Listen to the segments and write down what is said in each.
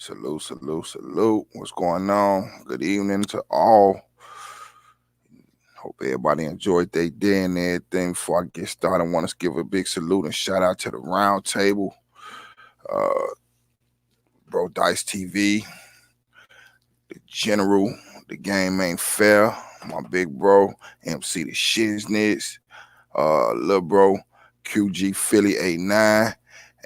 Salute, salute, salute. What's going on? Good evening to all. Hope everybody enjoyed their day and everything. Before I get started, I want to give a big salute and shout out to the round table. Uh, Bro Dice TV, the General, the Game Ain't Fair, my big bro, MC the Shiznits, little bro, QG Philly 89,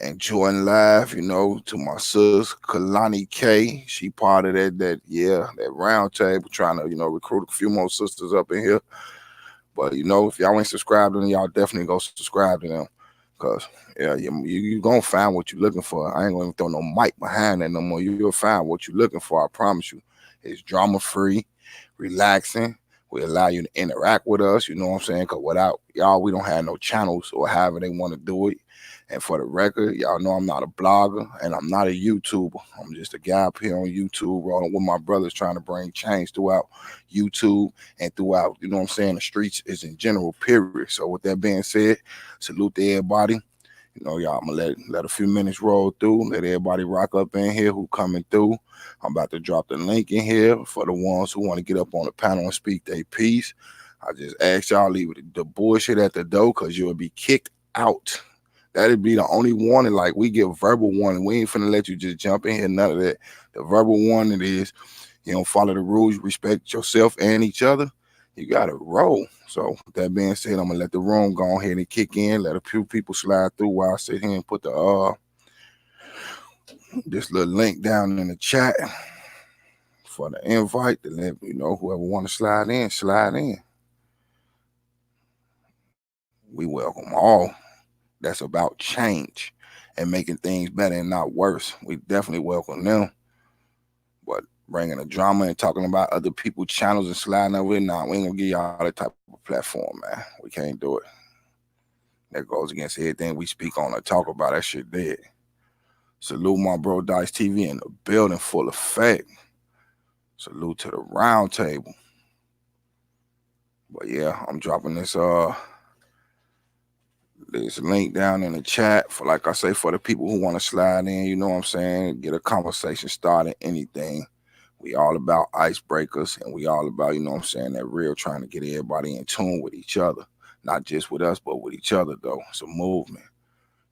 and Jordan Live, to my sis, Kalani K. She part of that round table, trying to, recruit a few more sisters up in here. But, if y'all ain't subscribed to them, y'all definitely go subscribe to them. Because, yeah, you going to find what you're looking for. I ain't going to throw no mic behind that no more. You'll find what you're looking for, I promise you. It's drama-free, relaxing. We allow you to interact with us, you know what I'm saying? Because without y'all, we don't have no channels or however they want to do it. And for the record, y'all know I'm not a blogger and I'm not a YouTuber. I'm just a guy up here on YouTube rolling with my brothers trying to bring change throughout YouTube and throughout, you know what I'm saying, the streets is in general, period. So with that being said, salute to everybody. Y'all, I'm gonna let a few minutes roll through, let everybody rock up in here who coming through. I'm about to drop the link in here for the ones who want to get up on the panel and speak their piece. I just ask y'all leave the bullshit at the door because you'll be kicked out. That'd be the only warning. Like, we give verbal warning. We ain't finna let you just jump in here. None of that. The verbal warning is, follow the rules, respect yourself and each other. You gotta roll. So with that being said, I'm gonna let the room go ahead and kick in. Let a few people slide through while I sit here and put this little link down in the chat for the invite to let whoever want to slide in, slide in. We welcome all. That's about change and making things better and not worse. We definitely welcome them. But bringing the drama and talking about other people's channels and sliding over it, nah, we ain't gonna give y'all that type of platform, man. We can't do it. That goes against everything we speak on or talk about. That shit dead. Salute my bro Dice TV in the building, full effect. Salute to the round table. But yeah, I'm dropping this link down in the chat for, like I say, for the people who want to slide in, you know what I'm saying, get a conversation started, anything. We all about icebreakers, and we all about, you know what I'm saying, that real trying to get everybody in tune with each other. Not just with us, but with each other, though. It's a movement.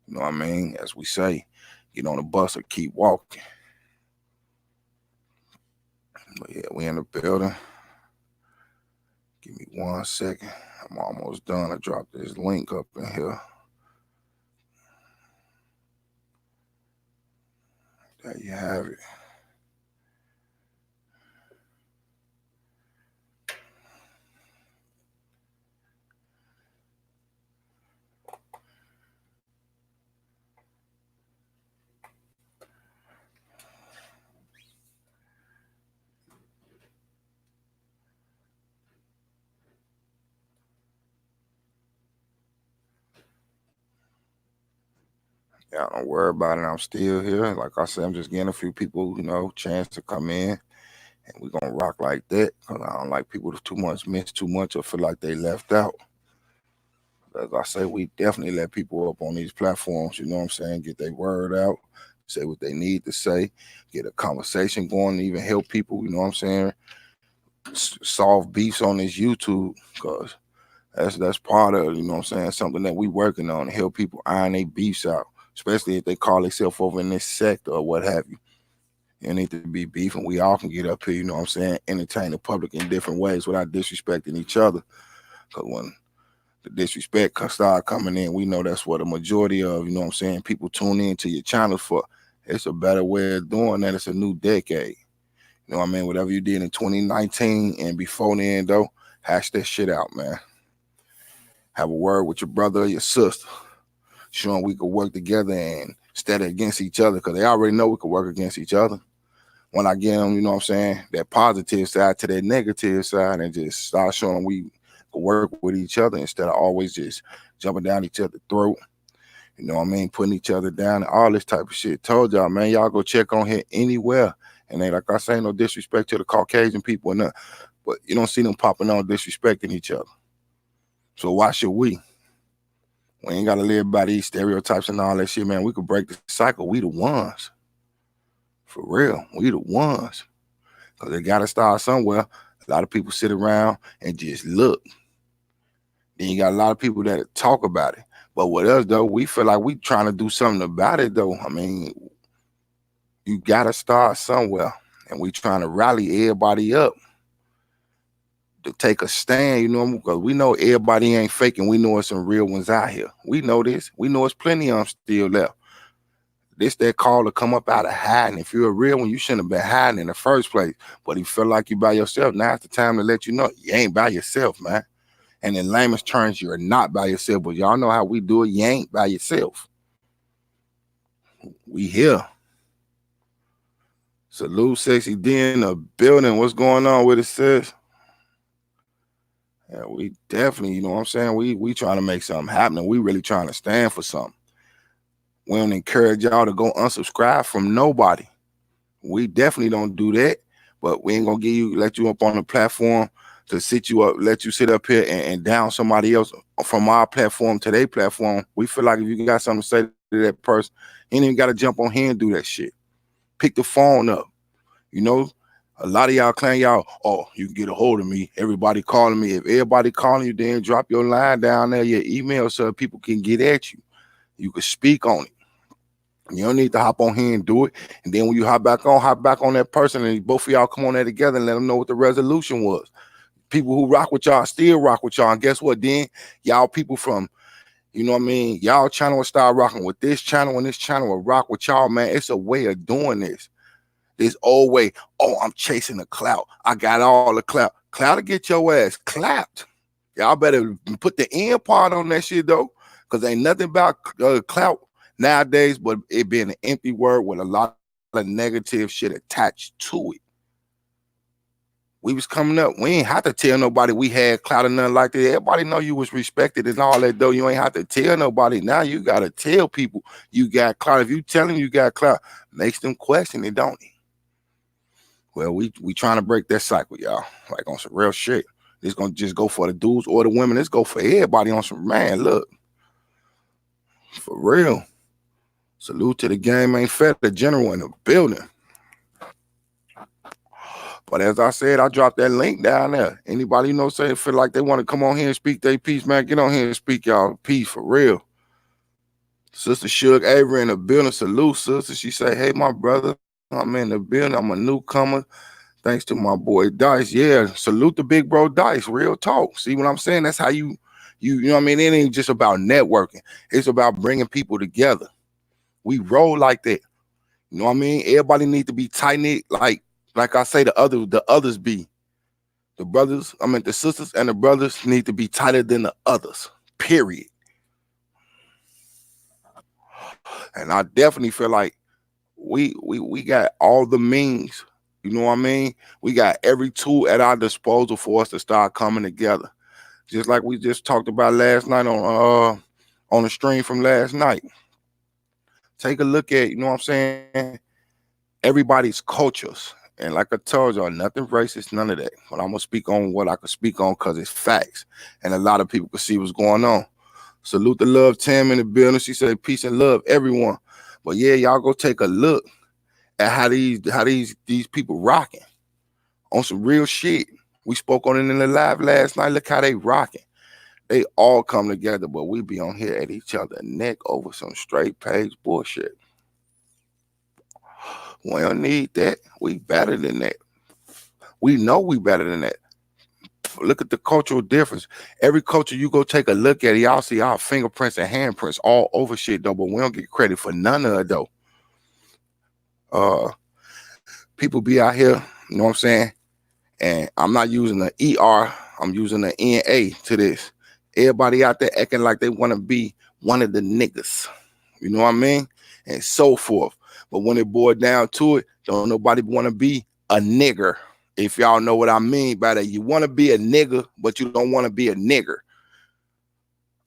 You know what I mean? As we say, get on the bus or keep walking. But yeah, we in the building. Give me 1 second. I'm almost done. I dropped this link up in here. There you have it. Yeah, don't worry about it. I'm still here. Like I said, I'm just getting a few people, chance to come in. And we're going to rock like that. Because I don't like people to too much miss too much or feel like they left out. As I say, we definitely let people up on these platforms, you know what I'm saying, get their word out, say what they need to say, get a conversation going, even help people, you know what I'm saying, solve beefs on this YouTube, because that's part of, you know what I'm saying, something that we working on, to help people iron their beefs out, especially if they call themselves over in this sector or what have you. You need to be beef, and we all can get up here, you know what I'm saying, entertain the public in different ways without disrespecting each other. Because when the disrespect start coming in, we know that's what a majority of, you know what I'm saying, people tune in to your channel for. It's a better way of doing that. It's a new decade. You know what I mean? Whatever you did in 2019 and before then, though, hash that shit out, man. Have a word with your brother or your sister. Showing we could work together and instead of against each other, because they already know we could work against each other. When I get them, you know what I'm saying, that positive side to that negative side, and just start showing them we could work with each other instead of always just jumping down each other's throat. You know what I mean? Putting each other down and all this type of shit. Told y'all, man, y'all go check on here anywhere. And they, like I say, no disrespect to the Caucasian people or nothing. But you don't see them popping on disrespecting each other. So why should we? We ain't got to live by these stereotypes and all that shit, man. We could break the cycle. We the ones. For real, we the ones. Because they got to start somewhere. A lot of people sit around and just look. Then you got a lot of people that talk about it. But with us, though, we feel like we trying to do something about it, though. I mean, you got to start somewhere. And we trying to rally everybody up to take a stand, you know, because we know everybody ain't faking. We know it's some real ones out here. We know this. We know it's plenty of them still left. This that call to come up out of hiding. If you're a real one, you shouldn't have been hiding in the first place. But if you feel like you by yourself, now it's the time to let you know you ain't by yourself, man. And in layman's terms, you're not by yourself. But y'all know how we do it. You ain't by yourself. We here. Salute Sexy D in the building. What's going on with it, sis? Yeah, we definitely, you know what I'm saying? We trying to make something happen. We really trying to stand for something. We don't encourage y'all to go unsubscribe from nobody. We definitely don't do that. But we ain't gonna let you up on the platform to sit you up, let you sit up here and down somebody else from our platform to their platform. We feel like if you got something to say to that person, you ain't even gotta jump on here and do that shit. Pick the phone up. You know, a lot of y'all claim y'all, oh, you can get a hold of me. Everybody calling me. If everybody calling you, then drop your line down there, your email, so people can get at you. You can speak on it. You don't need to hop on here and do it. And then when you hop back on that person, and both of y'all come on there together and let them know what the resolution was. People who rock with y'all still rock with y'all. And guess what? Then y'all people from, you know what I mean? Y'all channel will start rocking with this channel, and this channel will rock with y'all, man. It's a way of doing this. This old way, oh, I'm chasing the clout. I got all the clout. Clout to get your ass clapped. Y'all better put the end part on that shit, though, because ain't nothing about clout nowadays, but it being an empty word with a lot of negative shit attached to it. We was coming up. We ain't have to tell nobody we had clout or nothing like that. Everybody know you was respected and all that, though. You ain't have to tell nobody. Now you got to tell people you got clout. If you tell them you got clout, makes them question it, don't it? Well, we trying to break that cycle, y'all. Like on some real shit. It's gonna just go for the dudes or the women. Let's go for everybody on some, man, look. For real. Salute to the game ain't fed, the general in the building. But as I said, I dropped that link down there. Anybody you know say feel like they want to come on here and speak their piece, man, get on here and speak y'all piece for real. Sister Suge Avery in the building. Salute, sister. She say, hey, my brother, I'm in the building. I'm a newcomer. Thanks to my boy Dice. Yeah, salute the big bro Dice. Real talk. See what I'm saying? That's how you know what I mean? It ain't just about networking. It's about bringing people together. We roll like that. You know what I mean? Everybody need to be tight-knit, like I say the others be. The brothers, I mean the sisters and the brothers need to be tighter than the others. Period. And I definitely feel like we got all the means. You know what I mean? We got every tool at our disposal for us to start coming together. Just like we just talked about last night on the stream from last night. Take a look at, you know what I'm saying, everybody's cultures. And like I told y'all, nothing racist, none of that. But I'm going to speak on what I can speak on because it's facts. And a lot of people can see what's going on. Salute the love Tam in the building. She said, peace and love, everyone. But yeah, y'all go take a look at how these people rocking on some real shit. We spoke on it in the live last night. Look how they rocking. They all come together, but we be on here at each other neck over some straight page bullshit. We don't need that. We better than that. We know we better than that. Look at the cultural difference. Every culture you go take a look at, y'all see our fingerprints and handprints all over shit, though, but we don't get credit for none of it, though. People be out here, you know what I'm saying? And I'm not using the ER, I'm using the NA to this. Everybody out there acting like they want to be one of the niggas. You know what I mean? And so forth. But when it boiled down to it, don't nobody want to be a nigger. If y'all know what I mean by that. You want to be a nigga, but you don't want to be a nigger.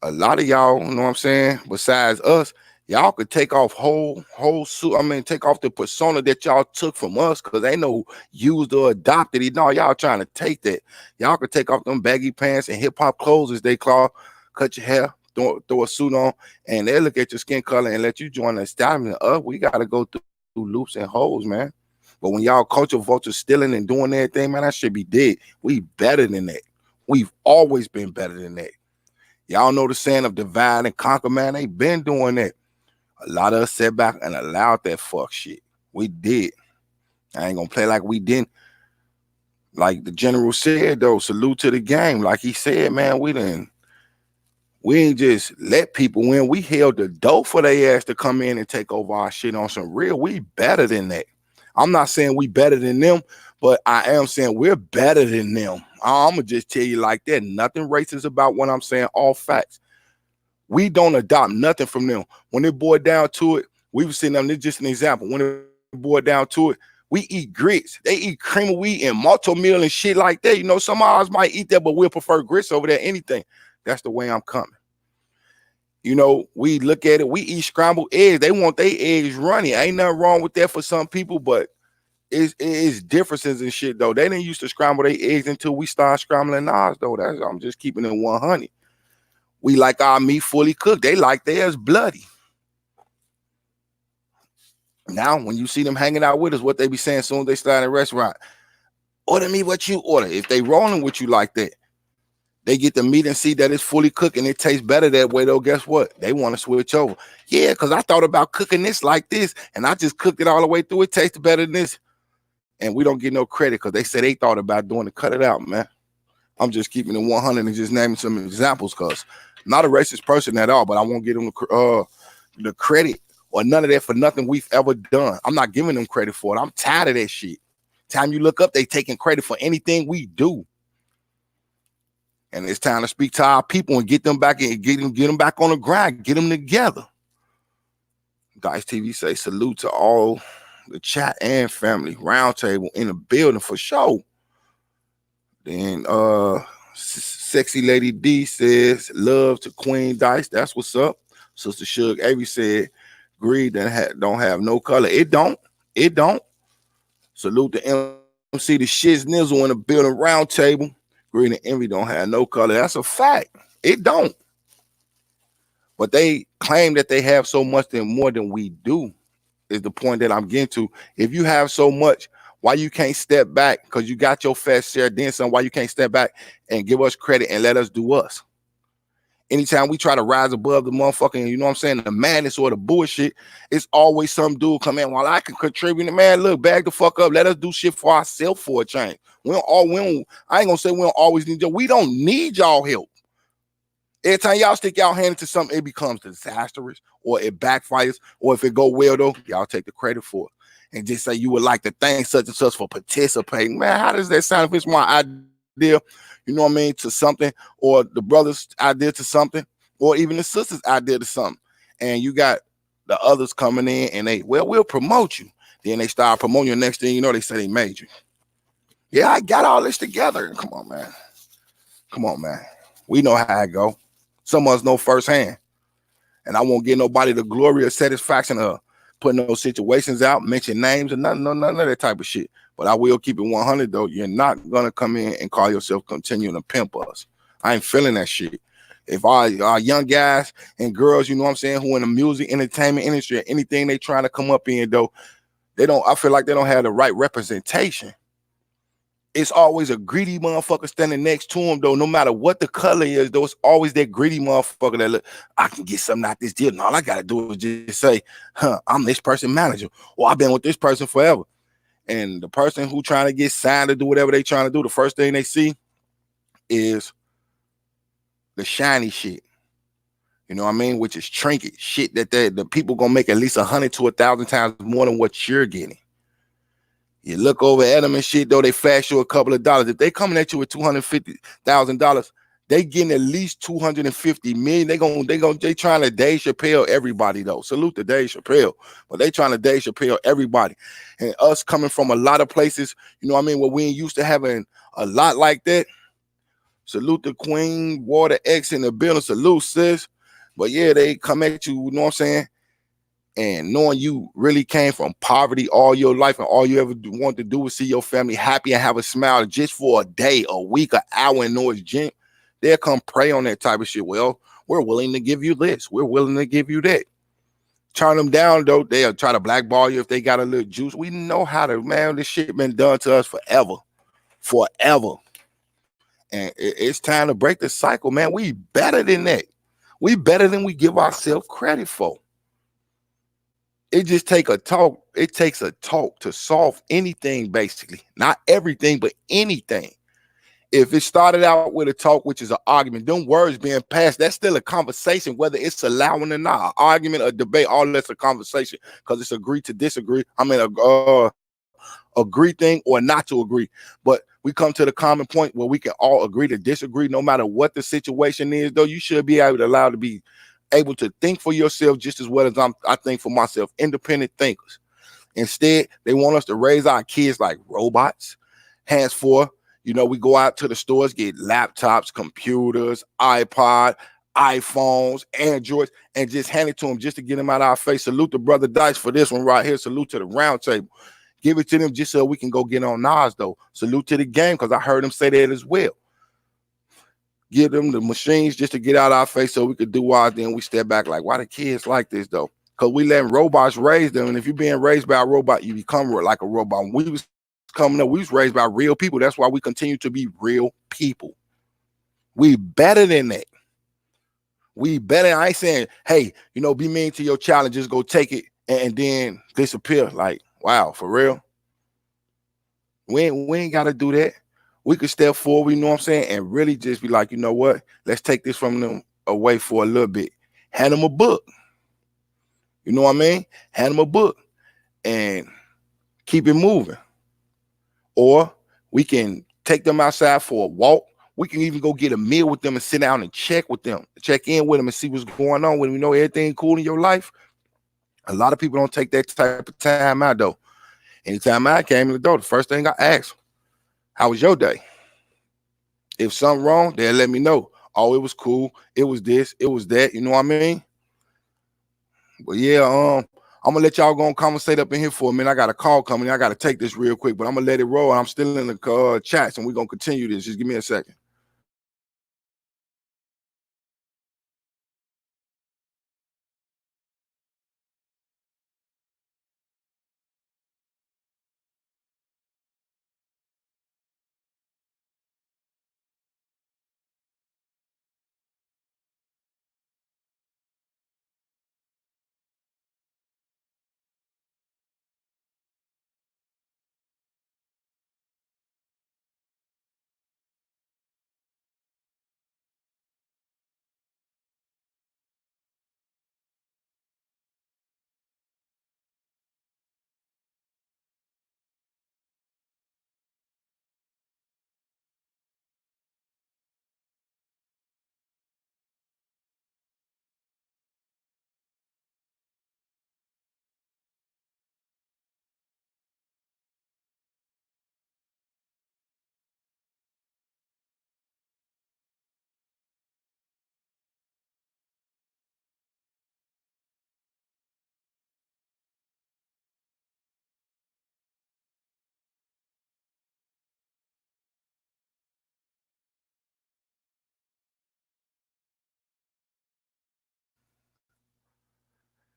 A lot of y'all, you know what I'm saying, besides us, y'all could take off take off the persona that y'all took from us, because they know used or adopted it. No, y'all trying to take that. Y'all could take off them baggy pants and hip-hop clothes, as they call, cut your hair, throw a suit on, and they look at your skin color and let you join the establishment. We got to go through loops and holes, man. But when y'all culture vultures stealing and doing everything, man, that should be dead. We better than that. We've always been better than that. Y'all know the saying of divide and conquer, man. They been doing that. A lot of us sat back and allowed that fuck shit. We did. I ain't gonna play like we didn't. Like the general said, though, salute to the game. Like he said, man, we ain't just let people win. We held the door for their ass to come in and take over our shit on some real. We better than that. I'm not saying we better than them, but I am saying we're better than them. I'm going to just tell you like that. Nothing racist about what I'm saying. All facts. We don't adopt nothing from them. When it boiled down to it, we were sitting them. This is just an example. When it boiled down to it, we eat grits. They eat cream of wheat and malto meal and shit like that. You know, some of us might eat that, but we'll prefer grits over there. Anything. That's the way I'm coming. You know, we look at it. We eat scrambled eggs. They want their eggs runny. Ain't nothing wrong with that for some people, but it's differences and shit, though. They didn't used to scramble their eggs until we start scrambling ours, though. I'm just keeping it 100. We like our meat fully cooked. They like theirs bloody. Now, when you see them hanging out with us, what they be saying as soon as they start in a restaurant, order me what you order. If they rolling with you like that, they get the meat and see that it's fully cooked and it tastes better that way, though. Guess what? They want to switch over. Yeah, because I thought about cooking this like this, and I just cooked it all the way through. It tasted better than this. And we don't get no credit because they said they thought about doing it. Cut it out, man. I'm just keeping it 100 and just naming some examples because I'm not a racist person at all, but I won't give them the credit or none of that for nothing we've ever done. I'm not giving them credit for it. I'm tired of that shit. Time you look up, they taking credit for anything we do. And it's time to speak to our people and get them back and get them back on the grind, get them together. Dice TV say salute to all the chat and family roundtable in the building for sure. Then Sexy Lady D says love to Queen Dice. That's what's up. Sister Suge Avery said greed that don't have no color. It don't. Salute to MC the Shiz Nizzle in the building roundtable. Greed and envy don't have no color. That's a fact. It don't. But they claim that they have so much more than we do is the point that I'm getting to. If you have so much, why you can't step back because you got your fair share, then some, why you can't step back and give us credit and let us do us? Anytime we try to rise above the motherfucking, you know what I'm saying, the madness or the bullshit, it's always some dude come in, well, I can contribute. Man, look, bag the fuck up. Let us do shit for ourselves for a change. I ain't gonna say we don't always need y'all. We don't need y'all help. Every time y'all stick y'all hand into something, it becomes disastrous or it backfires. Or if it go well, though, y'all take the credit for it. And just say you would like to thank such and such for participating. Man, how does that sound if it's my idea, you know what I mean, to something, or the brother's idea to something, or even the sister's idea to something, and you got the others coming in and we'll promote you. Then they start promoting you. Next thing you know, they say they made you. Yeah, I got all this together. Come on, man. We know how it go. Some of us know firsthand. And I won't give nobody the glory or satisfaction of putting those situations out, mention names, and none of that type of shit. But I will keep it 100, though. You're not going to come in and call yourself continuing to pimp us. I ain't feeling that shit. If our young guys and girls, you know what I'm saying, who in the music, entertainment industry, anything they trying to come up in, though, I feel like they don't have the right representation. It's always a greedy motherfucker standing next to him, though. No matter what the color is, though, it's always that greedy motherfucker that look, I can get something out this deal. And all I gotta do is just say, I'm this person manager, or I've been with this person forever. And the person who trying to get signed to do whatever they trying to do, the first thing they see is the shiny shit. You know what I mean? Which is trinket shit that the people gonna make at least 100 to 1,000 times more than what you're getting. You look over at them and shit, though, they flash you a couple of dollars. If they coming at you with $250,000, they getting at least 250 million. They trying to Dave Chappelle everybody, though. Salute to Dave Chappelle, but they trying to Dave Chappelle everybody. And us coming from a lot of places, you know what I mean, where we ain't used to having a lot like that. Salute the Queen, Water X in the building. Salute, sis. But yeah, they come at you, you know what I'm saying? And knowing you really came from poverty all your life and all you ever want to do was see your family happy and have a smile just for a day, a week, an hour, and know it's gym, they'll come prey on that type of shit. Well, we're willing to give you this. We're willing to give you that. turn them down, though. They'll try to blackball you if they got a little juice. We know how to, man, this shit been done to us forever. And it's time to break the cycle, man. We better than that. We better than we give ourselves credit for. It just take a talk. It takes a talk to solve anything, basically. Not everything, but anything. If it started out with a talk, which is an argument, them words being passed, that's still a conversation, whether it's allowing or not. An argument, a debate, all that's a conversation because it's agree to disagree. I mean, agree thing or not to agree. But we come to the common point where we can all agree to disagree, no matter what the situation is. Though you should be allowed to be able to think for yourself just as well as I think for myself. Independent thinkers. Instead, they want us to raise our kids like robots. Henceforth, we go out to the stores, get laptops, computers, iPod, iPhones, Androids, and just hand it to them just to get them out of our face. Salute to Brother Dice for this one right here. Salute to the round table. Give it to them just so we can go get on Nas, though. Salute to the game, because I heard them say that as well. Give them the machines just to get out of our face so we could do ours. Then we step back like, why the kids like this, though? Because we letting robots raise them. And if you're being raised by a robot, you become like a robot. When we was coming up, we was raised by real people. That's why we continue to be real people. We better than that. We better. I ain't saying, hey, be mean to your child and just go take it and then disappear. Like, wow, for real? We ain't got to do that. We could step forward, you know what I'm saying, and really just be like, you know what? Let's take this from them away for a little bit. Hand them a book. You know what I mean? Hand them a book and keep it moving. Or we can take them outside for a walk. We can even go get a meal with them and sit down and check in with them and see what's going on. When we know everything cool in your life, a lot of people don't take that type of time out, though. Anytime I came in the door, the first thing I asked, how was your day? If something wrong, they'll let me know. Oh, it was cool. It was this. It was that. You know what I mean? But yeah, I'm gonna let y'all go and conversate up in here for a minute. I got a call coming. I got to take this real quick, but I'm gonna let it roll. I'm still in the chats, and we're gonna continue this. Just give me a second.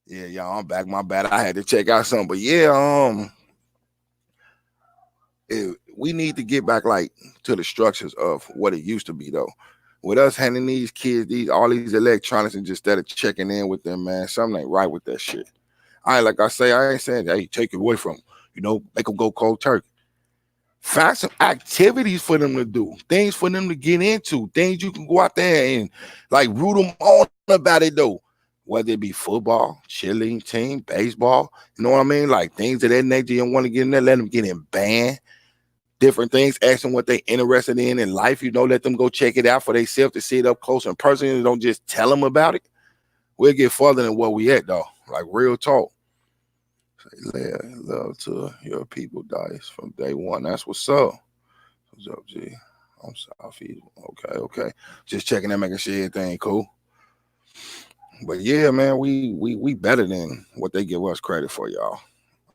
Yeah, y'all, I'm back. My bad. I had to check out something, but yeah, we need to get back like to the structures of what it used to be, though. With us handing these kids all these electronics and just instead of checking in with them, man, something ain't right with that shit. Like I say, I ain't saying, hey, take it away from them, make them go cold turkey. Find some activities for them to do, things for them to get into, things you can go out there and like root them on about it, though. Whether it be football, cheerleading team, baseball, you know what I mean? Like things of that nature. You don't want to get in there, let them get in band, different things, ask them what they interested in life, let them go check it out for themselves to see it up close and personal, and don't just tell them about it. We'll get further than where we at, though. Like real talk. Say love to your people, Dice, from day one. That's what's up. What's up, G? I'm Southeast. Okay. Just checking and making sure everything cool. But yeah, man, we better than what they give us credit for, y'all.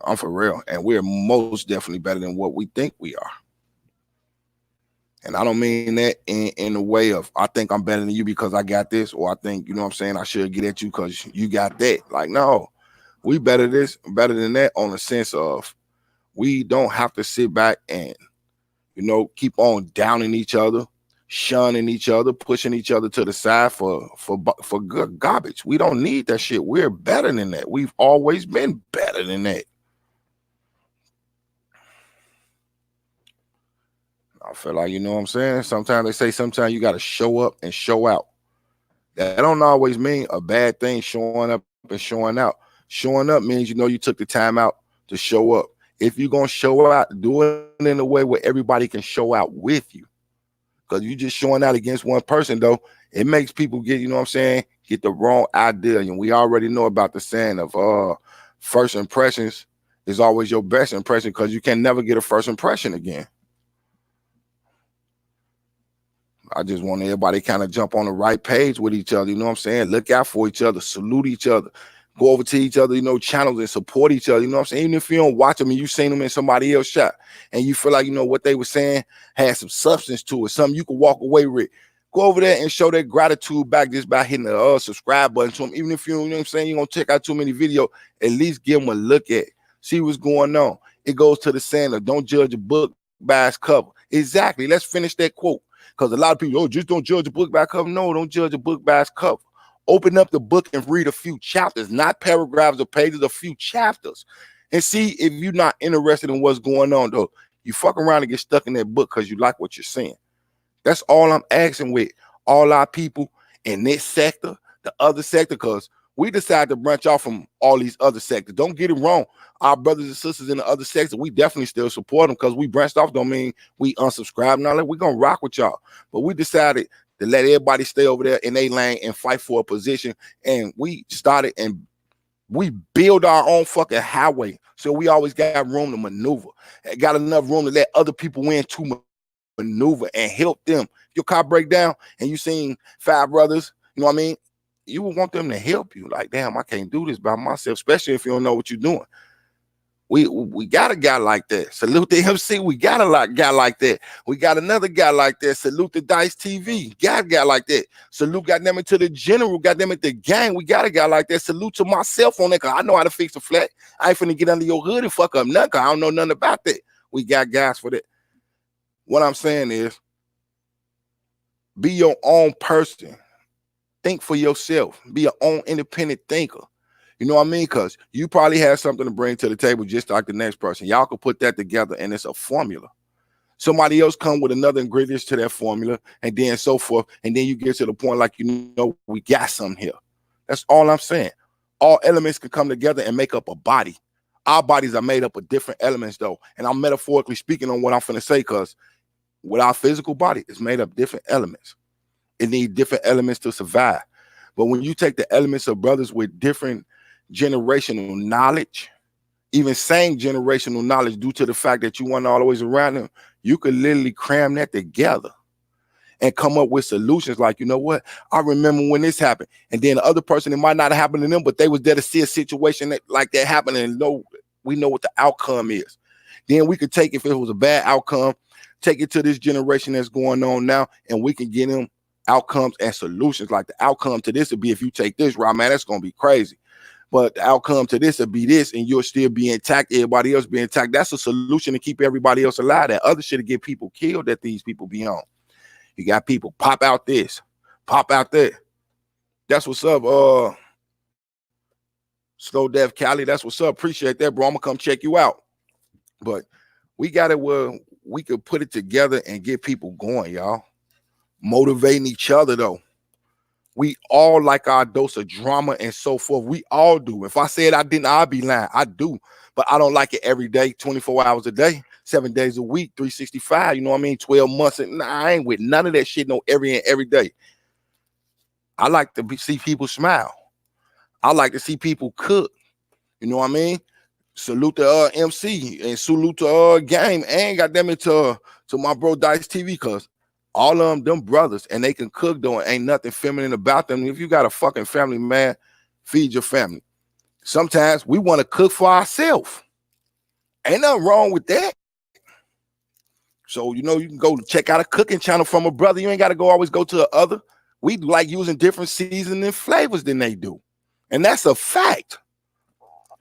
I'm for real. And we're most definitely better than what we think we are. And I don't mean that in the way of I think I'm better than you because I got this, or I think, I should get at you because you got that. Like, no. We better than that on the sense of we don't have to sit back and, keep on downing each other, shunning each other, pushing each other to the side for good garbage. We don't need that shit. We're better than that. We've always been better than that. I feel like, you know what I'm saying? Sometimes they say sometimes you got to show up and show out. That don't always mean a bad thing, showing up and showing out. Showing up means, you took the time out to show up. If you're going to show out, do it in a way where everybody can show out with you. Because you just showing out against one person, though, it makes people get, get the wrong idea. And we already know about the saying of first impressions is always your best impression, because you can never get a first impression again. I just want everybody kind of jump on the right page with each other. You know what I'm saying? Look out for each other, salute each other, go over to each other, channels and support each other. You know what I'm saying? Even if you don't watch them and you seen them in somebody else's shot and you feel like, what they were saying had some substance to it, something you can walk away with, go over there and show that gratitude back just by hitting the subscribe button to them. Even if you know what I'm saying, you're going to check out too many videos, at least give them a look at it. See what's going on. It goes to the saying of don't judge a book by its cover. Exactly. Let's finish that quote. Because a lot of people, just don't judge a book by its cover. No, don't judge a book by its cover. Open up the book and read a few chapters, not paragraphs or pages, a few chapters. And see if you're not interested in what's going on, though. You fuck around and get stuck in that book because you like what you're seeing. That's all I'm asking with all our people in this sector, the other sector, because we decided to branch off from all these other sectors. Don't get it wrong. Our brothers and sisters in the other sectors, we definitely still support them, because we branched off don't mean we unsubscribe. Now we're going to rock with y'all. But we decided to let everybody stay over there in their lane and fight for a position. And we started and we build our own fucking highway. So we always got room to maneuver. Got enough room to let other people in to maneuver and help them. If your car break down and you seen 5 brothers, you know what I mean? You would want them to help you. Like, damn, I can't do this by myself, especially if you don't know what you're doing. We got a guy like that. Salute the MC. We got a guy like that. We got another guy like that. Salute the Dice TV. Got a guy like that. Salute, goddamn it, to the general. Goddamn it, the gang. We got a guy like that. Salute to myself on that, because I know how to fix a flat. I ain't finna get under your hood and fuck up nothing, because I don't know nothing about that. We got guys for that. What I'm saying is, be your own person. Think for yourself. Be your own independent thinker. You know what I mean? Because you probably have something to bring to the table just like the next person. Y'all can put that together and it's a formula. Somebody else come with another ingredients to that formula and then so forth. And then you get to the point like, we got something here. That's all I'm saying. All elements can come together and make up a body. Our bodies are made up of different elements, though. And I'm metaphorically speaking on what I'm finna say, because with our physical body, it's made up different elements. It needs different elements to survive. But when you take the elements of brothers with different generational knowledge, even same generational knowledge, due to the fact that you weren't always around them, you could literally cram that together and come up with solutions like, you know what, I remember when this happened. And then the other person, it might not have happened to them, but they was there to see a situation like that happen, and we know what the outcome is. Then we could take, if it was a bad outcome, take it to this generation that's going on now, and we can get them outcomes and solutions. Like the outcome to this would be, if you take this route, man, that's going to be crazy. But the outcome to this would be this, and you'll still be intact, everybody else be intact. That's a solution to keep everybody else alive. That other shit to get people killed that these people be on. You got people pop out this, pop out that. That's what's up. Slow Death Cali, that's what's up. Appreciate that, bro. I'm gonna come check you out. But we got it where we could put it together and get people going, y'all. Motivating each other, though. We all like our dose of drama and so forth. We all do. If I said I didn't, I'd be lying. I do. But I don't like it every day, 24 hours a day, 7 days a week, 365. You know what I mean? 12 months. And I ain't with none of that shit no every day. I like to see people smile. I like to see people cook. You know what I mean? Salute to MC and salute to Game, and goddamn it to my bro Dice TV, because all of them brothers, and they can cook, though, and ain't nothing feminine about them. If you got a fucking family, man, feed your family. Sometimes we want to cook for ourselves. Ain't nothing wrong with that. So, you can go check out a cooking channel from a brother. You ain't got to always go to the other. We like using different seasoning flavors than they do. And that's a fact.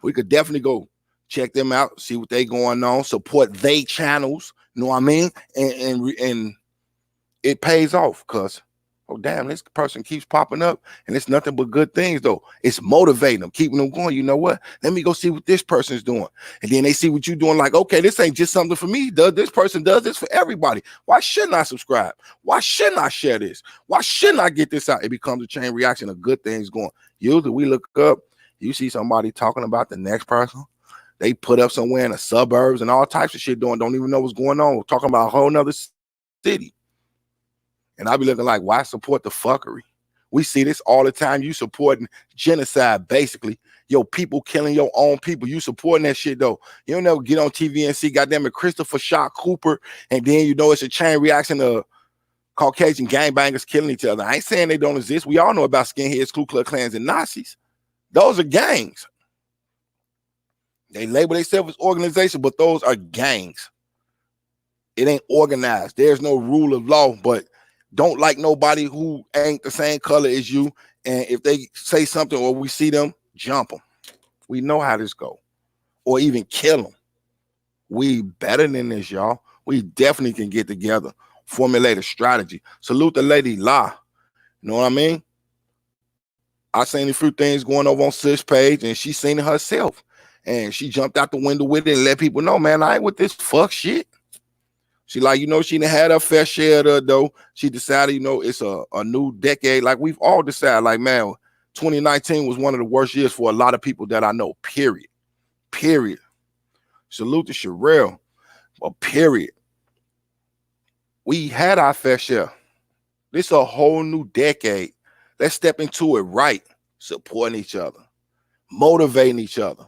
We could definitely go check them out, see what they going on, support they channels. You know what I mean? And it pays off because, oh damn, this person keeps popping up and it's nothing but good things though. It's motivating them, keeping them going. You know what? Let me go see what this person's doing. And then they see what you're doing, like, okay, this ain't just something for me. This person does this for everybody. Why shouldn't I subscribe? Why shouldn't I share this? Why shouldn't I get this out? It becomes a chain reaction of good things going. Usually we look up, you see somebody talking about the next person. They put up somewhere in the suburbs and all types of shit doing, don't even know what's going on, talking about a whole nother city. And I be looking like, why support the fuckery? We see this all the time. You supporting genocide, basically. Yo, people killing your own people. You supporting that shit, though. You don't never get on TV and see, goddamn it, Christopher Shot Cooper, and then you know it's a chain reaction of Caucasian gangbangers killing each other. I ain't saying they don't exist. We all know about skinheads, Ku Klux Klans, and Nazis. Those are gangs. They label themselves as organizations, but those are gangs. It ain't organized. There's no rule of law, but don't like nobody who ain't the same color as you. And if they say something or we see them, jump them. We know how this go. Or even kill them. We better than this, y'all. We definitely can get together, formulate a strategy. Salute the lady La. You know what I mean? I seen a few things going over on Sis page, and she seen it herself. And she jumped out the window with it and let people know, man, I ain't with this fuck shit. She like, you know, she done had her fair share of it, though. She decided, you know, it's a new decade. Like we've all decided, like, man, 2019 was one of the worst years for a lot of people that I know, period. Period. Salute to Sherelle, but period. We had our fair share. This is a whole new decade. Let's step into it right, supporting each other, motivating each other.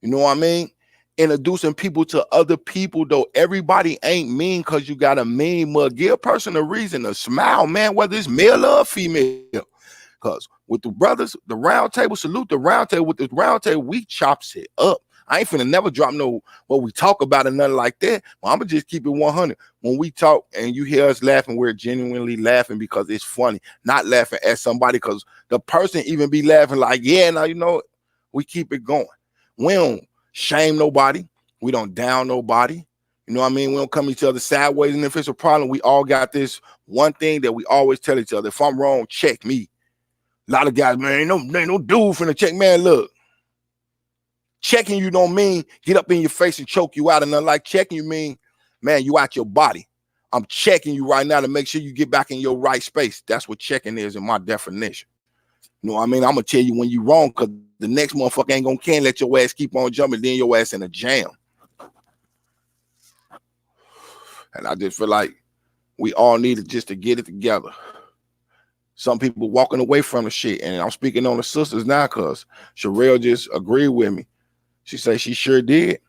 You know what I mean? Introducing people to other people, though. Everybody ain't mean because you got a mean mug. Give a person a reason to smile, man, whether it's male or female. Because with the brothers, the round table, salute the round table. With the round table, we chops it up. I ain't finna never drop no what we talk about and nothing like that. Well, I'm gonna just keep it 100. When we talk and you hear us laughing, we're genuinely laughing because it's funny, not laughing at somebody because the person even be laughing like, yeah, now you know, we keep it going. We don't shame nobody. We don't down nobody. You know what I mean? We don't come each other sideways. And if it's a problem, we all got this one thing that we always tell each other. If I'm wrong, check me. A lot of guys, man, ain't no dude finna check. Man, look. Checking you don't mean get up in your face and choke you out. And nothing like checking you mean, man, you out your body. I'm checking you right now to make sure you get back in your right space. That's what checking is in my definition. You know what I mean? I'm going to tell you when you're wrong because the next motherfucker ain't going to can let your ass keep on jumping, then your ass in a jam. And I just feel like we all needed just to get it together. Some people walking away from the shit. And I'm speaking on the sisters now because Sherelle just agreed with me. She said she sure did.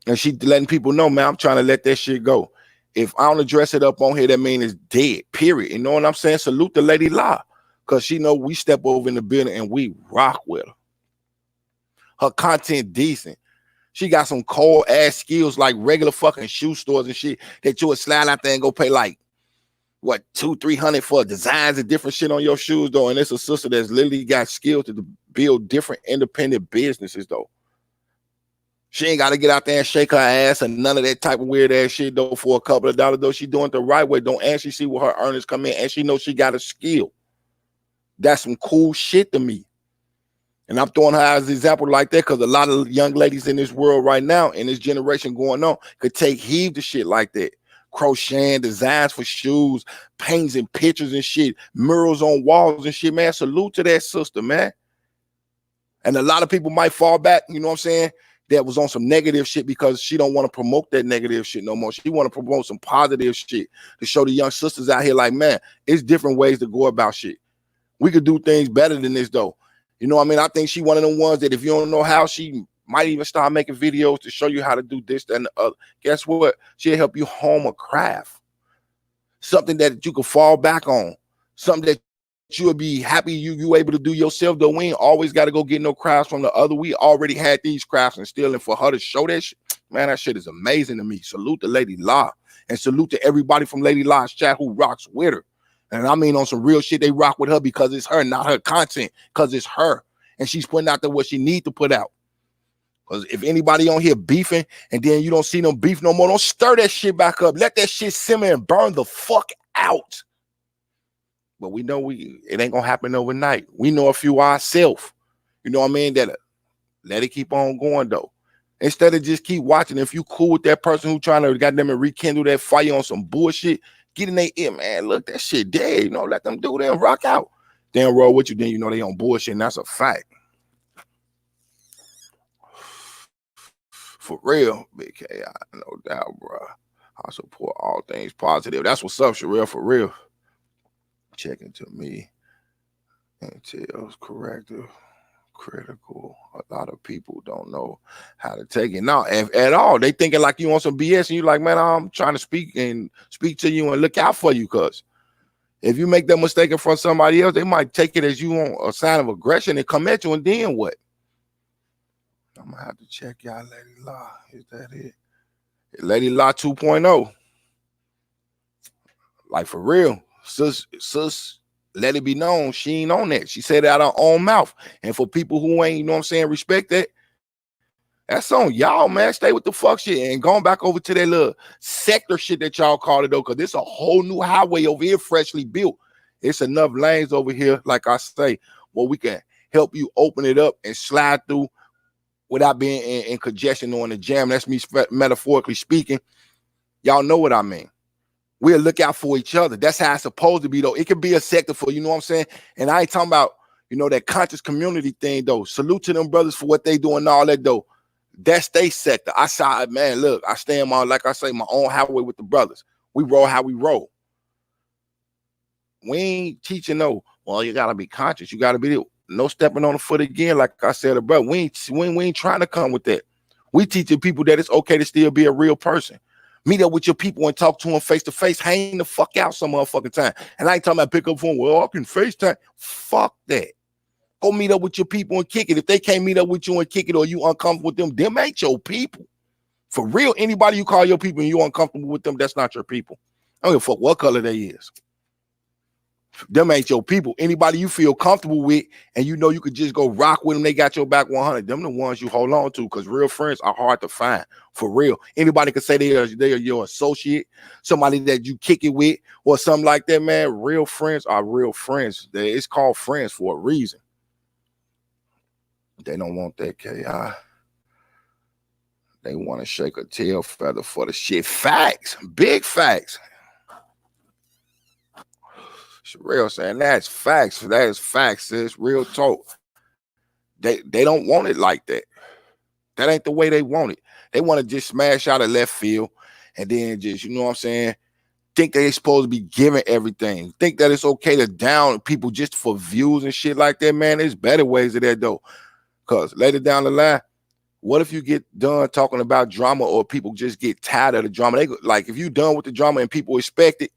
And she letting people know, man, I'm trying to let that shit go. If I don't address it up on here, that means it's dead, period. You know what I'm saying? Salute the lady La. Because she know we step over in the building and we rock with her. Her content decent. She got some cold ass skills like regular fucking shoe stores and shit that you would slide out there and go pay like, what, $200-300 for designs and different shit on your shoes, though. And it's a sister that's literally got skills to build different independent businesses, though. She ain't got to get out there and shake her ass and none of that type of weird ass shit, though, for a couple of dollars, though. She doing it the right way, don't actually see where her earnings come in, and she knows she got a skill. That's some cool shit to me. And I'm throwing her as an example like that because a lot of young ladies in this world right now, in this generation going on, could take heed to shit like that. Crocheting, designs for shoes, paintings and pictures and shit, murals on walls and shit, man. Salute to that sister, man. And a lot of people might fall back, you know what I'm saying, that was on some negative shit because she don't want to promote that negative shit no more. She want to promote some positive shit to show the young sisters out here like, man, it's different ways to go about shit. We could do things better than this, though. You know what I mean? I think she one of them ones that if you don't know how, she might even start making videos to show you how to do this, that, and the other. Guess what? She'll help you hone a craft. Something that you can fall back on. Something that you'll be happy you able to do yourself, though. We ain't always got to go get no crafts from the other. We already had these crafts and still, and for her to show that shit, man, that shit is amazing to me. Salute to Lady La. And salute to everybody from Lady La's chat who rocks with her. And I mean on some real shit, they rock with her because it's her, not her content, because it's her. And she's putting out there what she need to put out. Because if anybody on here beefing and then you don't see them beef no more, don't stir that shit back up. Let that shit simmer and burn the fuck out. But we know it ain't gonna happen overnight. We know a few ourselves. You know what I mean? That let it keep on going though. Instead of just keep watching. If you cool with that person who trying to goddamn rekindle that fire on some bullshit, get in their ear, man. Look, that shit dead. You know, let them do that and rock out. Then roll with you, then you know they on bullshit, and that's a fact. For real, Big K, no doubt, bro. I support all things positive. That's what's up, Sherelle, for real. Checking to me. Entails corrective, critical. A lot of people don't know how to take it. No, at all. They thinking like you on some BS, and you like, man, I'm trying to speak to you and look out for you, cuz if you make that mistake in front of somebody else, they might take it as you on a sign of aggression and come at you, and then what? I'm gonna have to check y'all, Lady Law. Is that it? Lady Law 2.0. Like for real. Sis, let it be known she ain't on that. She said it out of her own mouth. And for people who ain't, you know what I'm saying, respect that, that's on y'all, man. Stay with the fuck shit and going back over to that little sector shit that y'all call it though, because it's a whole new highway over here, freshly built. It's enough lanes over here, like I say, where we can help you open it up and slide through without being in congestion or in the jam. That's me metaphorically speaking. Y'all know what I mean. We'll look out for each other. That's how it's supposed to be, though. It could be a sector for, you know what I'm saying? And I ain't talking about, you know, that conscious community thing, though. Salute to them brothers for what they doing and all that, though. That's their sector. I saw it, man. Look, I stay in my, like I say, my own highway with the brothers. We roll how we roll. We ain't teaching, no, well, you got to be conscious. You got to be, no stepping on the foot again, like I said, bro. We ain't trying to come with that. We teaching people that it's okay to still be a real person. Meet up with your people and talk to them face to face. Hang the fuck out some motherfucking time. And I ain't talking about pick up phone. Well, I can FaceTime. Fuck that. Go meet up with your people and kick it. If they can't meet up with you and kick it, or you uncomfortable with them ain't your people. For real, anybody you call your people and you uncomfortable with them, that's not your people. I don't give a fuck what color they is. Them ain't your people. Anybody you feel comfortable with and you know you could just go rock with them, they got your back 100. Them the ones you hold on to, because real friends are hard to find. For real. Anybody can say they are your associate, somebody that you kick it with or something like that, man. Real friends are real friends. It's called friends for a reason. They don't want that KI. They want to shake a tail feather for the shit. Facts. Big facts. Sherelle saying that's facts. That is facts. It's real talk. They don't want it like that. That ain't the way they want it. They want to just smash out of left field and then just, you know what I'm saying, think they're supposed to be giving everything. Think that it's okay to down people just for views and shit like that, man. There's better ways of that, though. Because later down the line, what if you get done talking about drama or people just get tired of the drama? They like, if you done with the drama and people expect it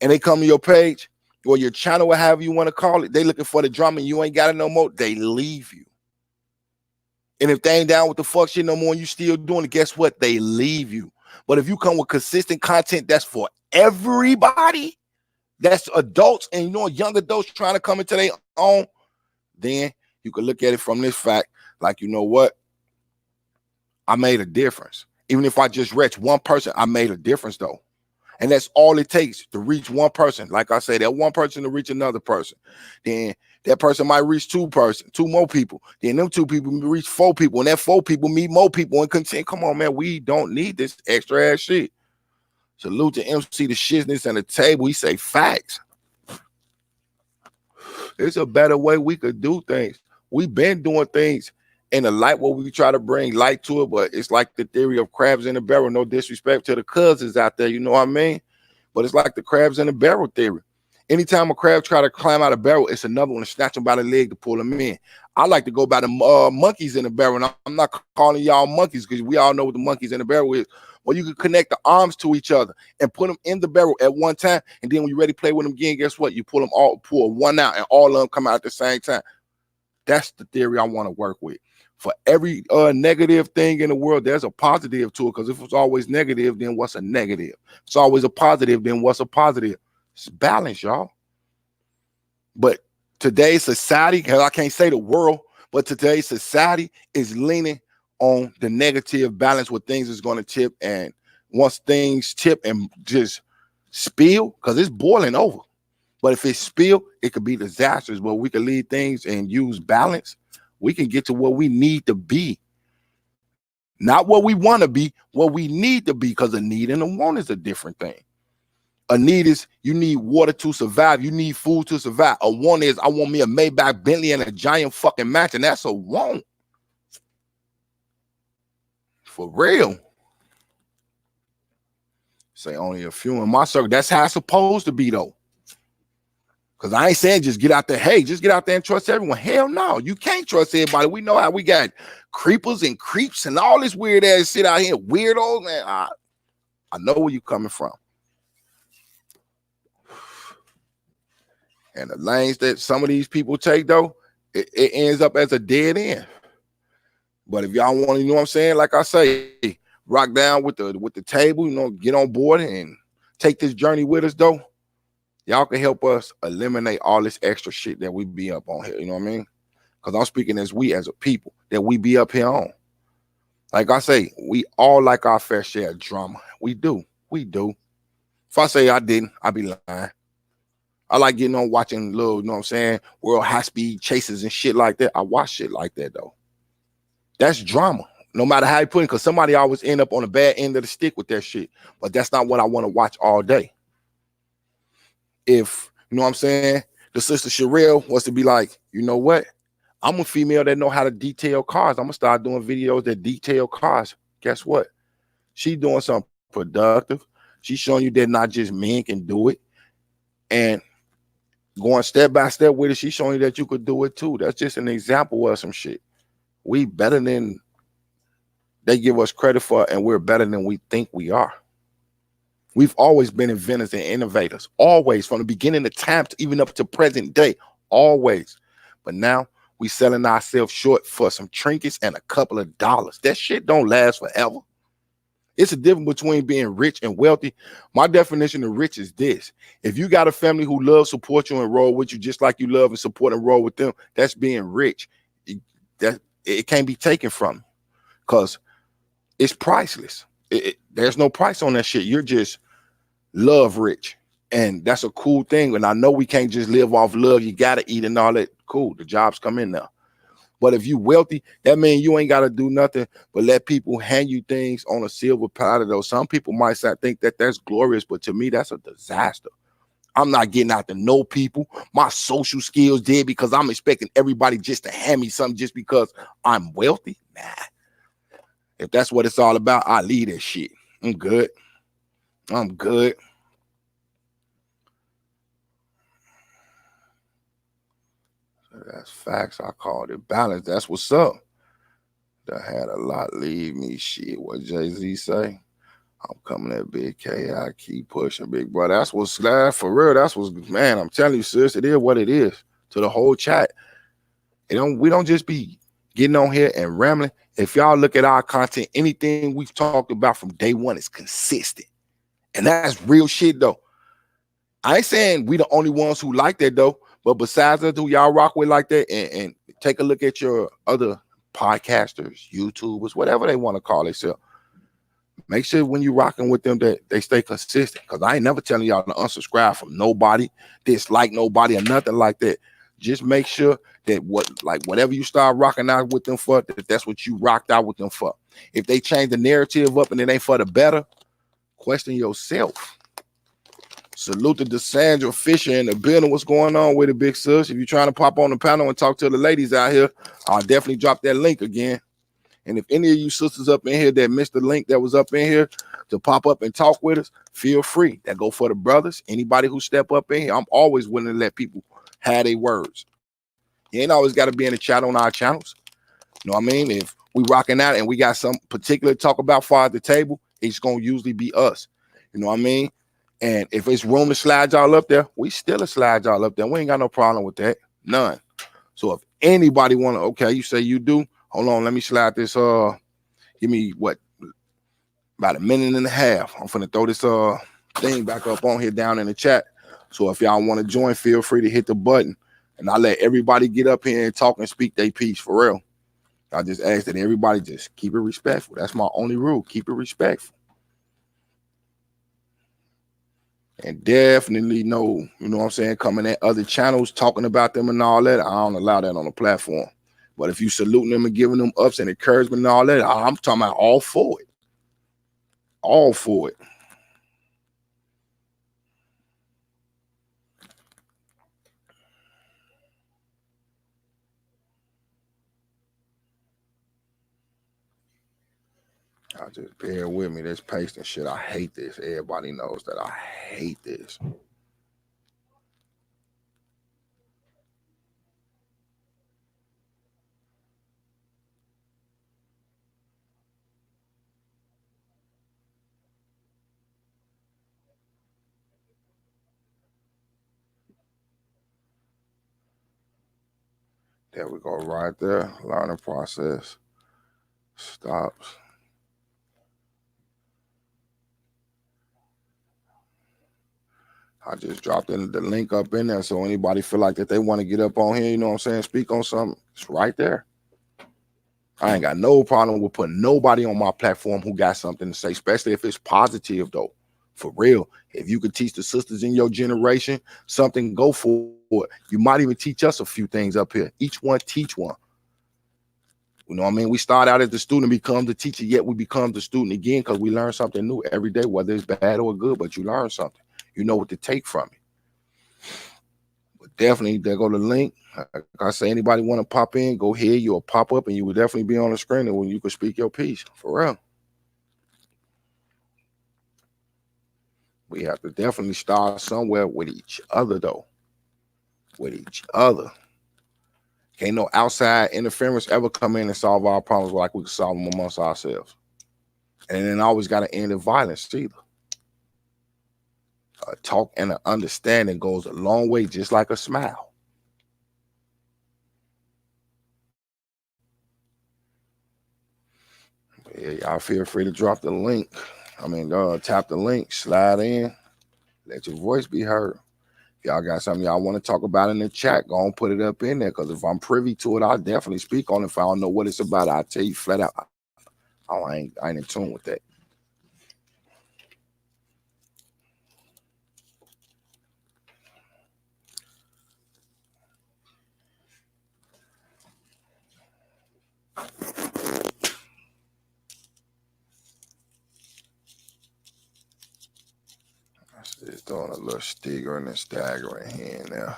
and they come to your page or your channel, or however you want to call it, they looking for the drama and you ain't got it no more, they leave you. And if they ain't down with the fuck shit no more and you still doing it, guess what? They leave you. But if you come with consistent content that's for everybody, that's adults and, you know, young adults trying to come into their own, then you can look at it from this fact, like, you know what? I made a difference. Even if I just reached one person, I made a difference, though. And that's all it takes to reach one person. Like I say, that one person to reach another person. Then that person might reach two more people. Then them 2 people reach 4 people. And that 4 people meet more people and continue. Come on, man. We don't need this extra ass shit. Salute to MC the shizness and the table. He say facts. It's a better way we could do things. We've been doing things in the light where we try to bring light to it, but it's like the theory of crabs in the barrel. No disrespect to the cousins out there, you know what I mean? But it's like the crabs in the barrel theory. Anytime a crab try to climb out of a barrel, it's another one to snatch them by the leg to pull them in. I like to go by the monkeys in the barrel, and I'm not calling y'all monkeys because we all know what the monkeys in the barrel is. Well, you can connect the arms to each other and put them in the barrel at one time, and then when you're ready to play with them again, guess what? You pull one out, and all of them come out at the same time. That's the theory I want to work with. For every negative thing in the world, there's a positive to it, because if it's always negative, then what's a negative? If it's always a positive, then what's a positive? It's balance, y'all. But today's society, because I can't say the world, but today's society is leaning on the negative balance where things is going to tip. And once things tip and just spill, because it's boiling over. But if it spill, it could be disastrous. But we can leave things and use balance. We can get to where we need to be. Not what we want to be, what we need to be, because a need and a want is a different thing. A need is you need water to survive. You need food to survive. A want is I want me a Maybach Bentley and a giant fucking mansion. That's a want. For real. Say only a few in my circle. That's how it's supposed to be, though. Because I ain't saying just get out there. Hey, just get out there and trust everyone. Hell no. You can't trust everybody. We know how we got creepers and creeps and all this weird ass shit out here. Weirdos, man. I know where you're coming from. And the lanes that some of these people take, though, it ends up as a dead end. But if y'all want to, you know what I'm saying? Like I say, rock down with the table, you know, get on board and take this journey with us, though. Y'all can help us eliminate all this extra shit that we be up on here. You know what I mean? Because I'm speaking as we as a people that we be up here on. Like I say, we all like our fair share of drama. We do. We do. If I say I didn't, I'd be lying. I like getting on watching little, you know what I'm saying, world high speed chases and shit like that. I watch shit like that, though. That's drama. No matter how you put it, because somebody always end up on the bad end of the stick with that shit. But that's not what I want to watch all day. If, you know what I'm saying, the sister Sherelle wants to be like, you know what? I'm a female that know how to detail cars. I'm going to start doing videos that detail cars. Guess what? She doing something productive. She's showing you that not just men can do it. And going step by step with it, she's showing you that you could do it too. That's just an example of some shit. We better than they give us credit for, and we're better than we think we are. We've always been inventors and innovators, always, from the beginning of time to even up to present day, always. But now we selling ourselves short for some trinkets and a couple of dollars. That shit don't last forever. It's a difference between being rich and wealthy. My definition of rich is this. If you got a family who loves, support you, and roll with you just like you love and support and roll with them, that's being rich. It can't be taken from you because it's priceless. There's no price on that shit. You're just love rich. And that's a cool thing. And I know we can't just live off love. You got to eat and all that. Cool. The jobs come in now. But if you wealthy, that means you ain't got to do nothing but let people hand you things on a silver platter, though. Some people might think that that's glorious, but to me, that's a disaster. I'm not getting out to know people. My social skills dead because I'm expecting everybody just to hand me something just because I'm wealthy. Nah. If that's what it's all about, I leave that shit. I'm good. I'm good. That's facts. I called it balance. That's what's up. That had a lot leave me. Shit, what Jay-Z say? I'm coming at Big K. I keep pushing, big brother. That's what's for real. That's what's, man, I'm telling you, sis, it is what it is. To the whole chat. We don't just be getting on here and rambling. If y'all look at our content, anything we've talked about from day one is consistent. And that's real shit, though. I ain't saying we the only ones who like that, though. But besides us, who y'all rock with like that, and take a look at your other podcasters, YouTubers, whatever they want to call themselves. Make sure when you rocking with them that they stay consistent. Because I ain't never telling y'all to unsubscribe from nobody, dislike nobody, or nothing like that. Just make sure that whatever you start rocking out with them for, that's what you rocked out with them for. If they change the narrative up and it ain't for the better, question yourself. Salute to DeSandra Fisher in the building. What's going on with it, big sis? If you're trying to pop on the panel and talk to the ladies out here, I'll definitely drop that link again. And if any of you sisters up in here that missed the link that was up in here to pop up and talk with us, feel free. That go for the brothers. Anybody who step up in here, I'm always willing to let people have their words. You ain't always got to be in the chat on our channels. You know what I mean? If we rocking out and we got some particular talk about far at the table, it's going to usually be us. You know what I mean? And if it's room to slide y'all up there, we still slide y'all up there. We ain't got no problem with that. None. So if anybody want to, okay, you say you do. Hold on, let me slide this. Give me what? About a minute and a half. I'm finna throw this thing back up on here down in the chat. So if y'all want to join, feel free to hit the button. And I'll let everybody get up here and talk and speak their piece for real. I just ask that everybody just keep it respectful. That's my only rule. Keep it respectful. And definitely know, you know what I'm saying, coming at other channels, talking about them and all that, I don't allow that on the platform. But if you saluting them and giving them ups and encouragement and all that, I'm talking about all for it. All for it. I just bear with me. This pasting shit, I hate this. Everybody knows that I hate this. There we go, right there. Learning process stops. I just dropped in the link up in there, so anybody feel like that they want to get up on here, you know what I'm saying, speak on something, it's right there. I ain't got no problem with putting nobody on my platform who got something to say, especially if it's positive though. For real, if you could teach the sisters in your generation something, go for it. You might even teach us a few things up here. Each one teach one. You know what I mean? We start out as the student, become the teacher, yet we become the student again because we learn something new every day, whether it's bad or good, but you learn something. You know what to take from it. But definitely, there go the link. Like I say, anybody want to pop in, go here. You'll pop up and you will definitely be on the screen and when you can speak your piece. For real. We have to definitely start somewhere with each other, though. With each other. Can't no outside interference ever come in and solve our problems like we can solve them amongst ourselves. And then always got to end in violence either. A talk and an understanding goes a long way, just like a smile. But yeah, y'all feel free to drop the link. Tap the link, slide in, let your voice be heard. If y'all got something y'all want to talk about in the chat, go and put it up in there. Because if I'm privy to it, I'll definitely speak on it. If I don't know what it's about, I'll tell you flat out. I ain't in tune with that. Just throwing a little sticker and a stagger in here and there.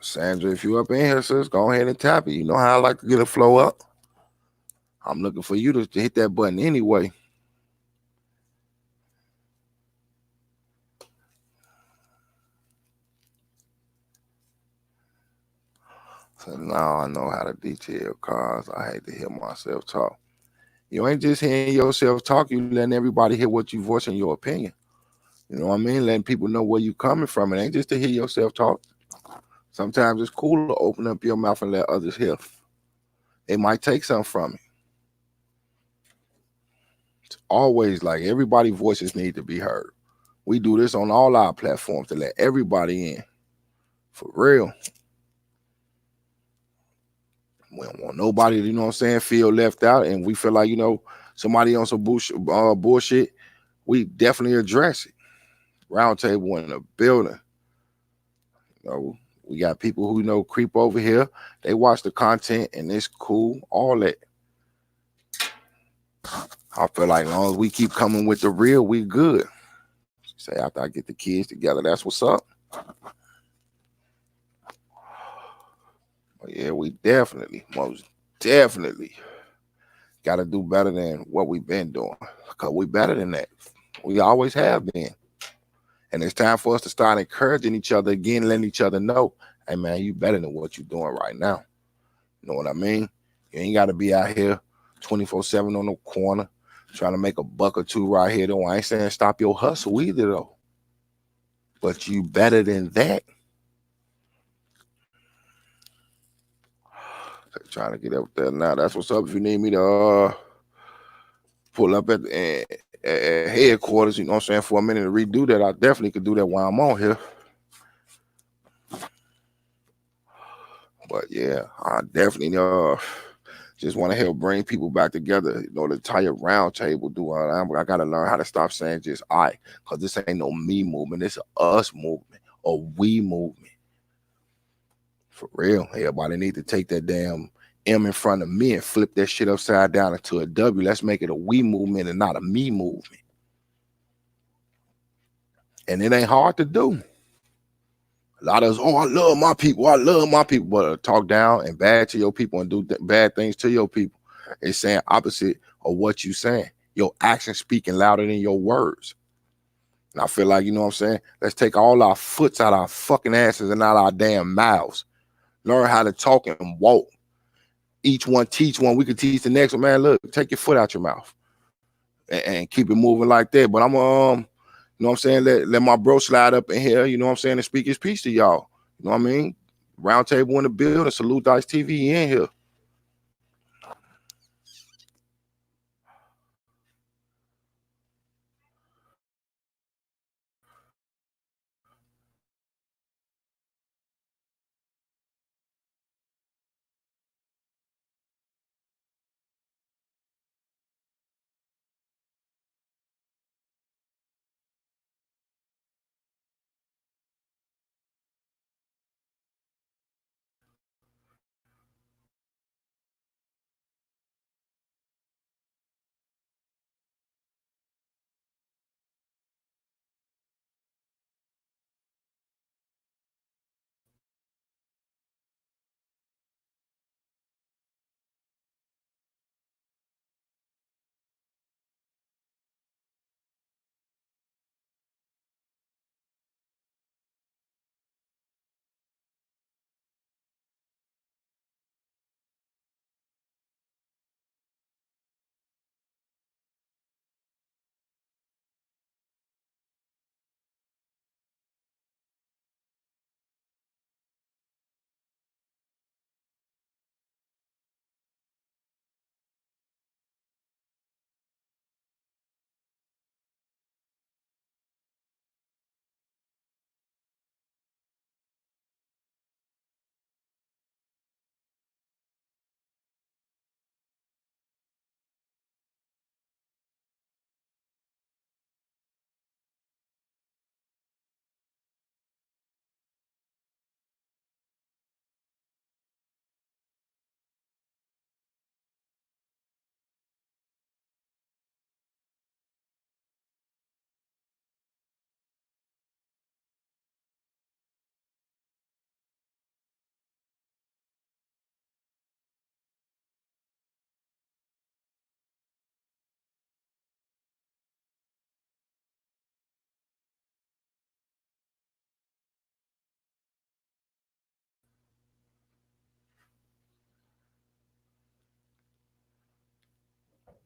Sandra, if you up in here, sis, go ahead and tap it. You know how I like to get a flow up. I'm looking for you to hit that button anyway. So now I know how to detail cars. I hate to hear myself talk. You ain't just hearing yourself talk, you letting everybody hear what you voicing your opinion. You know what I mean? Letting people know where you coming from. It ain't just to hear yourself talk. Sometimes it's cool to open up your mouth and let others hear. They might take something from it. It's always like everybody's voices need to be heard. We do this on all our platforms to let everybody in. For real. We don't want nobody, you know what I'm saying, feel left out. And we feel like, somebody on some bullshit, we definitely address it. Roundtable in the building. We got people who creep over here. They watch the content and it's cool. All that. I feel like as long as we keep coming with the real, we good. Say after I get the kids together, that's what's up. But yeah, we most definitely got to do better than what we've been doing. Because we better than that. We always have been. And it's time for us to start encouraging each other again, letting each other know, hey man, you better than what you're doing right now. You know what I mean? You ain't got to be out here 24/7 on the corner trying to make a buck or two right here. Though I ain't saying stop your hustle either though. But you better than that. Trying to get up there now. That's what's up. If you need me to pull up at headquarters, you know what I'm saying, for a minute to redo that, I definitely could do that while I'm on here. But yeah, I definitely just want to help bring people back together. The entire round table do. I got to learn how to stop saying just I, because this ain't no me movement. It's a us movement, a we movement. For real, everybody need to take that damn M in front of me and flip that shit upside down into a W. Let's make it a we movement and not a me movement. And it ain't hard to do. A lot of us, oh, I love my people, but talk down and bad to your people and do bad things to your people. It's saying opposite of what you saying. Your actions speaking louder than your words. And I feel like, you know what I'm saying? Let's take all our foots out our fucking asses and out our damn mouths. Learn how to talk and walk. Each one teach one. We could teach the next one. Man, look, take your foot out your mouth and keep it moving like that. But I'm you know what I'm saying? Let my bro slide up in here, you know what I'm saying, and speak his piece to y'all. You know what I mean? Round table in the building. Salute Dice TV in here.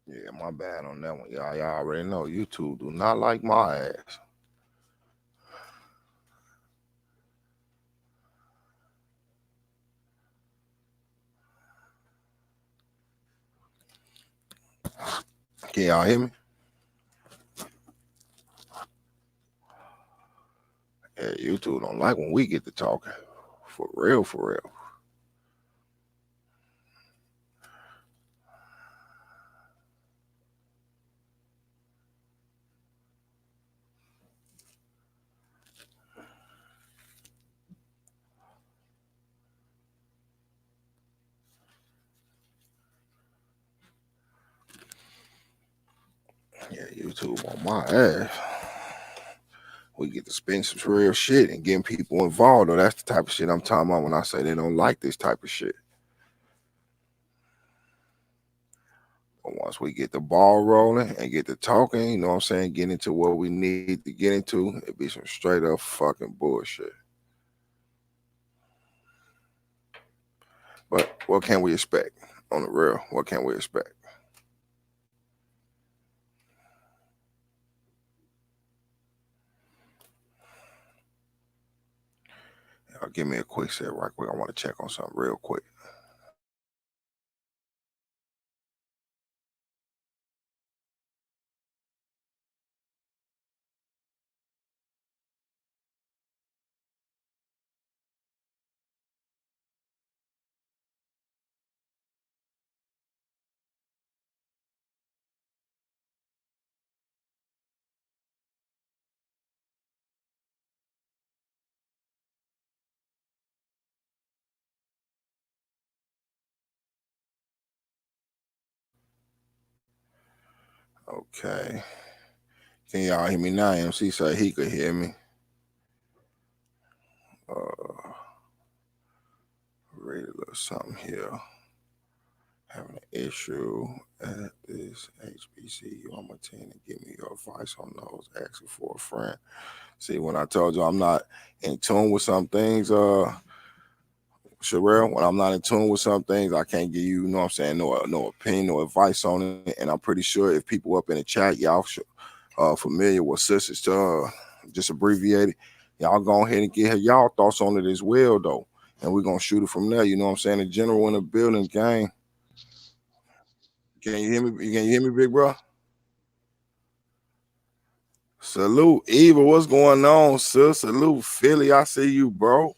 Yeah, my bad on that one. Y'all already know YouTube do not like my ass. Can y'all hear me? Yeah, YouTube don't like when we get to talking. For real, for real. Yeah, YouTube on my ass. We get to spend some real shit and getting people involved. Or that's the type of shit I'm talking about when I say they don't like this type of shit. But once we get the ball rolling and get to talking, you know what I'm saying, get into what we need to get into, it be some straight up fucking bullshit. But what can we expect on the real? What can we expect? Give me a quick set right quick. I want to check on something real quick. Okay. Can y'all hear me now? MC said he could hear me. Read a little something here. Having an issue at this HBCU. I'm a team to give me your advice on those. Asking for a friend. See, when I told you I'm not in tune with some things, Sherelle, when I'm not in tune with some things, I can't give you, you know what I'm saying, no opinion, no advice on it. And I'm pretty sure if people up in the chat, y'all familiar with sisters to just abbreviate it, y'all go ahead and get y'all thoughts on it as well, though. And we're going to shoot it from there, you know what I'm saying? In general, in the building, gang. Can you hear me? Can you hear me, big bro? Salute, Eva. What's going on, sis? Salute, Philly. I see you, bro.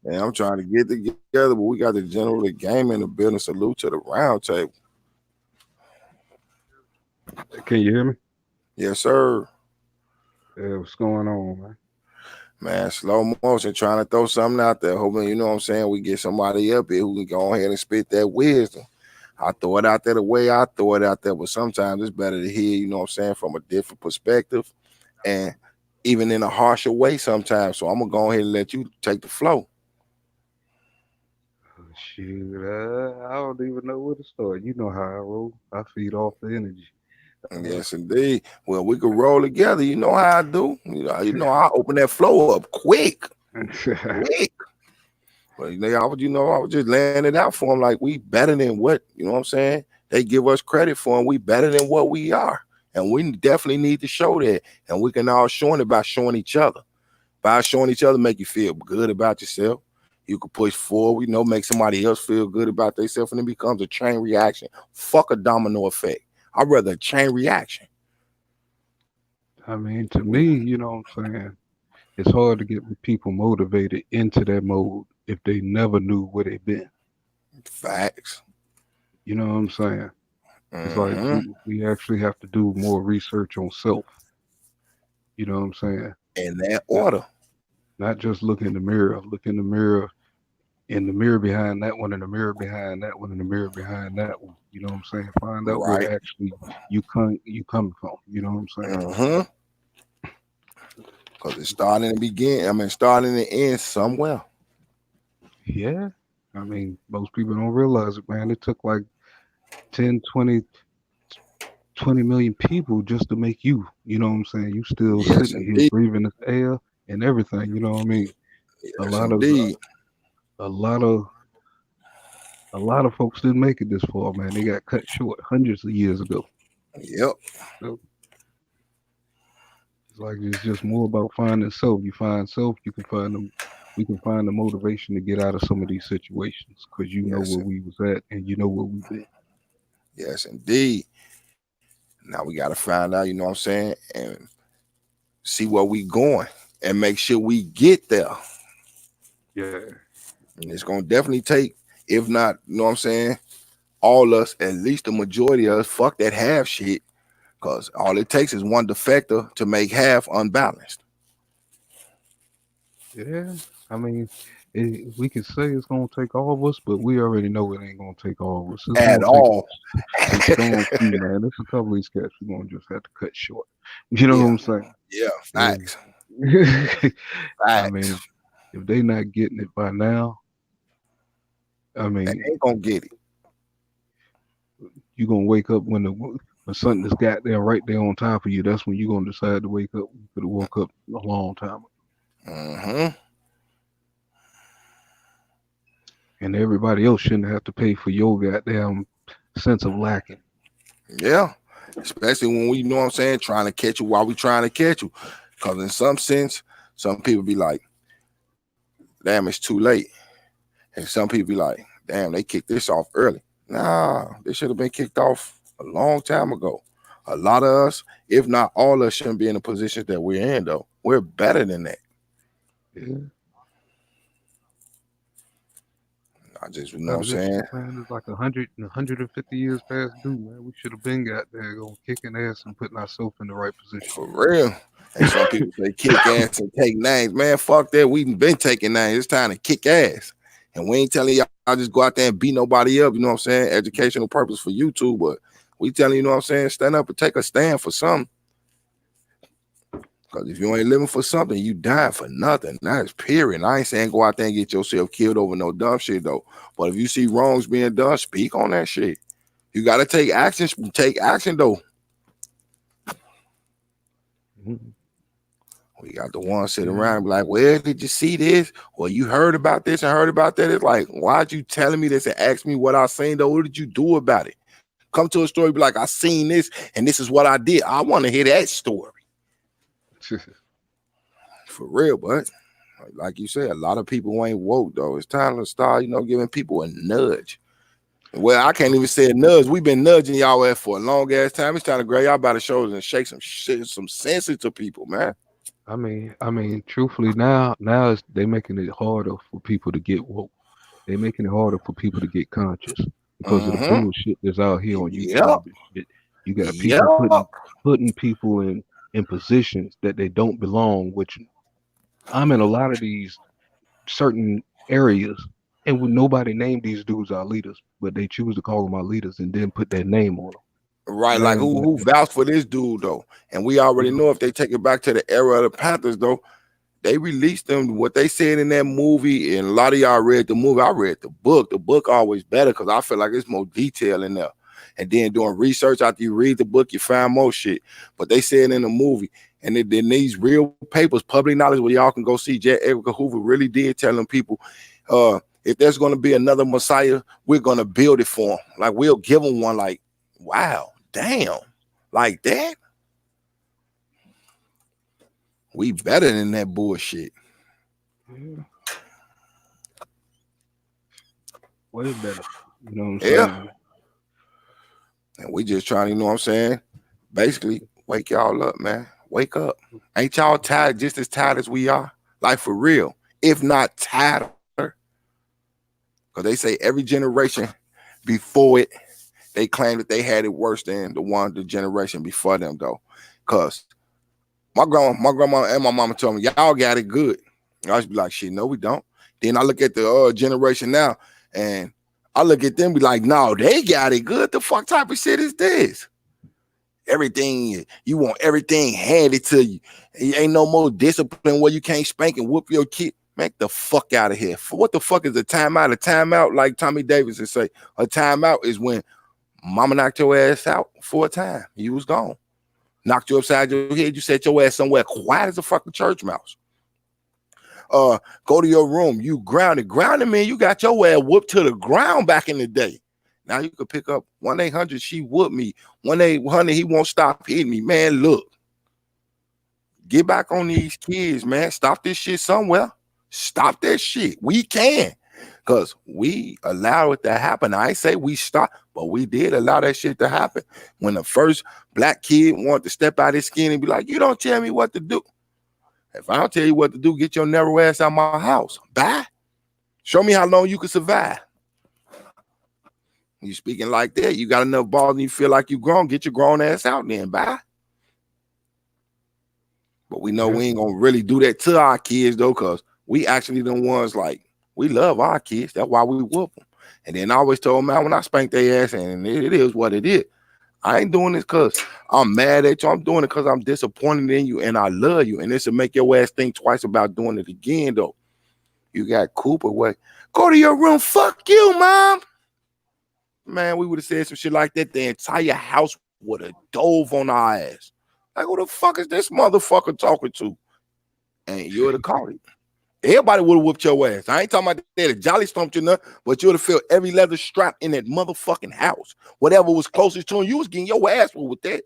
And I'm trying to get together, but we got the general the game in the building. Salute to the round table. Can you hear me? Yes, sir. Yeah, what's going on, man? Man, slow motion, trying to throw something out there. Hoping, you know what I'm saying, we get somebody up here who can go ahead and spit that wisdom. I throw it out there the way I throw it out there, but sometimes it's better to hear, you know what I'm saying, from a different perspective and even in a harsher way sometimes. So I'm going to go ahead and let you take the flow. Oh, shoot, I don't even know where to start. You know how I roll. I feed off the energy. Yes, indeed. Well, we could roll together. You know how I do. You know I open that flow up quick. Quick. But I was just laying it out for them like we better than what, you know what I'm saying? They give us credit for, and we better than what we are. And we definitely need to show that. And we can all show it by showing each other. By showing each other, make you feel good about yourself. You can push forward, make somebody else feel good about themselves, and it becomes a chain reaction. Fuck a domino effect. I'd rather a chain reaction. I mean, to me, you know what I'm saying? It's hard to get people motivated into that mode if they never knew where they've been. Facts. You know what I'm saying? It's like Mm-hmm. we actually have to do more research on self. You know what I'm saying? In that Not, order. not just look in the mirror. Look in the mirror behind that one, in the mirror behind that one, in the mirror behind that one. You know what I'm saying? Find out Right. where actually you coming from. You know what I'm saying? Mm-hmm. Because it's starting to begin. Starting to end somewhere. Yeah. I mean, most people don't realize it, man. It took like 10, 20 million people just to make you. You know what I'm saying? You still Yes, sitting here indeed. breathing this air and everything. You know what I mean? A Yes, lot of indeed. a lot of a lot of folks didn't make it this far, man. They got cut short hundreds of years ago. Yep. So it's like it's just more about finding self. You find self, you can find them. We can find the motivation to get out of some of these situations because you know Yes. where we was at and you know where we've been. Yes, indeed. Now we got to find out, you know what I'm saying, and see where we going and make sure we get there. Yeah, And it's going to definitely take, if not, you know what I'm saying, all us, at least the majority of us, fuck that half shit. Because all it takes is one defector to make half unbalanced. yeah. I mean, we can say it's gonna take all of us, but we already know it ain't gonna take all of us. It's At gonna take all. a strong few, man. There's a couple of these cats we're gonna just have to cut short. You know what Yeah. I'm saying? Yeah. Facts. Yeah. I Facts. mean, if they not getting it by now, I They mean, ain't going to get it. you gonna wake up when something is got there right there on top of you. That's when you gonna decide to wake up. You could have woke up a long time ago. Mm-hmm. And everybody else shouldn't have to pay for your goddamn sense of lacking. Yeah. Especially when we, you know what I'm saying, trying to catch you while we trying to catch you. Because in some sense, some people be like, damn, it's too late. And some people be like, damn, they kicked this off early. Nah, they should have been kicked off a long time ago. A lot of us, if not all of us, shouldn't be in the positions that we're in, though. We're better than that. Yeah. I just, you know what I'm Sometimes it's, saying? man, it's like 150 years past due, man. We should have been got there going kicking ass and putting ourselves in the right position. For real. And some people say kick ass and take names. Man, fuck that. We've been taking names. It's time to kick ass. And we ain't telling y'all just go out there and beat nobody up. You know what I'm saying? Educational purpose for YouTube, but We telling you know what I'm saying, stand up and take a stand for something. Because if you ain't living for something, you dying for nothing. That's period. I ain't saying go out there and get yourself killed over no dumb shit though. But if you see wrongs being done, speak on that shit. You got to take action. Take action though. We got the ones sitting around and be like, where did you see this? Or you heard about this and heard about that? It's like, why'd you telling me this and ask me what I seen though? What did you do about it? Come to a story, be like, I seen this and this is what I did. I want to hear that story. For real, but like you said, a lot of people ain't woke though. It's time to start, giving people a nudge. Well, I can't even say a nudge. We've been nudging y'all ass for a long ass time. It's time to grab y'all by the shoulders and shake some shit, some sense to people, man. I mean, truthfully, now they making it harder for people to get woke. They're making it harder for people to get conscious because of the bullshit that's out here on YouTube. Yep. You got people putting people in positions that they don't belong, which I'm in a lot of these certain areas, and when nobody named these dudes our leaders, but they choose to call them our leaders and then put their name on them. Right, like who vouched for this dude though? And we already know if they take it back to the era of the Panthers though, they released them what they said in that movie. And a lot of y'all read the movie. I read the book. The book always better because I feel like it's more detail in there. And then doing research after you read the book, you find more shit. But they said in the movie, and then these real papers, public knowledge, where y'all can go see J. Edgar Hoover really did tell them people, if there's going to be another Messiah, we're going to build it for him. Like we'll give him one. Like, wow, damn, like that. We better than that bullshit. Way better. You know what I'm saying? And we just trying to, you know what I'm saying? Basically, wake y'all up, man. Wake up. Ain't y'all tired, just as tired as we are? Like for real. If not tired. Because they say every generation before it, they claim that they had it worse than the generation before them, though. Because my grandma and my mama told me, y'all got it good. I was be like, shit, no, we don't. Then I look at the generation now, and I look at them, be like, no, they got it good. The fuck type of shit is this? Everything, you want everything handed to you. Ain't no more discipline where you can't spank and whoop your kid. Make the fuck out of here. For what the fuck is a timeout? A timeout, like Tommy Davis would say, a timeout is when mama knocked your ass out for a time. You was gone. Knocked you upside your head. You set your ass somewhere quiet as a fucking church mouse. Go to your room. You grounded. Grounded mean you got your ass whooped to the ground back in the day. Now you could pick up 1-800, she whooped me. 1-800, he won't stop hitting me. Man, look. Get back on these kids, man. Stop this shit somewhere. Stop that shit. We can. Because we allow it to happen. I ain't say we stopped, but we did allow that shit to happen. When the first black kid wanted to step out his skin and be like, you don't tell me what to do. If I don't tell you what to do, get your narrow ass out of my house. Bye. Show me how long you can survive. You speaking like that, you got enough balls and you feel like you grown, get your grown ass out then. Bye. But we know we ain't gonna really do that to our kids though, because we actually the ones like, we love our kids. That's why we whoop them. And then I always told them, man, when I spank their ass, and it is what it is. I ain't doing this because I'm mad at you. I'm doing it because I'm disappointed in you and I love you. And this will make your ass think twice about doing it again, though. You got Cooper, what? Go to your room. Fuck you, mom. Man, we would have said some shit like that. The entire house would have dove on our ass. Like, who the fuck is this motherfucker talking to? And you would have caught it. Everybody would have whooped your ass. I ain't talking about that Jolly stomped you nothing, but you would have felt every leather strap in that motherfucking house. Whatever was closest to him, you was getting your ass with that.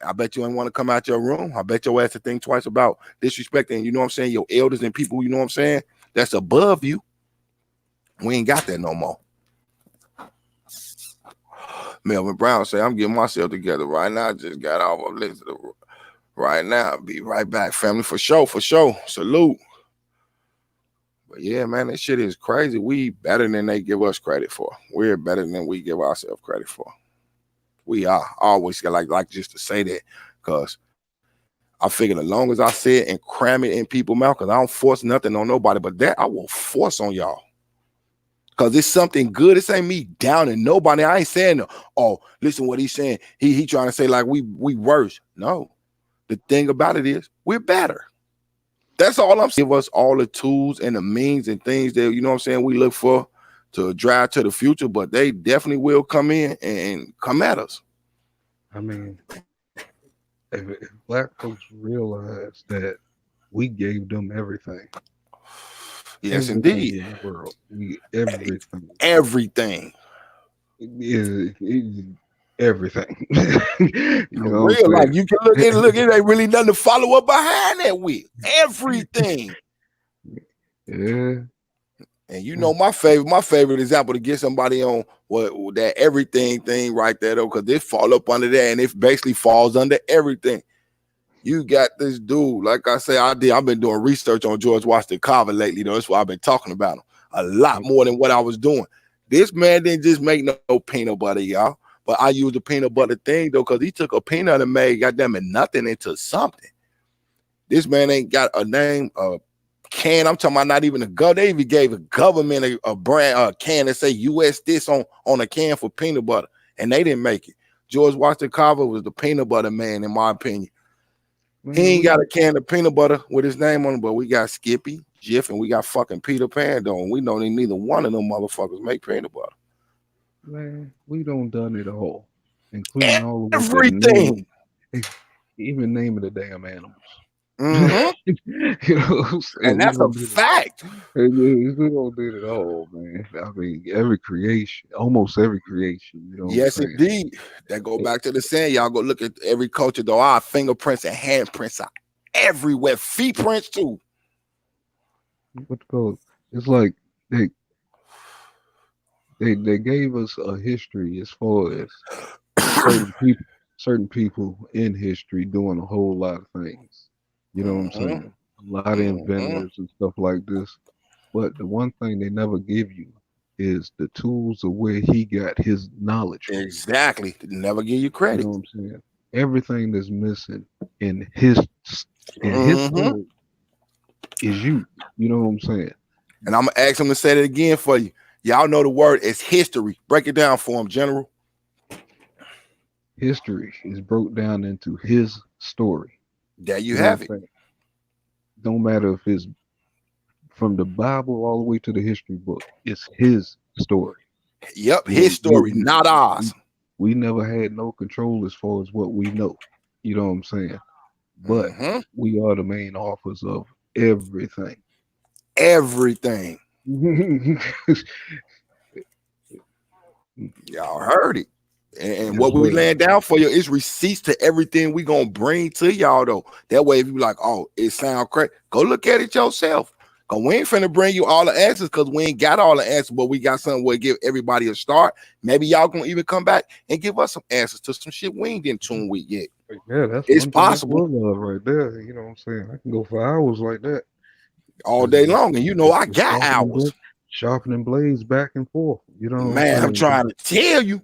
I bet you ain't want to come out your room. I bet your ass to think twice about disrespecting, you know what I'm saying, your elders and people, you know what I'm saying, that's above you. We ain't got that no more. Melvin Brown say, I'm getting myself together right now. I just got off of list right now. I'll be right back, family, for sure, for sure. Salute. But yeah, man, this shit is crazy. We better than they give us credit for. We're better than we give ourselves credit for. We are. I always like just to say that, because I figure as long as I say it and cram it in people's mouth, because I don't force nothing on nobody, but that I will force on y'all. Cause it's something good. This ain't me downing nobody. I ain't saying, oh, listen what he's saying. He trying to say like we worse. No, the thing about it is we're better. That's all I'm saying. Give us all the tools and the means and things that, you know what I'm saying, we look for to drive to the future, but they definitely will come in and come at us. I mean, if black folks realize that we gave them everything. Yes, everything indeed. in the world. Everything. Everything. Everything. You know Real, what I'm like you can look, it ain't really nothing to follow up behind that with. Everything. Yeah. And you know my favorite example to get somebody on what that everything thing right there though, because they fall up under that and it basically falls under everything. You got this dude, like I say, I've been doing research on George Washington Carver lately, though. That's why I've been talking about him a lot more than what I was doing. This man didn't just make no peanut butter, y'all. But I used the peanut butter thing though, because he took a peanut and made goddamn it nothing into something. This man ain't got a name, can. I'm talking about not even a government. They even gave a government a brand can that say US this on a can for peanut butter, and they didn't make it. George Washington Carver was the peanut butter man, in my opinion. Man, he ain't got a can of peanut butter with his name on it, but we got Skippy, Jif, and we got fucking Peter Pan though. And we know that neither one of them motherfuckers make peanut butter. Man, we don't done it all, including all of everything. Even naming the damn animals. Mm-hmm. You know what I'm saying? And that's a fact. We don't do it all, man. I mean, almost every creation. You know yes, indeed. That go back to the saying. Y'all go look at every culture, though. Our fingerprints and handprints are everywhere. Feet prints too. It's like they gave us a history as far as certain people in history doing a whole lot of things. You know what I'm saying? A lot of inventors and stuff like this. But the one thing they never give you is the tools of where he got his knowledge from. Exactly. They never give you credit. You know what I'm saying? Everything that's missing in his story is you. You know what I'm saying? And I'm gonna ask him to say it again for you. Y'all know the word is history. Break it down for him, General. History is broke down into his story. There you have it. Don't matter if it's from the Bible all the way to the history book. It's his story. Yep, his story, not ours. We never had no control as far as what we know. You know what I'm saying? But we are the main authors of everything. Everything. Y'all heard it. And what we laying down for you is receipts to everything we gonna bring to y'all though. That way, if you like, oh, it sound crazy, go look at it yourself. Cause we ain't finna bring you all the answers because we ain't got all the answers, but we got something where give everybody a start. Maybe y'all gonna even come back and give us some answers to some shit we ain't in tune with yet. Yeah, it's possible. Right there. You know what I'm saying? I can go for hours like that. All day long. And you know I got hours. Sharpening blades back and forth. You know, man, I'm trying to tell you.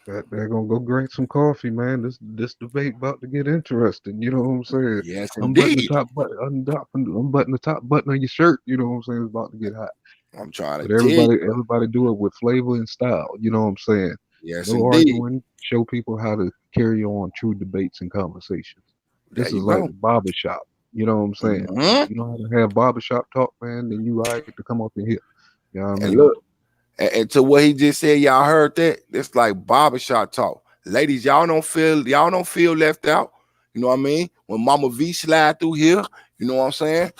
That they're gonna go drink some coffee, man. This debate about to get interesting. You know what I'm saying? Yes, indeed. Unbutton the top button on your shirt. You know what I'm saying? It's about to get hot. I'm trying to. But everybody do it with flavor and style. You know what I'm saying? Yes, no indeed. Arguing. Show people how to carry on true debates and conversations. This is like the barbershop. You know what I'm saying? You know how to have barbershop talk, man. Then you right to come up in here. You know what I mean? Look. And to what he just said, y'all heard that? It's like barbershop talk. Ladies, y'all don't feel left out. You know what I mean? When Mama V slide through here, you know what I'm saying?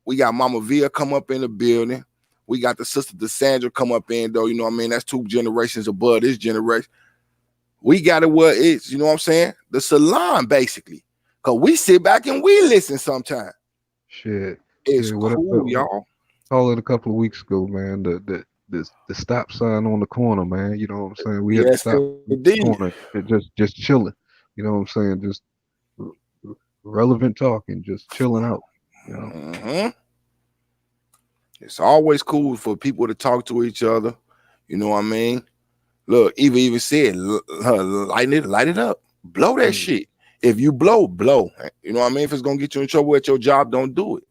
We got Mama V come up in the building. We got the sister DeSandra come up in, though. You know what I mean? That's 2 generations above this generation. We got it where it's, you know what I'm saying? The salon, basically. Because we sit back and we listen sometimes. Shit. It's cool, y'all. Call it a couple of weeks ago, man. The stop sign on the corner, man. You know what I'm saying? We had to stop the corner, just chilling. You know what I'm saying? Just relevant talking, just chilling out. You know? It's always cool for people to talk to each other. You know what I mean? Look, even said, light it up, blow that shit. If you blow. You know what I mean? If it's gonna get you in trouble at your job, don't do it.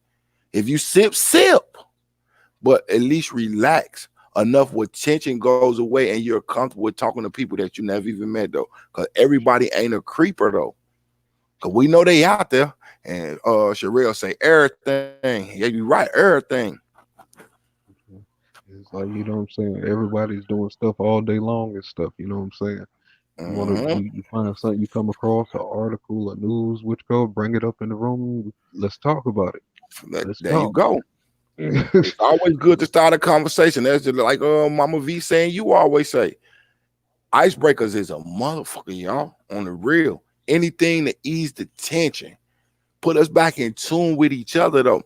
If you sip. but at least relax enough where tension goes away and you're comfortable with talking to people that you never even met though. Because everybody ain't a creeper though. Because we know they out there. And Sherelle say everything. Yeah, you right, everything. It's like, you know what I'm saying? Everybody's doing stuff all day long and stuff, you know what I'm saying? You want to, you find something, you come across an article, a news, which go, bring it up in the room. Let's talk about it. Let's There you talk. go. It's always good to start a conversation. That's just like Mama V saying, you always say, icebreakers is a motherfucker, y'all, on the real. Anything to ease the tension, put us back in tune with each other, though.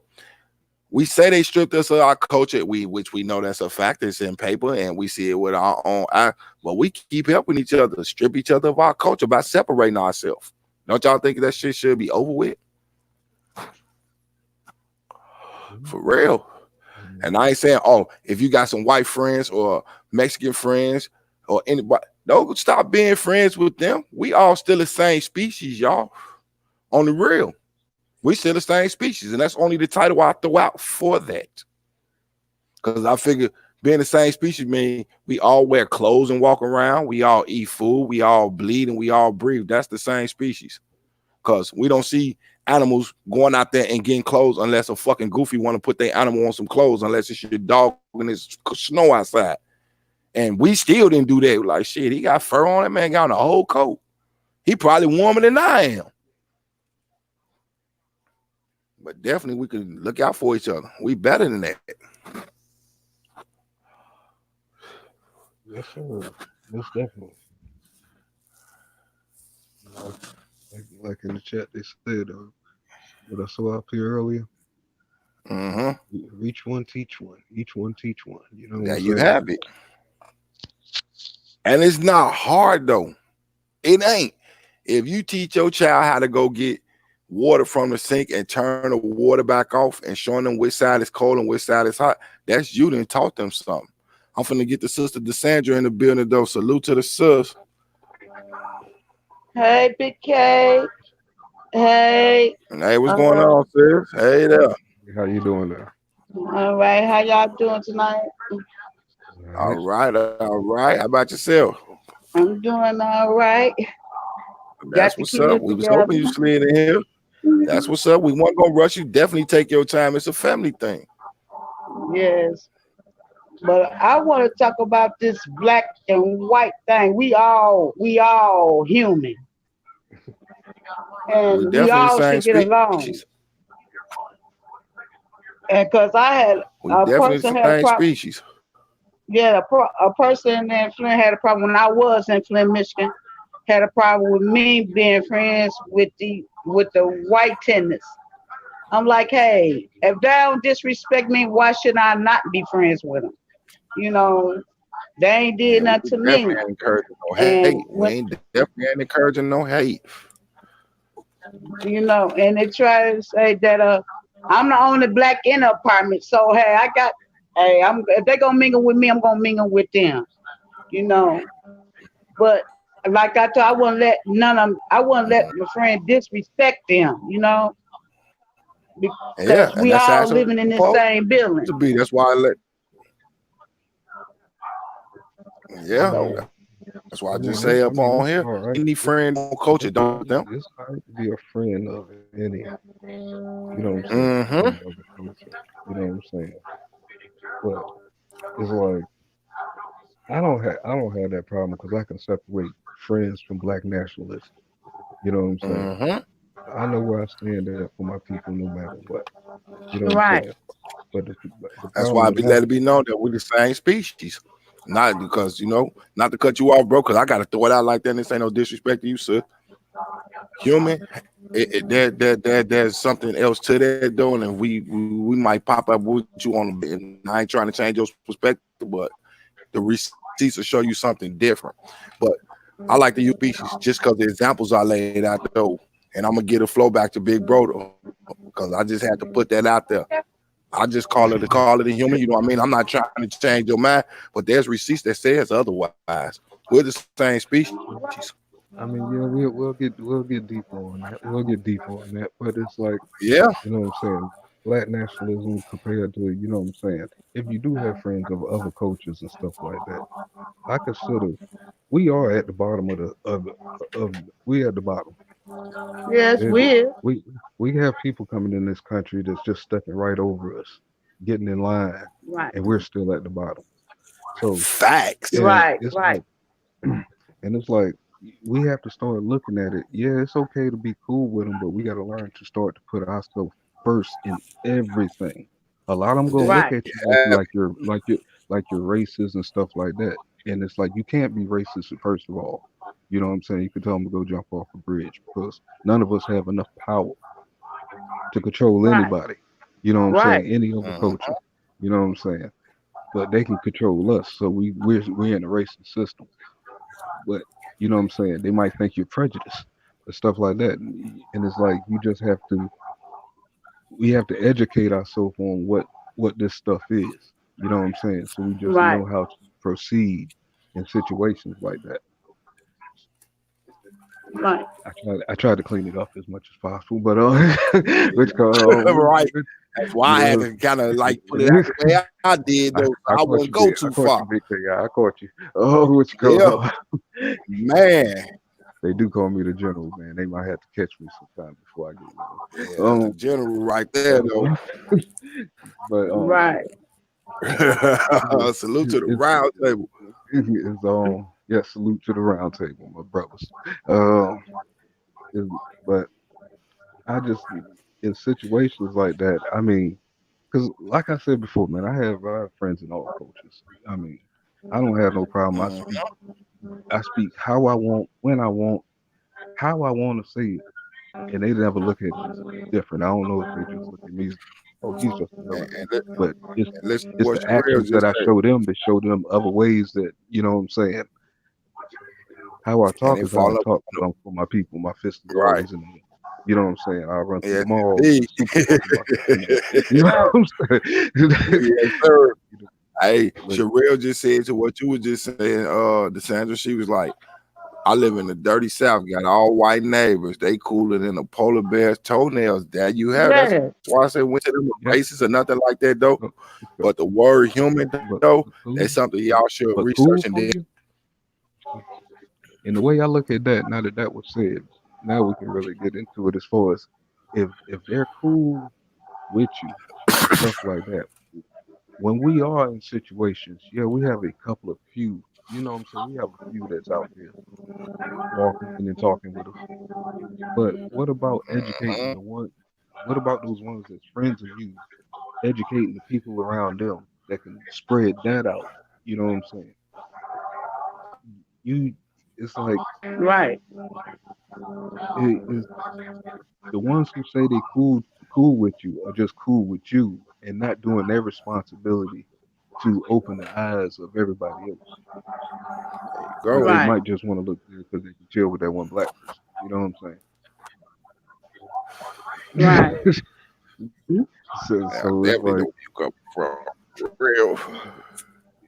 We say they stripped us of our culture, which we know that's a fact. It's in paper, and we see it with our own eye. But we keep helping each other, strip each other of our culture by separating ourselves. Don't y'all think that shit should be over with? For real. And I ain't saying, oh, if you got some white friends or Mexican friends or anybody, don't stop being friends with them. We all still the same species, y'all. On the real. We still the same species. And that's only the title I throw out for that. Because I figure being the same species means we all wear clothes and walk around. We all eat food. We all bleed and we all breathe. That's the same species. Because we don't see animals going out there and getting clothes unless a fucking goofy want to put their animal on some clothes, unless it's your dog and it's snow outside. And we still didn't do that. Like, shit, he got fur on it, man, got on a whole coat. He probably warmer than I am. But definitely we can look out for each other. We better than that. Yes, sir. Most definitely. Like in the chat, they said, what I saw up here earlier. Reach one, teach one. Each one, teach one. You know, there you have it. And it's not hard though. It ain't. If you teach your child how to go get water from the sink and turn the water back off and showing them which side is cold and which side is hot, that's you done taught them something. I'm finna get the sister Desandra in the building though. Salute to the sis. Hey, Big K. Hey. Hey, what's going on, sis? Hey there. How you doing there? All right. How y'all doing tonight? All right. All right. How about yourself? I'm doing all right. That's what's up. We was hoping you slid in here. That's what's up. We weren't gonna rush you. Definitely take your time. It's a family thing. Yes. But I want to talk about this black and white thing. We all human. And we all should get along. And because I had a person had a problem. Yeah, a person in Flint had a problem when I was in Flint, Michigan. Had a problem with me being friends with the white tenants. I'm like, hey, if they don't disrespect me, why should I not be friends with them? You know, they ain't did nothing to me. Ain't encouraging no hate. We ain't definitely ain't encouraging no hate. You know, and they try to say that I'm the only black in the apartment, so hey, if they gonna mingle with me, I'm gonna mingle with them. You know, but like I told, I wouldn't let my friend disrespect them. You know, because we all living in the same building. That's why I let. Yeah, that's why I just say up on here. Right. Any friend on culture, don't them. It's hard to be a friend of any. You know what I'm saying? You know what I'm saying? But it's like I don't have that problem because I can separate friends from black nationalists. You know what I'm saying? I know where I stand at for my people, no matter what. You know what I'm saying? But that's why let it be known that we're the same species. Not because, not to cut you off, bro, because I got to throw it out like that. And this ain't no disrespect to you, sir. Human, there's something else to that, though. And we might pop up with you on a bit. And I ain't trying to change your perspective, but the receipts will show you something different. But I like to use species just because the examples I laid out, though. And I'm going to get a flow back to Big Bro, though, because I just had to put that out there. I just call it a human. You know what I mean? I'm not trying to change your mind, but there's receipts that says otherwise. We're the same species. I mean, yeah, we'll get deeper on that. We'll get deeper on that. But it's like, yeah, you know what I'm saying? black nationalism compared to, you know what I'm saying? If you do have friends of other cultures and stuff like that, I consider we are at the bottom of we at the bottom. Yes, There's weird. we have people coming in this country that's just stepping right over us, getting in line, Right, and we're still at the bottom. So Facts. and right, it's right, like and it's like we have to start looking at it. Yeah, it's okay to be cool with them, but we got to learn to start to put ourselves first in everything. A lot of them gonna That- look right, at you yeah, like you're racist and stuff like that, and it's like you can't be racist first of all. You know what I'm saying? You can tell them to go jump off a bridge because none of us have enough power to control right, anybody. You know what I'm right, saying? Any other mhm. culture. You know what I'm saying? But they can control us, so we're in a racist system. But you know what I'm saying? They might think you're prejudiced and stuff like that, and it's like we have to educate ourselves on what this stuff is. You know what I'm saying? So we just right, know how to proceed in situations like that. right. I tried to clean it up as much as possible, but which Right. That's why I had yeah. to kind of like put it out the way I did, though. So I I caught wouldn't you go big. I too caught far. you big thing. I caught you. Oh, what you Yeah, call? man. They do call me the general, man. They might have to catch me sometime before I get Yeah, with that's the them. general right there, though. But Right. Salute to the it's round table. it's yeah. Salute to the round table, my brothers. Um, it's- but I just in situations like that. I mean, because like I said before, man, I have friends in all cultures. I mean, I don't have no problem. Mhm. I speak how I want, when I want, how I want to say it, and they never look at it as different. I don't know if they just look at me as, oh, he's just a And, villain, and, li- but and listen to it's what the Sherelle actions that just I said. show them that show them other ways that you know what I'm saying. How I And talk they is how I fall up. talk when I'm for my people. My fist is Right. always in the air. You know what I'm saying? I run through the Yes, mall with indeed. a supermarket. My fist in the air. You know what I'm saying? Yes, sir. Hey, But Sherelle just said to what you were just saying, Desandra, she was like, I live in the dirty South, got all white neighbors. They cooler than a polar bear's toenails. There you have it. That's Yes. why I said went to them yeah, racist or nothing like that, though. but, But the word human, but, though, but cool, that's something y'all should but research cool and for then you. And the way I look at that, now that that was said, now we can really get into it as far as if they're cool with you and stuff like that. When we are in situations, yeah, we have a couple of few. You know what I'm saying? We have a few that's out there walking and talking with us. But what about educating mhm, the one? What about those ones that's friends of you? Educating the people around them that can spread that out. You know what I'm saying? You, it's like Right. it's the ones who say they cool with you are just cool with you and not doing their responsibility to open the eyes of everybody else. But go. they Right. might just want to look good because they can chill with that one black person. You know what Right. I'm saying? so Yeah, I so it's definitely know like where you come from. For real.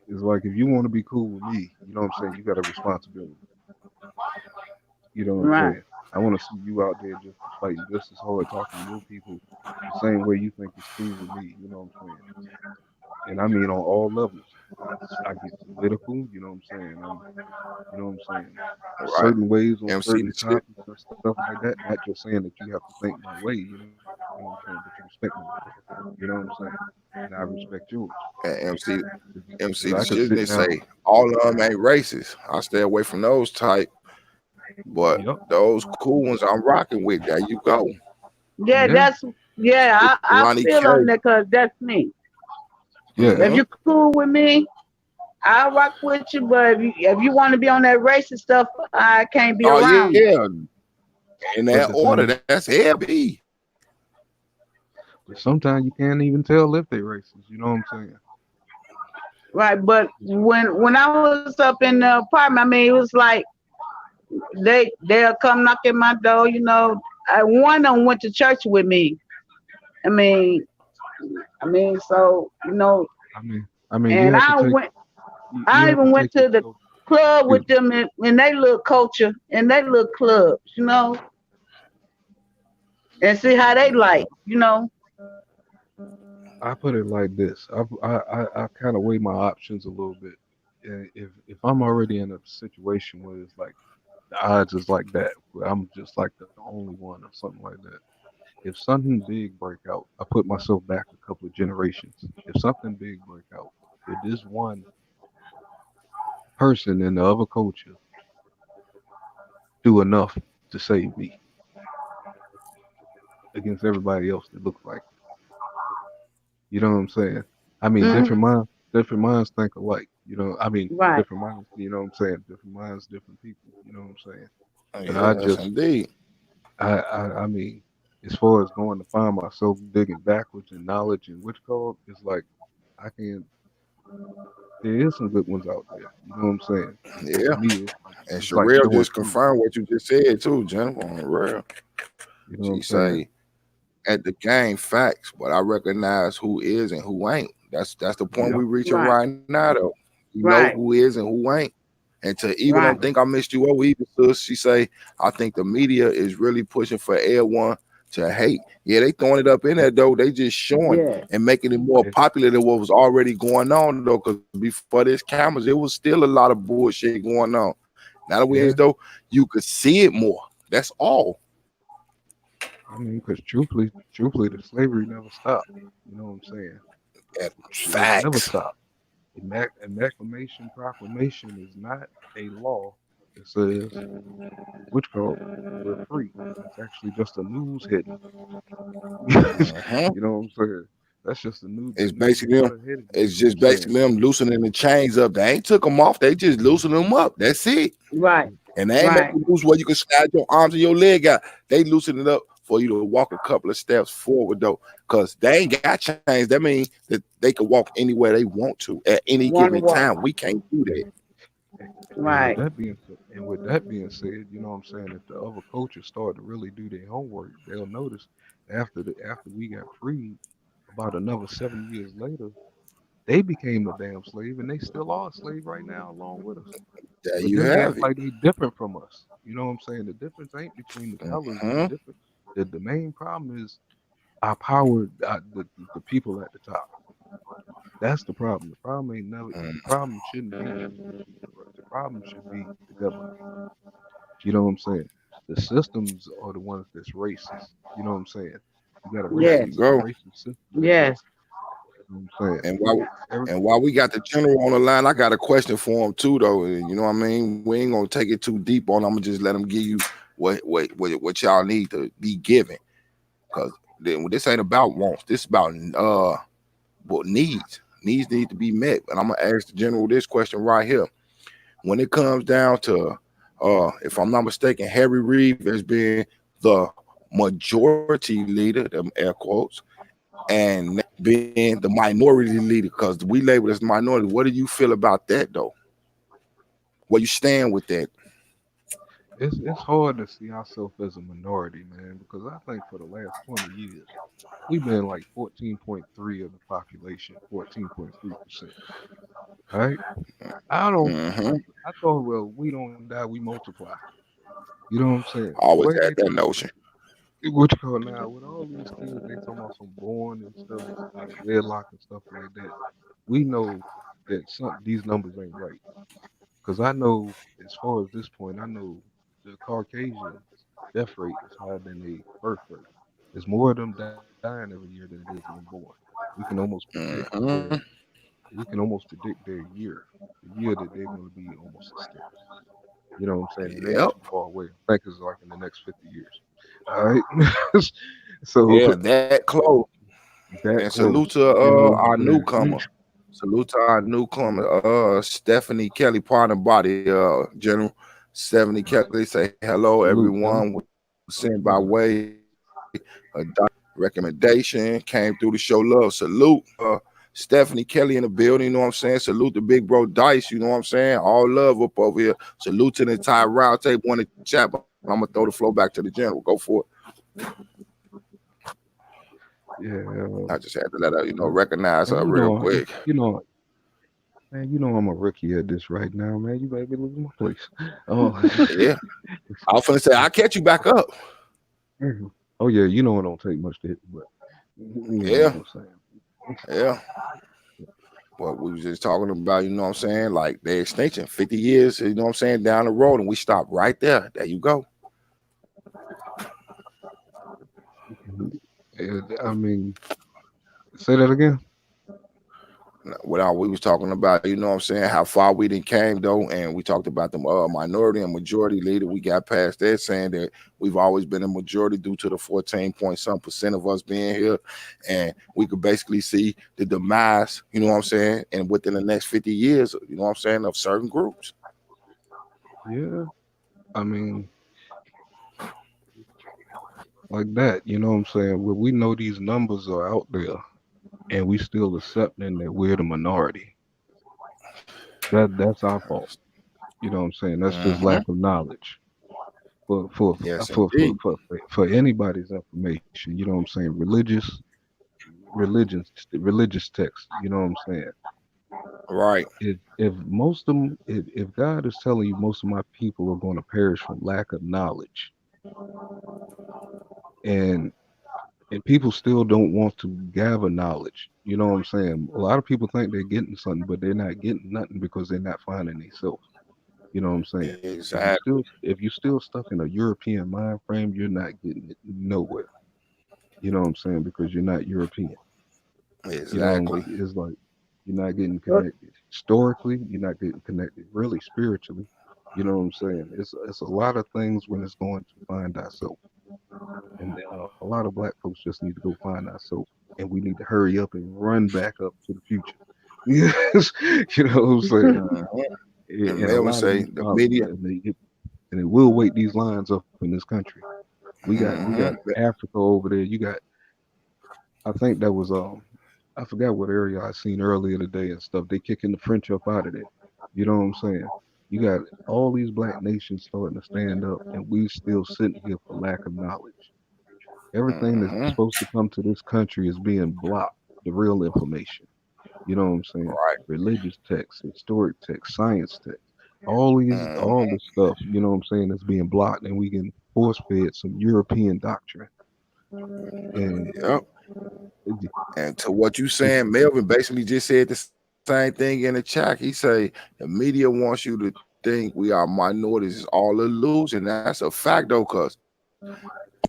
it's like if you want to be cool with me, you know what I'm saying, you got a responsibility. You know what I'm Right. saying? I want to see you out there just fighting just as hard, talking to your people the same way you think it's cool with me. You know what I'm saying? And I mean on all levels. I get political. You know what I'm saying? You know what I'm saying? Right. Certain ways on MC certain the shit. topics and stuff like that. Not just saying that you have to think my way. You know what I'm saying? But you respect my way. You know what I'm saying? And I respect yours. And MC Because the I could shit, sit they down. say all of them ain't racist. I stay away from those type. But Yep. those cool ones I'm rocking with, there you go. Yeah, Yeah. I Lonnie feel K. on that because that's me. Yeah. If Mm-hmm. you cool with me, I'll rock with you. But if you want to be on that racist stuff, I can't be Oh around you. yeah. In But that the order, same. that's heavy. But sometimes you can't even tell if they racist. You know what I'm saying? Right. But when I was up in the apartment, I mean, it was like they'll come knock at my door. One of them went to church with me. I mean, so I mean, you and have to take. You I have to even went take it. to the club Excuse with me. them in their little culture, in their little clubs, and see how they like. I put it like this. I kind of weigh my options a little bit. And if I'm already in a situation where it's like the odds is like that, where I'm just like the only one or something like that. If something big break out, I put myself back a couple of generations. If something big break out, if this one person in the other culture do enough to save me against everybody else that looks like, you know what I'm saying? I mean, Mm, different minds think alike. You know, I mean, right. different minds. You know what I'm saying? Different minds, different people. You know what I'm saying? But I Yes, just, indeed. I mean, as far as going to find myself digging backwards in knowledge and witch called, it's like I can. There is some good ones out there. You know what I'm saying? But Yeah. for me, And it's like Sherelle doing just two. confirmed what you just said too, Jennifer, on the real. You know what She I'm saying? say at the game facts, but I recognize who is and who ain't. That's the point Yep. we reaching Right. right now though. You know Right. who is and who ain't. And to even don't Right. Yep. think I missed you over either, sis, she say, I think the media is really pushing for everyone to hate. Yeah, they throwing it up in there though. They just showing Yeah. and making it more Yeah. popular than what was already going on though. Because before this cameras, it was still a lot of bullshit going on. Now that we in Yeah. though, you could see it more. That's all. I mean, because truthfully, the slavery never stopped. You know what I'm saying? It never Facts. stopped. Emancipation Proclamation is not a law that says which called we're free. That's actually just a news heading. Mhm. You know what I'm saying? That's just the It's news basically them. heading. You It's know what I'm just saying? basically them loosening the chains up. They ain't took them off. They just loosen them up. That's it. Right. And they ain't Right. making loose where you can slide your arms and your leg out. They loosen it up for you to walk a couple of steps forward though, because they ain't got chains. That means that they can walk anywhere they want to at any One given walk. time. We can't do that. And Right. with that being said, you know what I'm saying, if the other cultures start to really do their homework, they'll notice after we got freed, about another 7 years later, they became a damn slave and they still are a slave right now along with us. There But you then they have act it. like they different from us. You know what I'm saying? The difference ain't between the colors. Hmm. The main problem is our power, the people at the top. That's the problem. The problem ain't never. The problem shouldn't be the people. The problem should be the government. You know what I'm saying? The systems are the ones that's racist. You know what I'm saying? You got There you Yes. a go. racist system. Yes. You know what I'm saying? And while Every, and while we got the general on the line, I got a question for him too, though. You know what I mean? We ain't gonna take it too deep on. I'm gonna just let him give you what y'all need to be given, because this ain't about wants. This about what needs. Needs need to be met. And I'm gonna ask the general this question right here. When it comes down to, if I'm not mistaken, Harry Reid has been the majority leader, them air quotes, and being the minority leader, because we label as minority. What do you feel about that though? Where you stand with that? it's hard to see ourselves as a minority, man, because I think for the last 20 years we've been like 14.3 of the population, 14.3%. Right? I don't. Mm-hmm. I thought, well, we don't die, we multiply. You know what I'm saying? The Always way had they that trying notion. to, what you call it now, with all these kids, they talking about some born and stuff out of wedlock and stuff like that. We know that these numbers ain't right. Because I know, as far as this point, I know the Caucasians' death rate is higher than the birth rate. There's more of them dying every year than it is of them born. We can almost predict Mm-hmm. their year, the year that they're going to be almost extinct. You know what I'm saying? It ain't Yep. too far away. I think it's like in the next 50 years. All right. So Yeah, that close. that And salute close. to You know what I'm our saying? newcomer. Salute to our newcomer, Stephanie Kelly, pardon body, General Stephanie Kelly. Say hello, Salute, everyone. General. Sent by Yeah. way a recommendation, came through to show love. Salute, Stephanie Kelly in the building. You know what I'm saying? Salute to big bro Dice. You know what I'm saying? All love up over here. Salute to the entire round table on the chat. But I'm gonna throw the flow back to the general. Go for it. Yeah. I just had to let her, Man, recognize her you real know, quick. man, you know I'm a rookie at this right now, man. You better be losing my place. Oh, Yeah, I was finna say I'll catch you back up. oh yeah, you know it don't take much to hit, but you know what Yeah. I'm saying. Yeah. What we was just talking about, you know what I'm saying? Like the extension, 50 years, you know what I'm saying, down the road, and we stop right there. There you go. I mean, say that again. What we was talking about, you know what I'm saying, how far we done came though, and we talked about the minority and majority leader. We got past that, saying that we've always been a majority due to the 14 point some percent of us being here, and we could basically see the demise, you know what I'm saying, and within the next 50 years, you know what I'm saying, of certain groups. Yeah, I mean, like that. You know what I'm saying? Well, we know these numbers are out there, and we still accepting that we're the minority. That's our fault. You know what I'm saying? That's just Mm-hmm. lack of knowledge. For for Yes, for for indeed. for, for anybody's information, you know what I'm saying? Religious text. You know what I'm saying? Right. If most of them, if God is telling you most of my people are going to perish from lack of knowledge, and people still don't want to gather knowledge. You know what I'm saying? A lot of people think they're getting something, but they're not getting nothing because they're not finding themselves. You know what I'm saying? Exactly. If you're still stuck in a European mind frame, you're not getting it nowhere. You know what I'm saying? Because you're not European. You know, Exactly. it's like you're not getting connected historically. You're not getting connected really spiritually. You know what I'm saying? It's a lot of things when it's going to find ourselves, and a lot of black folks just need to go find ourselves, and we need to hurry up and run back up to the future. Yes, you know what I'm saying? Mhm. And And a Melvin lot of say these the problems, media. and it will wake these lines up in this country. We got Mm-hmm. Africa over there. You got, I think that was I forgot what area I seen earlier today and stuff. They kicking the French up out of there. You know what I'm saying? You got all these black nations starting to stand up, and we still sitting here for lack of knowledge. Everything that's Mm-hmm. supposed to come to this country is being blocked. The real information. You know what I'm saying? Right. Religious texts, historic texts, science texts, all Mm-hmm. this stuff, you know what I'm saying, is being blocked, and we can force fed some European doctrine. And Yep. it, And to what you it, saying, Melvin basically just said the same thing in the chat. He say the media wants you to think we are minorities. It's all illusion. That's a fact though, cause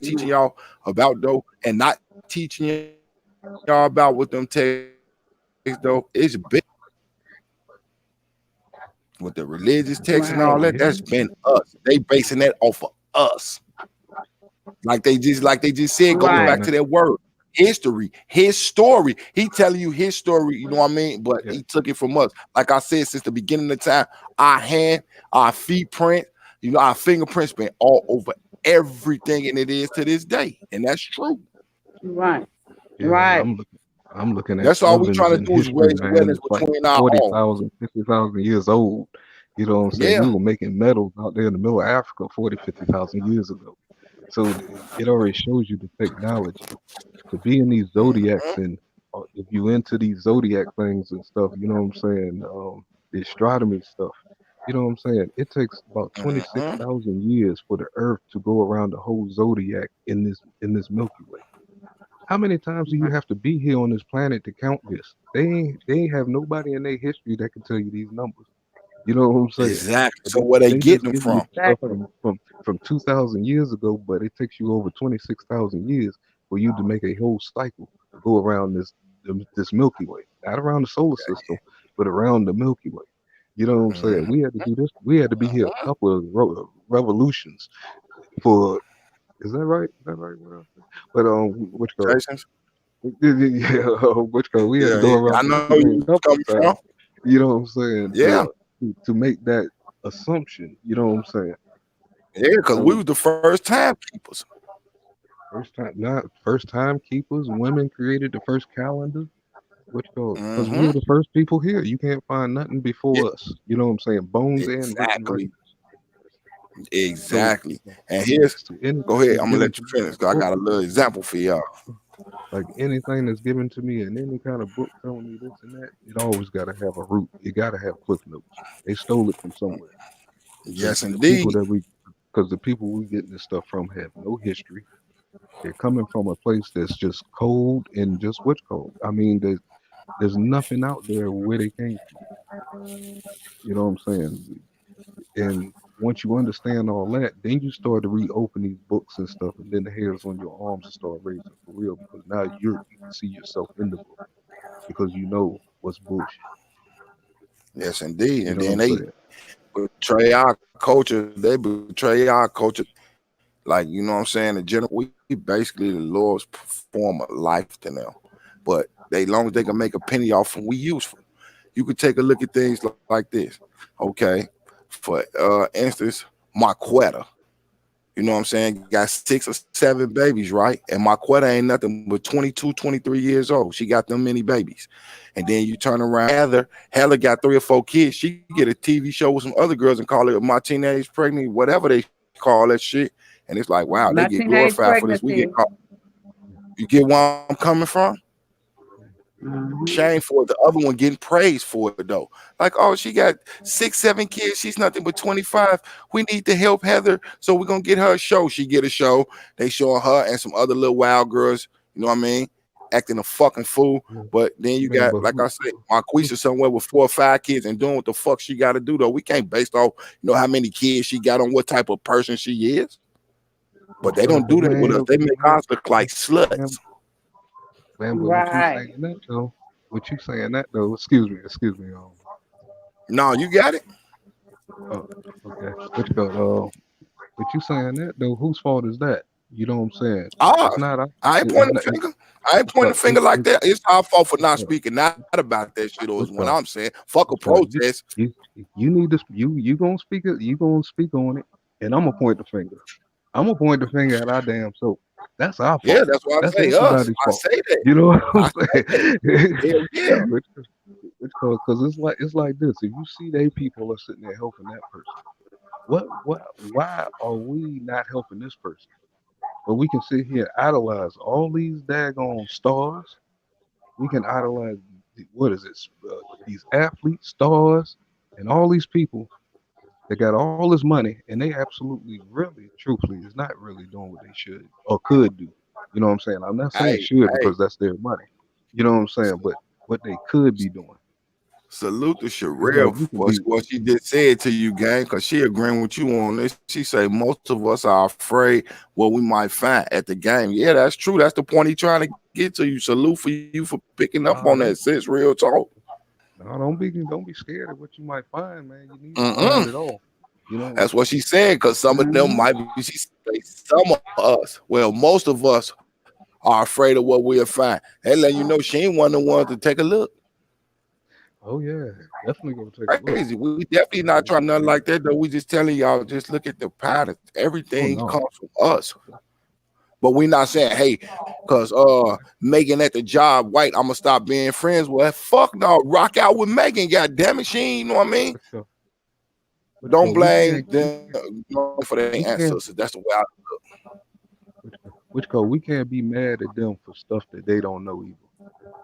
teaching y'all about though and not teaching y'all about what them texts though is big with the religious text and all that. That's Right. been us. They basing that off of us. Like they just said, go yeah, back Right. to man, that word. History, his story. He telling you his story, you know what I mean? But yeah, he took it from us. Like I said, since the beginning of time, our hand, our feet print, you know, our fingerprints been all over everything, and it is to this day. And that's true. Right. yeah. Right. I'm looking at That's all we ovens trying to in do is history, raise man. awareness It's like between our all. 40,000, 50,000 years old. You know what I'm saying? Yeah. We were making metals out there in the middle of Africa 40, 50,000 years ago. So it already shows you the technology to be in these zodiacs, Mhm, and if you into these zodiac things and stuff, you know what I'm saying? The astronomy stuff, you know what I'm saying? It takes about mhm. 26,000 years for the Earth to go around the whole zodiac in this Milky Way. How many times do you have to be here on this planet to count this? They ain't have nobody in their history that can tell you these numbers. You know what I'm saying? Exactly. But So where they they just getting them giving you from? the stuff Exactly. from 2,000 years ago, but it takes you over 26,000 years for you to make a whole cycle go around this Milky Way, not around the solar system, but around the Milky Way. You know what I'm saying? Mhm, We had to do this. We had to be here a couple of revolutions for. Is that right? Is that right? What else? But which go? Jason? Yeah, which go? We had to Yeah, go I around the know Milky where Way you a couple coming of from. times. You know what I'm saying? Yeah. To make that assumption. You know what I'm saying? Yeah, because we So was the first timekeepers. first time keepers, women created the first calendar. Which go? Because we Mm-hmm. were the first people here. You can't find nothing Yeah, before us. You know what I'm saying? Bones and written exactly. records. So Exactly. And here's so anything go ahead. that's I'm gonna given let to you me in finish a because I book, got a little example for y'all. like anything that's given to me in any kind of book telling me this and that, it always got to have a root. It got to have cliff notes. They stole it from somewhere. Because Yes, the people indeed. that we, because the people we getting this stuff from have no history. They're coming from a place that's just cold and just what's cold. I mean, there's nothing out there where they came from. You know what I'm saying? And once you understand all that, then you start to reopen these books and stuff, and then the hairs on your arms will start raising for real because now you can see yourself in the book because you know what's bullshit. Yes, indeed. You And know what then I'm they saying? betray our culture. They betray our culture. Like, you know what I'm saying? The general, we basically the Lord's form of life to them. But they long as they can make a penny off them, we useful. You could take a look at things like this. Okay. For instance, Marquetta. You know what I'm saying? Got 6 or 7 babies, right? And Marquetta ain't nothing but 22, 23 years old. She got them many babies. And then you turn around, Heather got 3 or 4 kids. She get a TV show with some other girls and call it My Teenage Pregnant, whatever they call that shit. And it's like, wow, they My get teenage glorified for this. We get pregnancy. caught. You get where I'm coming from? Mhm. Shame for it. The other one getting praised for it though. Like, oh, she got 6, 7 kids. She's nothing but 25. We need to help Heather, so we're gonna get her a show. She get a show. They showing her and some other little wild girls. You know what I mean? Acting a fucking fool. Yeah. But then you Man, got, but like I said, Marquisha somewhere with 4 or 5 kids and doing what the fuck she got to do though. We can't base off, how many kids she got on what type of person she is. But they don't do that with us. They make us look like sluts. Man, but Right. what you saying that though, excuse me, No, you got it. oh, okay. But you saying that though, whose fault is that? You know what I'm saying? It's not I ain't it's pointing the not finger. I ain't pointing the finger like that. It's our fault for not speaking out about that shit. Is what I'm saying. Fuck a protest. You need to you gonna speak it, you gonna speak on it, and I'm gonna point the finger. I'm gonna point the finger at our damn soap. That's our fault. Yeah, that's why I That's say us. everybody's I fault. say that. You know what I'm I say that. saying? Yeah. Because it's like this. If you see they people are sitting there helping that person, why are we not helping this person? But we can sit here and idolize all these daggone stars. We can idolize what is it? These athletes, stars, and all these people that got all this money, and they absolutely, really, truthfully, is not really doing what they should or could do. You know what I'm saying? I'm not saying Hey, should because that's their money. You know what I'm saying? But what they could be doing. salute to It's Sherelle like you can for be. what she just said to you, gang, because she agreeing with you on this. She say most of us are afraid what we might find at the game. Yeah, that's true. That's the point he trying to get to you. Salute for you for picking up on that, sis. Real talk. No, don't be scared of what you might find, man. You need to find it all. You know. That's what she said, because some of them might be, she say some of us, well, most of us are afraid of what we'll find. They let you know she ain't one of the ones to take a look. Oh yeah, definitely go take a look. Crazy. We definitely not trying nothing like that, though. We just telling y'all, just look at the patterns. Everything comes from us. But we not saying, hey, because Megan at the job white, I'm gonna stop being friends with her. Fuck no, rock out with Megan, god damn it. She ain't, you know what I mean? Don't blame them for their ancestors. That's the way I look. We can't be mad at them for stuff that they don't know either.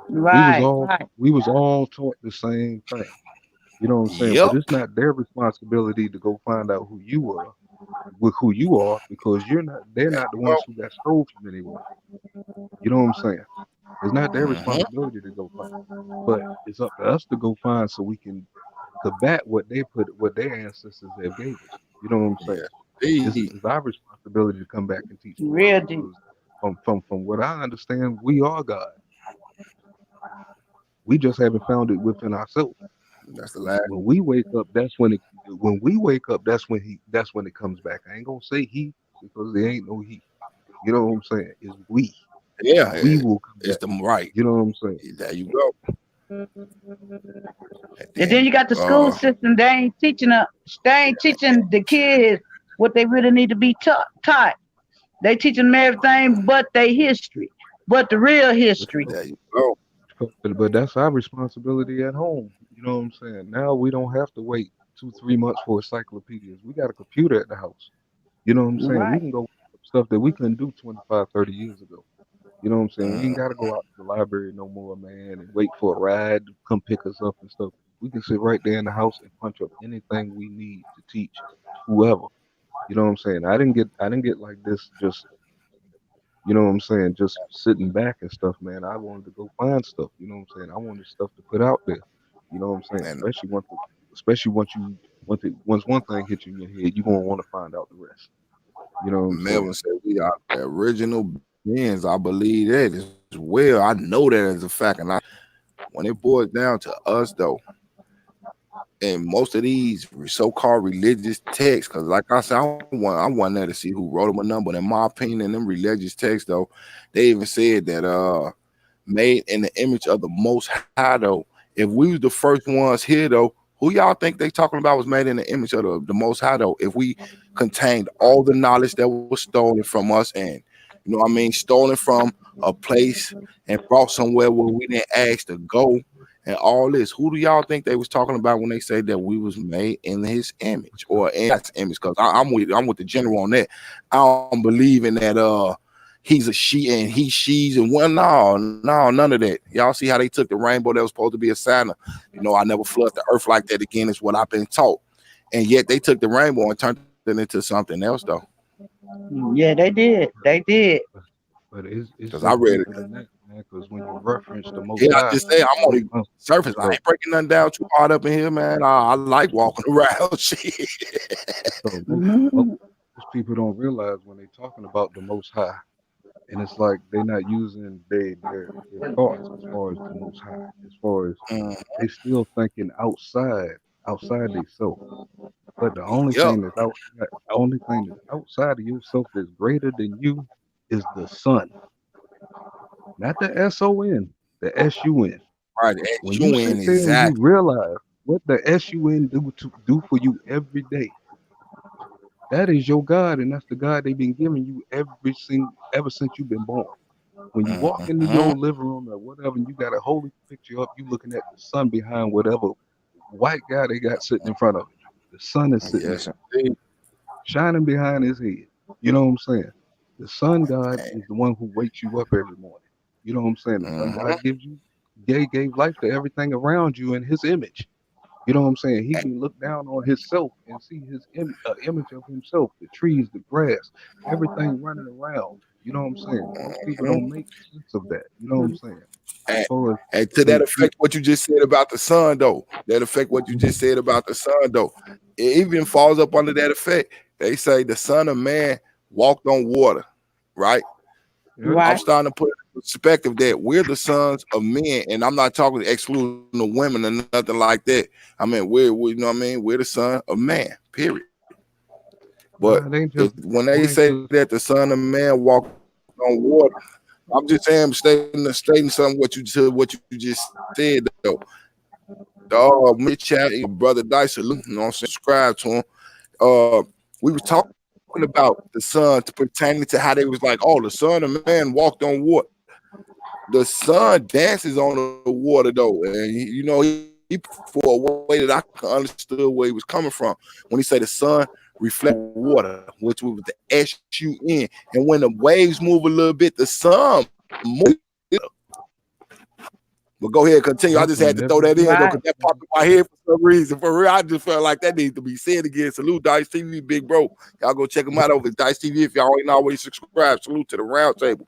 Right. We was all taught the same thing. You know what I'm saying? But it's not their responsibility to go find out who you are with who you are, because they're not the ones who got stole from anyone. You know what I'm saying? It's not their responsibility to go find, but it's up to us to go find so we can combat what their ancestors have gave us. You know what I'm saying? It's our responsibility to come back and teach. Real deep. From what I understand, we are God. We just haven't found it within ourselves. That's the last. When we wake up, that's when it comes back. I ain't gonna say he, because there ain't no he. You know what I'm saying? It's we. Yeah, we will come it's back. them right. You know what I'm saying? There you go. And then you got the school system. They ain't teaching the kids what they really need to be taught. They teaching them everything but their history, but the real history. There you go. But that's our responsibility at home. You know what I'm saying? Now we don't have to wait 2-3 months for encyclopedias. We got a computer at the house. You know what I'm saying? Right. We can go stuff that we couldn't do 25, 30 years ago. You know what I'm saying? We ain't got to go out to the library no more, man, and wait for a ride to come pick us up and stuff. We can sit right there in the house and punch up anything we need to teach whoever. You know what I'm saying? I didn't get like this just You know what I'm saying? Just sitting back and stuff, man. I wanted to go find stuff. You know what I'm saying? I wanted stuff to put out there. You know what I'm saying? And Especially once one thing hits you in your head, you're gonna want to find out the rest. You know what I'm saying? Melvin said we are the original beings. I believe that as well. I know that as a fact. And when it boils down to us, though, and most of these so-called religious texts, because like I said, I want there to see who wrote them a number. In my opinion, in them religious texts, though, they even said that made in the image of the Most High, though. If we was the first ones here, though, who y'all think they talking about was made in the image of the Most High, though? If we contained all the knowledge that was stolen from us, and you know what I mean, stolen from a place and brought somewhere where we didn't ask to go, and all this, who do y'all think they was talking about when they say that we was made in His image or in God's image? Because I'm with the general on that. I don't believe in that. He's a she and he, she's, and one. No, none of that. Y'all see how they took the rainbow that was supposed to be a sign of, I never flood the earth like that again, is what I've been taught. And yet they took the rainbow and turned it into something else, though. Yeah, they did. They did. But it's Because I so read deeper it. than that, man. Because when you reference the Most Yeah, I High, just say I'm on the surface. I so, ain't breaking nothing down too hard up in here, man. I like walking around. Shit. so Mhm. most people don't realize when they're talking about the Most High, and it's like they're not using their thoughts as far as the Most High, as far as Mm, they still thinking outside themselves. But the only yep. thing that's outside of yourself that's greater than you is the sun, not the SON, the SUN. Right. When you sit S-U-N, there and you exactly. realize what the SUN do for you every day, that is your God, and that's the God they've been giving you ever since you've been born. When you walk into Mm-hmm. your living room or whatever, and you got a holy picture up, you looking at the sun behind whatever white guy they got sitting in front of you. The sun is sitting Yes, there, indeed. shining behind his head. You know what I'm saying? The sun God is the one who wakes you up every morning. You know what I'm saying? The sun Mm-hmm. God gave life to everything around you in his image. You know what I'm saying? He can look down on himself and see his image of himself, the trees, the grass, everything running around. You know what I'm saying? Most people don't make sense of that. You know what I'm saying? As And, far as and to that they, effect, what you just said about the sun, though, that affect what you just said about the sun, though, it even falls up under that effect. They say the Son of Man walked on water, right? yeah, I'm Right. starting to put in perspective that we're the sons of men, and I'm not talking excluding the women or nothing like that. I mean, you know what I mean? We're the son of man, period. But it ain't just when they it ain't say just that the Son of Man walked on water, I'm just saying, stating something what you just said though. The Mitch Chat, brother Dice, you know what I'm saying? Subscribe to him. We was talking about the sun to pertaining to how they was like, oh, the Son of Man walked on water. The sun dances on the water though, and he for a way that I understood where he was coming from when he said the sun reflect water, which was the SUN, and when the waves move a little bit, the sun moves. But go ahead, continue. I just had to throw that in though, because Right. that popped in my head for some reason. For real, I just felt like that needs to be said again. Salute Dice TV, big bro. Y'all go check him out over at Dice TV if y'all ain't already subscribed. Salute to the round table.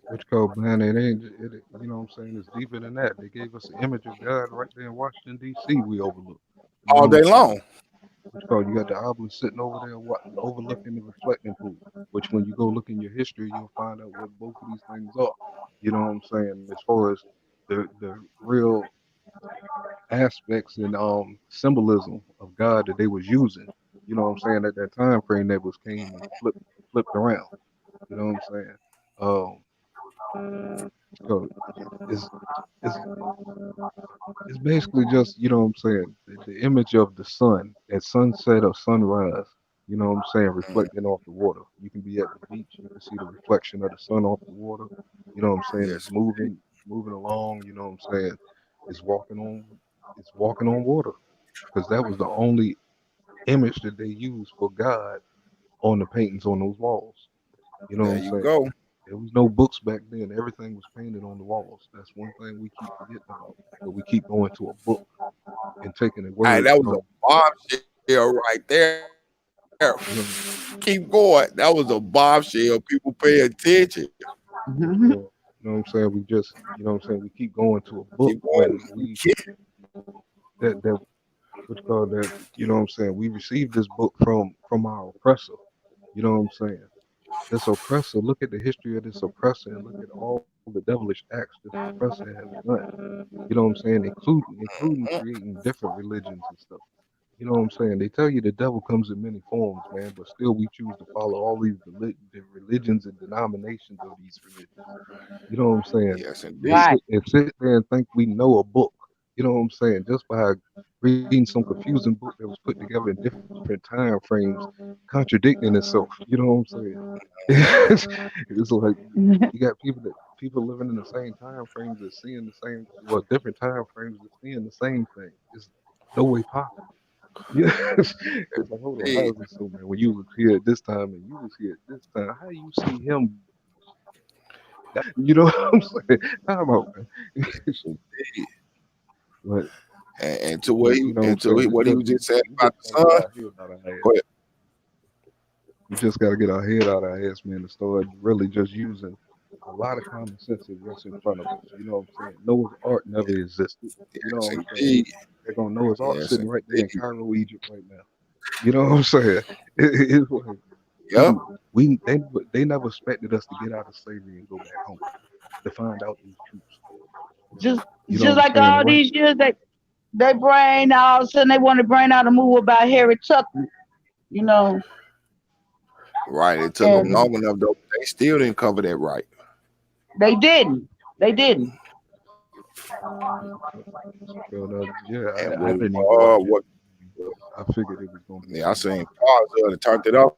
which called man, it ain't you know what I'm saying? It's deeper than that. They gave us an image of God right there in Washington D.C. we overlook. You know All what I'm day saying? long. Which called you got the obelisk sitting over there overlooking the reflecting pool. Which when you go look in your history, you'll find out what both of these things are. You know what I'm saying? As far as the real aspects and symbolism of God that they was using. You know what I'm saying? At that time frame that was came and flipped around. You know what I'm saying? So it's it's it's basically just, you know what I'm saying, the image of the sun at sunset or sunrise, you know what I'm saying, reflecting off the water. You can be at the beach, you can see the reflection of the sun off the water, you know what I'm saying, it's Yes. moving along, you know what I'm saying, it's walking on water. Because that was the only image that they used for God on the paintings on those walls. You know what There I'm you saying? go. There was no books back then. Everything was painted on the walls. That's one thing we keep forgetting about. But we keep going to a book and taking the Hey, word that was from a bombshell right there. Keep going. That was a bombshell. People pay attention. Mhm. You know what I'm saying? We just, you know what I'm saying? We keep going to a book Keep going. when we that what's called that. You know what I'm saying? We received this book from our oppressor. You know what I'm saying? This oppressor. Look at the history of this oppressor and look at all the devilish acts this oppressor has done. You know what I'm saying? Including creating different religions and stuff. You know what I'm saying? They tell you the devil comes in many forms, man, but still we choose to follow all these the religions and denominations of these religions. You know what I'm saying? Yes, And indeed. Right. sit there and think we know a book. You know what I'm saying? Just by reading some confusing book that was put together in different time frames, contradicting itself. You know what I'm saying? It's like you got people living in the same time frames that's seeing the same, well, different time frames that's seeing the same thing. It's no way possible. Yes. It's like, hold on, how Indeed. is this so, man? When you was here at this time and you was here at this time, how you see him? You know what I'm saying? Time out, man. But And to what you know what I'm saying? what he was just saying We about just the gotta get sun. our head out of our ass. Go ahead. We just gotta get our head out of our ass, man, and start really just using a lot of common sense is what's in front of us. You know what I'm saying? Noah's Ark never existed. You know Yes, what I'm saying? indeed. They're gonna Noah's Ark Yes, sitting right there in indeed. Cairo, Egypt, right now. You know what I'm saying? It's like Yep. they never expected us to get out of slavery and go back home to find out these truths. just You know what just I'm like saying? all And right, these years they bring all of a sudden they want to bring out a movie about Harry Tubman, you know, Right. It took them and long enough though. They still didn't cover that right. they didn't. They didn't. well, yeah, And I didn't even watch it. what I figured it was gonna be yeah, I some. seen parts of it, turned it off.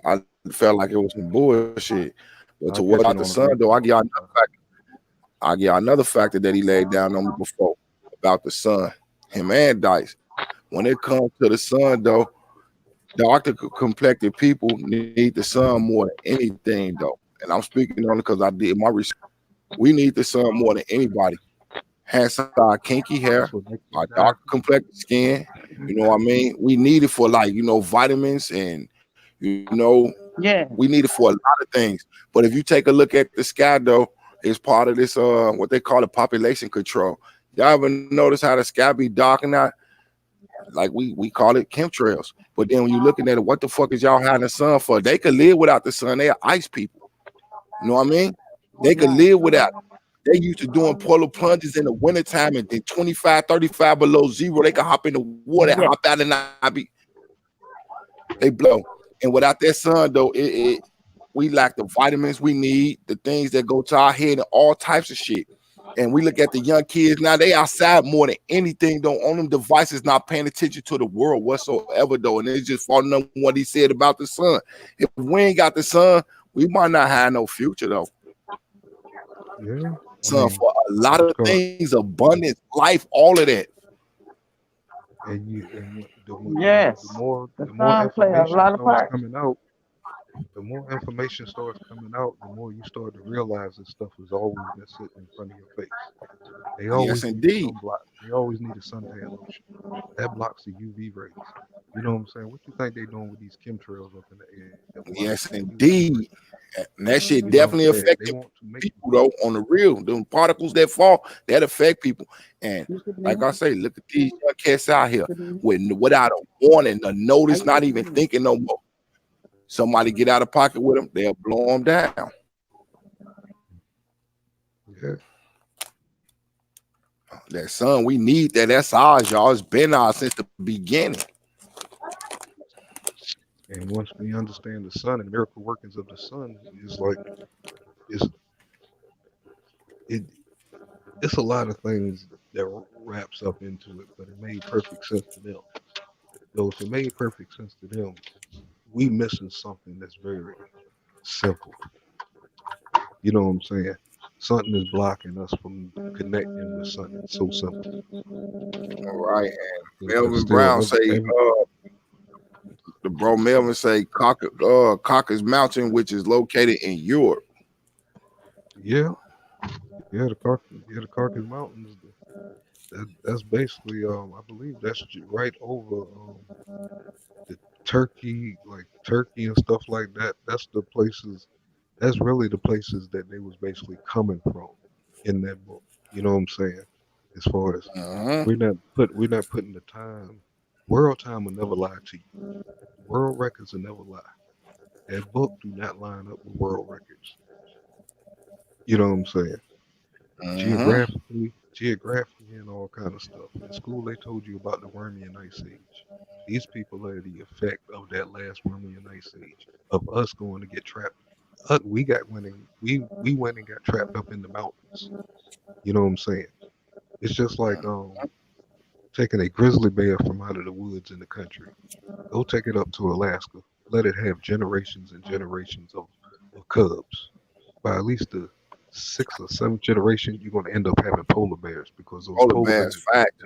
I felt like it was some bullshit. But I'll to what catch it about the on a sun though, replay sometime. I get another factor that he laid down on me before about the sun. Him and Dice. When it comes to the sun though, darker complected people need the sun more than anything though. And I'm speaking on it because I did my research. We need the sun more than anybody. Hence our kinky That's hair, what makes us our die. dark complected skin. You know what I mean? We need it for like, vitamins and Yeah. we need it for a lot of things. But if you take a look at the sky though, it's part of this what they call it population control. Y'all ever notice how the sky be darking out? Like we call it chemtrails. But then when you're looking at it, what the fuck is y'all hiding the sun for? They could live without the sun. They are ice people. You know what I mean? They could Right. live without. They used to doing polar plunges in the wintertime and then 25, 35 below zero. They could hop in the water, Yeah. hop out and not be they blow. And without that sun though, we lack the vitamins we need, the things that go to our head and all types of shit. And we look at the young kids now, they outside more than anything, though, on them devices, not paying attention to the world whatsoever, though. And it's just following up what he said about the sun. If we ain't got the sun, we might not have no future, though. Yeah, I Sun mean, for a lot what's of called things, abundance, life, all of that. and Yes. The the more sun play a information lot of starts part. coming out, the more information starts coming out, the more you start to realize this stuff has always been sitting in front of your face. They Yes, always need a indeed. sunblock. They always need a suntan lotion. That blocks the UV rays. You know what I'm saying? What you think they doing with these chemtrails up in the air that blocks Yes, the UV rays? indeed. And that shit You know what I'm definitely saying? They affected want to make you people though on the real. The particles that fall that affect people. And like I say, look at these young cats out here without a warning, a notice, not even thinking no more. Somebody get out of pocket with them, they'll blow them down. yeah. That sun, we need that. That's ours, y'all. It's been ours since the beginning. And once we understand the sun and the miracle workings of the sun, is like it's it it's a lot of things that wraps up into it, but it made perfect sense to them. Though if it made perfect sense to them, we missing something that's very simple. You know what I'm saying? Something is blocking us from connecting with something so simple. All right. And But Melvin still, Brown say, the bro Melvin say Caucasus Mountain, which is located in Europe. yeah, the Caucasus Mountains. That's basically I believe that's right over Turkey and stuff like that. That's the places. That's really the places that they was basically coming from in that book. You know what I'm saying? As far as Mm-hmm. we're not putting the time. World time will never lie to you. World records will never lie. That book do not line up with world records. You know what I'm saying? Mm-hmm. Geographically, and all kind of stuff. In school, they told you about the Permian Ice Age. These people are the effect of that last Permian Ice Age of us going to get trapped. We went and got trapped up in the mountains. You know what I'm saying? It's just like taking a grizzly bear from out of the woods in the country. Go take it up to Alaska. Let it have generations and generations of cubs. By at least the sixth or seventh generation, you're going to end up having polar bears because those Polar polar bears, bears, fact.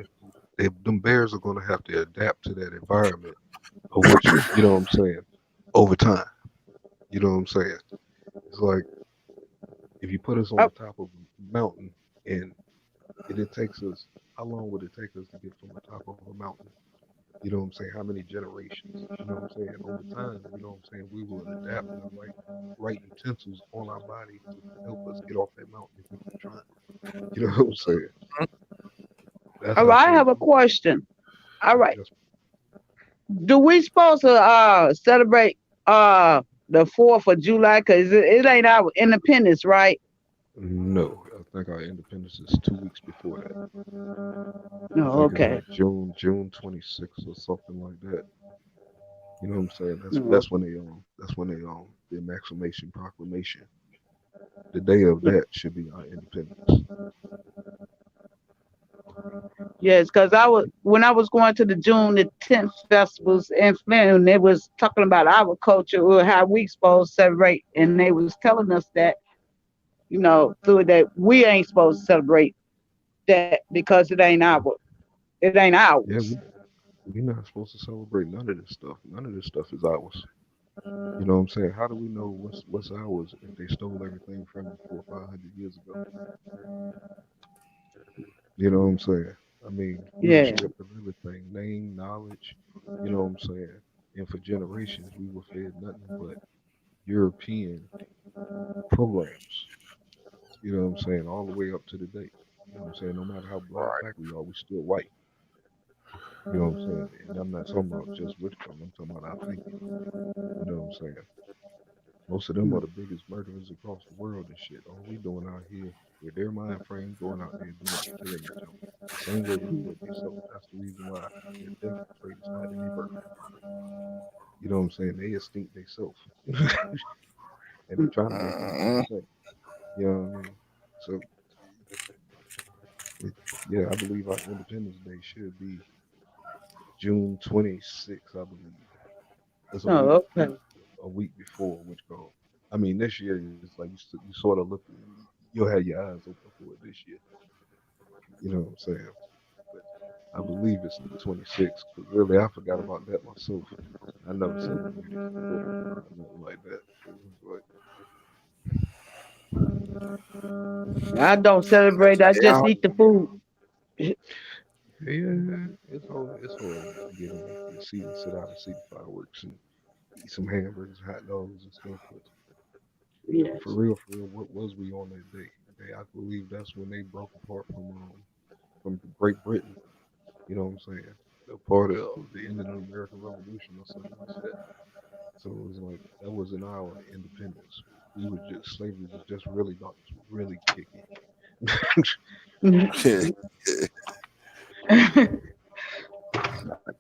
them bears are going to have to adapt to that environment of which, you know what I'm saying, over time. You know what I'm saying? It's like if you put us on Oh, the top of a mountain and it takes us, how long would it take us to get from the top of a mountain? You know what I'm saying? How many generations? You know what I'm saying? Over time, you know what I'm saying? We will adapt the right utensils on our body to help us get off that mountain if we keep trying. You know what I'm saying? That's all how right, I things have a work. question. All right. Yes. Do we supposed to celebrate the 4th of July? Cause it ain't our independence, right? No, I think our independence is 2 weeks before that. I No, think it's okay. like June 26th or something like that. You know what I'm saying? No. That's when they the Emancipation Proclamation. The day of that should be our independence. Yes, because I was when I was going to the June the 10th festivals in Flint, and they was talking about our culture or how we supposed to celebrate, and they was telling us that through that we ain't supposed to celebrate that because it ain't Yeah, ours. we're not supposed to celebrate none of this stuff. None of this stuff is ours. You know what I'm saying? How do we know what's ours if they stole everything from you 400 or 500 years ago? You know what I'm saying? I mean, we were Yeah, stripped of everything, name, knowledge. You know what I'm saying? And for generations, we were fed nothing but European programs. You know what I'm saying? All the way up to the date. You know what I'm saying? No matter how black we are, we still white. You know what I'm saying? And I'm not talking about just which color. I'm talking about our thinking. You know what I'm saying? Most of them are the biggest murderers across the world and shit. All we doing out here with their mind frame going out there doing it, killing each other. The same way they killed themselves. That's the reason why their death rate is higher than their birth rate. You know what I'm saying? They extinct themselves. And they trying to make us do Mm-hmm. the same. You know what I mean? So it, yeah, I believe our Independence Day should be June 26th, I believe. It's oh, okay. a week before which go. I mean, this year is like you sort of look, you'll have your eyes open for it this year. You know what I'm saying? But I believe it's the 26th because really I forgot about that myself. I never celebrated the 4th or nothing like that. It was like, I don't celebrate. I Yeah. just eat the food. yeah, it's hard to get in and sit out and see the fireworks and eat some hamburgers, hot dogs and stuff. But Yes. for real, what was we on that day? I believe that's when they broke apart from Great Britain. You know what I'm saying? A part of the end of the American Revolution or something like that. So it was like that wasn't our independence. We was just slavery was just really about to really kick in.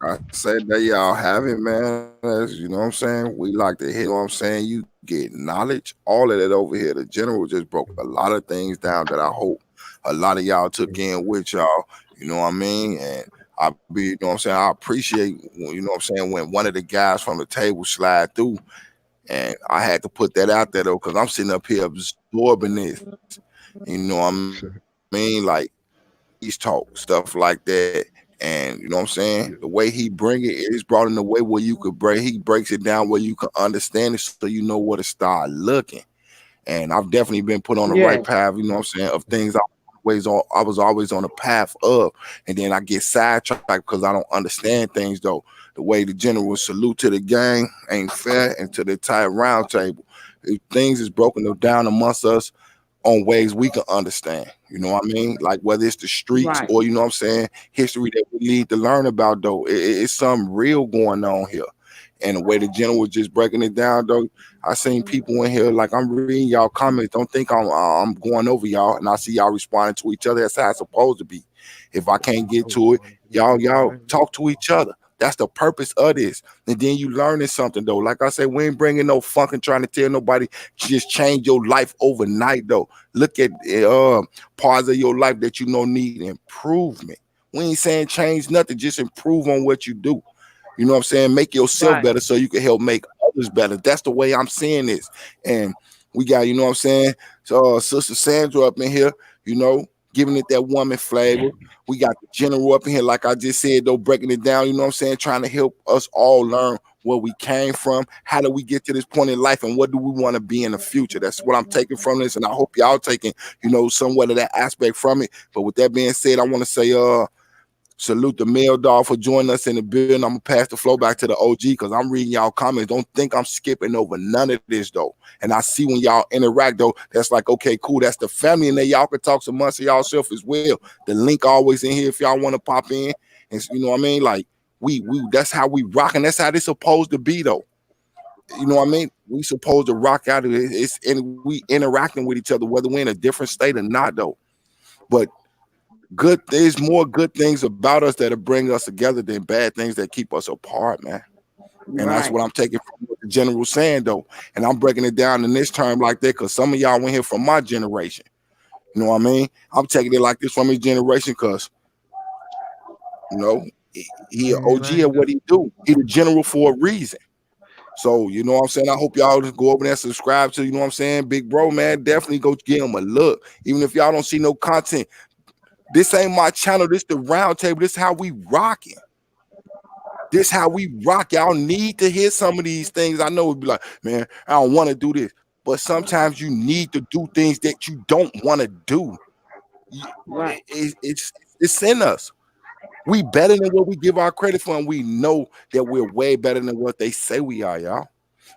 I said that y'all have it, man. As you know what I'm saying? We like to hear what I'm saying. You get knowledge, all of that over here. The general just broke a lot of things down that I hope a lot of y'all took in with y'all. You know what I mean? And I be, you know what I'm saying? I appreciate, you know what I'm saying, when one of the guys from the table slide through, and I had to put that out there though, because I'm sitting up here absorbing this. You know what I mean? Like he's talk, stuff like that. And you know what I'm saying? Yeah, The way he bring it is brought in a way where you could break. He breaks it down where you can understand it, so you know where to start looking. And I've definitely been put on the right Yes. path. You know what I'm saying? Of things I want to I was always on the path of, and then I get sidetracked because I don't understand things though. The way the general salute to the gang ain't fair, and to the entire round table. If things is broken down amongst us on ways we can understand. You know what I mean? Like whether it's the streets Right. or, you know what I'm saying, history that we need to learn about though. It's something real going on here. And the way the general was just breaking it down though, I seen people in here, like I'm reading y'all comments. Don't think I'm going over y'all, and I see y'all responding to each other. That's how it's supposed to be. If I can't get to it, y'all talk to each other. That's the purpose of this. And then you learning something though. Like I said, we ain't bringing no funk and trying to tell nobody just change your life overnight though. Look at parts of your life that you know need improvement. We ain't saying change nothing, just improve on what you do. You know what I'm saying? Make yourself Right. better so you can help make others better. That's the way I'm seeing this. And we got, you know what I'm saying? So Sister Sandra up in here, you know, giving it that woman flavor. We got the general up in here, like I just said, though, breaking it down, you know what I'm saying? Trying to help us all learn where we came from. How do we get to this point in life, and what do we want to be in the future? That's what I'm taking from this. And I hope y'all taking, you know, somewhat of that aspect from it. But with that being said, I want to say, salute the male dog for joining us in the building. I'm gonna pass the floor back to the OG because I'm reading y'all comments. Don't think I'm skipping over none of this though. And I see when y'all interact though, that's like, okay, cool. That's the family, and then y'all can talk amongst y'allself as well. The link always in here if y'all want to pop in. And you know what I mean? Like we that's how we rock, and that's how this supposed to be though. You know what I mean? We supposed to rock out of it. It's and we interacting with each other, whether we're in a different state or not though. But there's more good things about us that'll bring us together than bad things that keep us apart, man. And that's Right. what I'm taking from what the general saying though. And I'm breaking it down in this term like that because some of y'all went here from my generation. You know what I mean? I'm taking it like this from his generation because, you know, he an OG at what he do. He the general for a reason. So, you know what I'm saying? I hope y'all just go over there and subscribe to, you know what I'm saying? Big bro, man, definitely go give him a look. Even if y'all don't see no content, this ain't my channel. This the round table. This how we rocking. This how we rock. Y'all need to hear some of these things. I know it'd be like, man, I don't want to do this. But sometimes you need to do things that you don't want to do. Right. It's in us. We better than what we give our credit for, and we know that we're way better than what they say we are, y'all.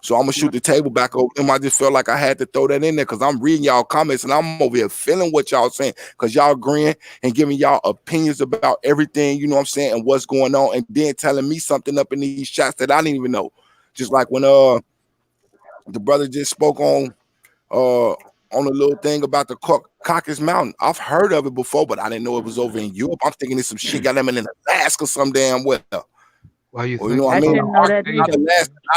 So I'm gonna shoot the table back over them. I just felt like I had to throw that in there because I'm reading y'all comments and I'm over here feeling what y'all saying because y'all agreeing and giving y'all opinions about everything, you know what I'm saying, and what's going on, and then telling me something up in these shots that I didn't even know. Just like when the brother just spoke on a little thing about the Caucasus Mountain. I've heard of it before, but I didn't know it was over in Europe. I'm thinking it's some shit got them in Alaska some damn well. Why you Well, you know what I I mean? didn't know that Not either.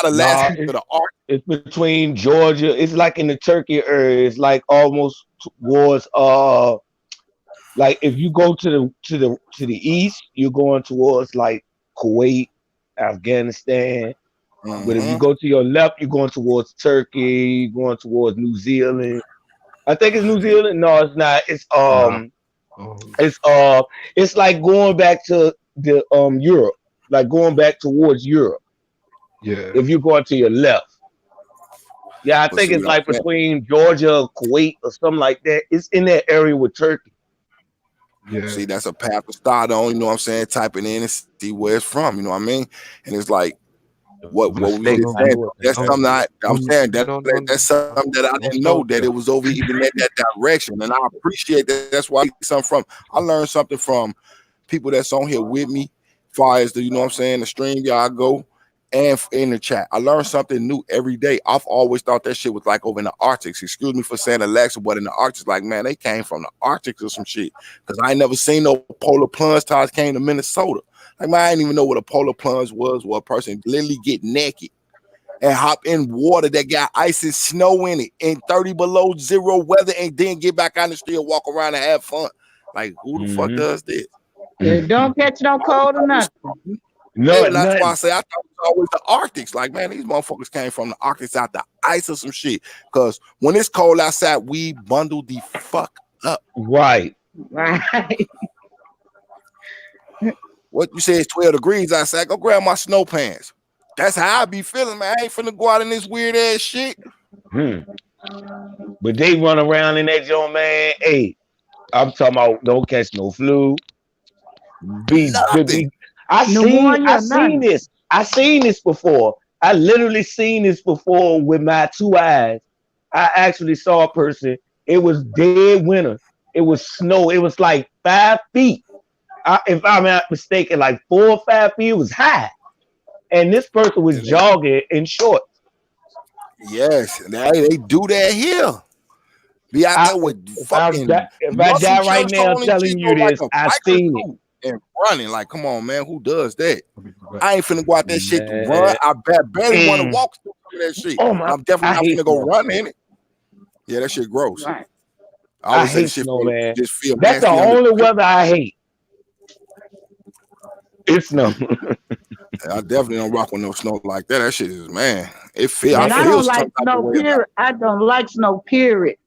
Alaska Nah, to the Arctic. it's between Georgia. It's like in the Turkey area. It's like almost towards like if you go to the east, you're going towards like Kuwait, Afghanistan. But if you go to your left, you're going towards Turkey, going towards New Zealand. I think it's New Zealand. No, it's not. It's like going back to the Europe, like going back towards Europe. yeah. If you're going to your left. Yeah, I But think see it's what I'm like saying? between Georgia, Kuwait, or something like that. It's in that area with Turkey. Yeah. See, that's a path to start on, you know what I'm saying? Typing in and see where it's from, you know what I mean? And it's like what we Mistake. just I said. know what That's that something I'm saying No. that's something that I didn't know that it was over even in that direction. And I appreciate that. That's why I get something from. I learned something from people that's on here with me, far as the, you know what I'm saying, the stream y'all go and in the chat. I learned something new every day. I've always thought that shit was like over in the Arctic. Excuse me for saying Alexa, but in the Arctic, like, man, they came from the Arctic or some shit. Because I ain't never seen no polar plunge till I came to Minnesota. Like, man, I didn't even know what a polar plunge was, where a person literally get naked and hop in water that got ice and snow in it in 30 below zero weather and then get back out and still walk around and have fun. Like, who the fuck does this? Don't catch no cold or nothing. No, And that's why I nothing. say I thought it was always the Arctics. Like, man, these motherfuckers came from the Arctics out the ice or some shit. Because when it's cold outside, we bundle the fuck up. Right. Right. What you say is 12 degrees outside? Go grab my snow pants. That's how I be feeling, man. I ain't finna go out in this weird ass shit. But they run around in that joint, man. Hey, I'm talking about don't catch no flu. Nothing. I Pneumonia, seen nothing. this. I seen this before. I literally seen this before with my 2 eyes. I actually saw a person. It was dead winter. It was snow. It was like 5 feet. If I'm not mistaken, like 4 or 5 feet. It was high, and this person was And jogging in shorts. yes, they do that here. Be out there with If fucking I muscle die right shirts now on and telling shit, you like this, a I biker seen it. suit and running. Like, come on, man, who does that? I'll be right back. I ain't finna go out that shit to run. Man. I barely want to Mm. walk through some of that shit. Oh And my! I'm definitely I not hate finna go snow. run in it. Yeah, that shit gross. Right. I I always say the hate shit snow, for man. just feel That's the nasty under only the feet. weather I hate. It's snow. I definitely don't rock with no snow like that. That shit is, man. It And I don't feels some like type of snow, way about period. I don't like snow, period.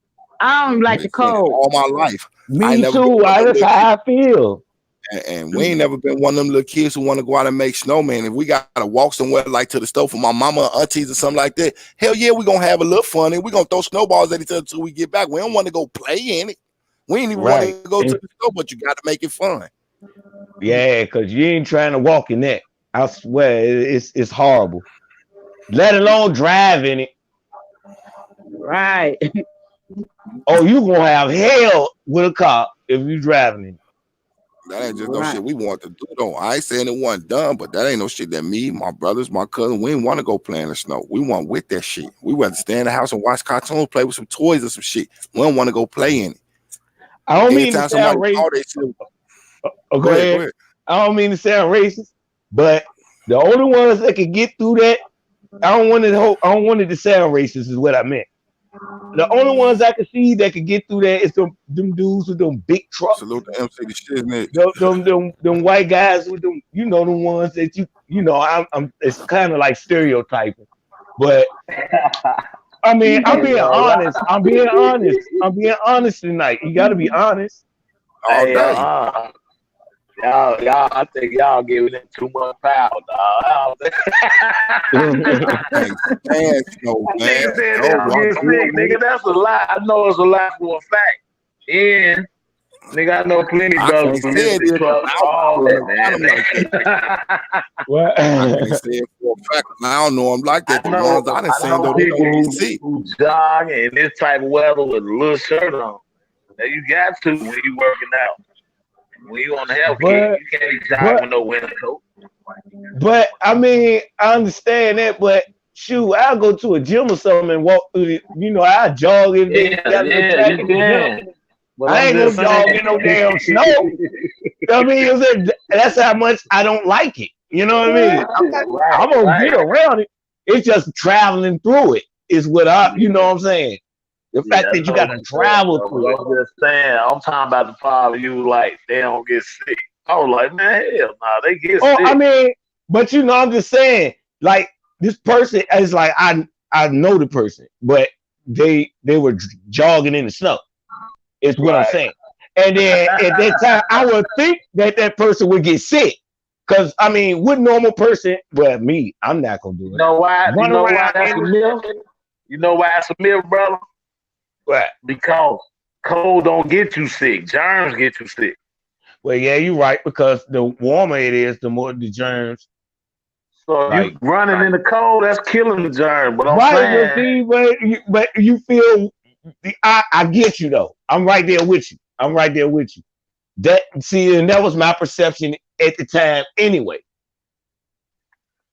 I don't like the it. Man, cold. all my life. I Me never been too. one of them That's little kids. how I feel. And we ain't never been one of them little kids who want to go out and make snowman. If we got to walk somewhere like to the store for my mama or aunties or something like that, hell yeah, we gonna have a little fun and we gonna throw snowballs at each other till we get back. We don't want to go play in it. We ain't even want Right. to go to the store, but you got to make it fun. Yeah, because you ain't trying to walk in that. I swear, it's horrible. Let alone drive in it. Right. Oh, you gonna have hell with a car if you driving in it. That ain't just no Right. shit we want to do though. I ain't saying it wasn't done, but that ain't no shit that me, my brothers, my cousin, we ain't want to go play in the snow. We want with that shit. We want to stay in the house and watch cartoons, play with some toys or some shit. We don't want to go play in it. I don't mean to Anytime somebody sound racist. call they shit, Oh, go ahead. I don't mean to sound racist, but the only ones that can get through that, I don't want it to sound racist, is what I meant. The only ones I can see that can get through that is them dudes with them big trucks. Salute to MC the shit, isn't it? Them white guys with them, the ones that I'm it's kind of like stereotyping, but I mean, I'm being honest. I'm being honest tonight. You got to be honest. All Hey, day. y'all, I think y'all giving it too much power, dog. Ain't stand snow, man. Nigga said No, they walk don't get through sick, nigga. That's a lie. I know it's a lie for a fact. And nigga, I know plenty I brothers can't who say it listen is, to all I that, don't know them like man. What? I can't say it for a fact. I don't know them like that. The ones I done seen know though, they people don't get sick. who jog in this type of weather with a little shirt on. Now you got to when you working out. When you on the health kick, you can't jog with no winter coat. But I mean, I understand that, but shoot, I'll go to a gym or something and walk through the, I jog if they got no track in the gym. But I ain't gonna jog in no damn snow. I mean, that's how much I don't like it. You know what I mean? I'm gonna get around it. It's just traveling through it is what you know what I'm saying? The fact that you gotta travel through it. I'm just saying, I'm talking about the part of you like they don't get sick. I was like, man, hell nah, they get sick. I mean, but I'm just saying, like, this person is like, I know the person, but they were jogging in the snow. Is what I'm saying. And then at that time, I would think that person would get sick. Because, I mean, what normal person, well, me, I'm not going to do it. You know why? Run You know why around that's a myth? You know why it's a myth, brother? What? Because cold don't get you sick. Germs get you sick. Well, yeah, you're right. Because the warmer it is, the more the germs. So you running in the cold, that's killing the germ. But I'm saying, but you feel, I get you though. I'm right there with you. And that was my perception at the time anyway.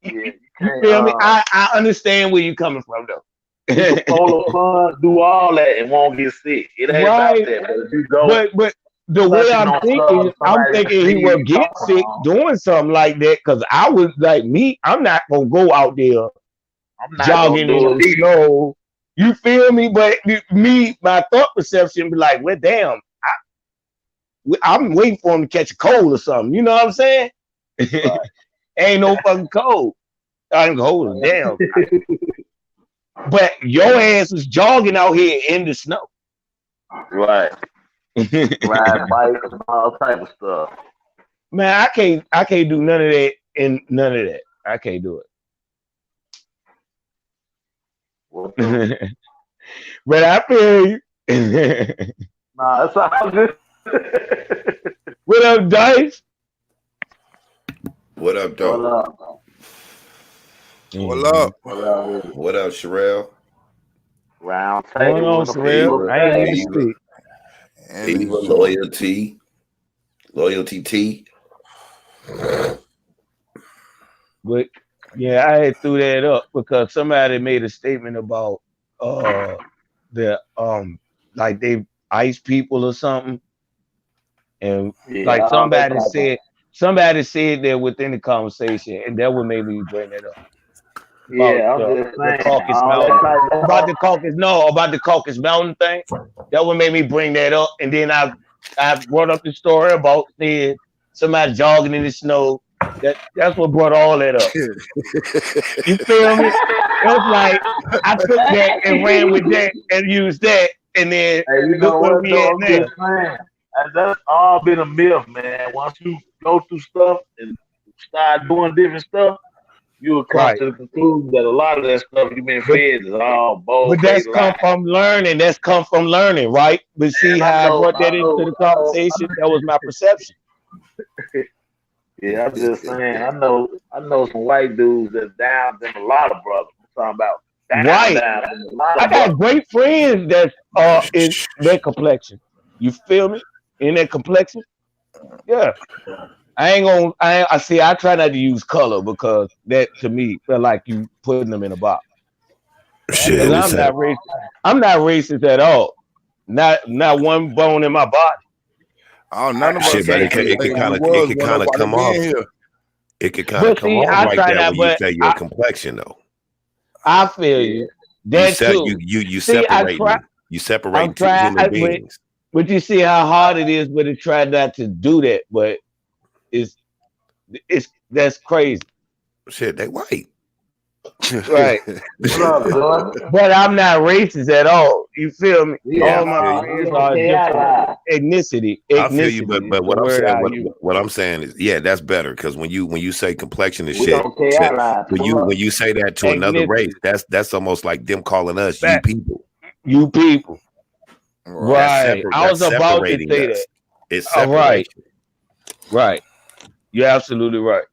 You feel me? I understand where you're coming from though. You can pull fun, do all that and won't get sick. It ain't about that. But if you go, but the way I'm thinking he will get sick doing something like that, because I was like me, I'm not gonna go out there jogging in the snow. You feel me? But me, my thought perception be like, well, damn, I'm waiting for him to catch a cold or something. You know what I'm saying? Right. Ain't no fucking cold. I ain't cold, damn. But your ass was jogging out here in the snow. Right. Ride bikes and all type of stuff. Man, I can't do none of that and none of that. I can't do it. But I feel you. Nah, it's all good. What up, Dice? What up, What though? up? What up? What up? What up, Sherelle? Round What's going table on, in the Sherelle? field I ain't today. even speak. And Eva, it's loyalty T. But yeah, I had threw that up because somebody made a statement about the like they ice people or something, and Yeah, like all that somebody said that within the conversation, and that what made me bring it up about Yeah, I'm just the saying. Caucasus All Mountain, that type of about the Caucasus Mountain thing. That what made me bring that up, and then I brought up the story about somebody jogging in the snow. That's what brought all that up. You feel me? It was like I took that and ran with that and used that, and then Hey, you look know where what we though? at I'm now. just saying. And that's all been a myth, man. Once you go through stuff and start doing different stuff, you will come Right. to the conclusion that a lot of that stuff you've been But fed is all but bold that's faced come lies. from learning. That's come from learning, right? But see And how I brought that into the conversation? That was my perception. Yeah, I'm just saying. I know some white dudes that's down than a lot of brothers. I'm talking about Right. down than a lot I of got brothers. great friends that are in their complexion. You feel me? In their complexion? Yeah. I see. I try not to use color because that to me feel like you putting them in a box. Shit, Because listen. I'm not racist at all. Not one bone in my body. Oh, none of us. Shit, but it could kind of come off. It could kind of But come see, off I like try that not, when you but say your complexion, though. I feel you. That too. You See, separate two human beings. But you see how hard it is, but it try not to do that. But that's crazy. Shit, they white. Right. But I'm not racist at all. You feel me? Yeah, all my friends are different ethnicity. I feel you, but what I'm saying is, yeah, that's better because when you say complexion and shit, when you say that to another race, that's almost like them calling us you people. You people. Right. I was about to say that. It's separation. Right. You're absolutely right.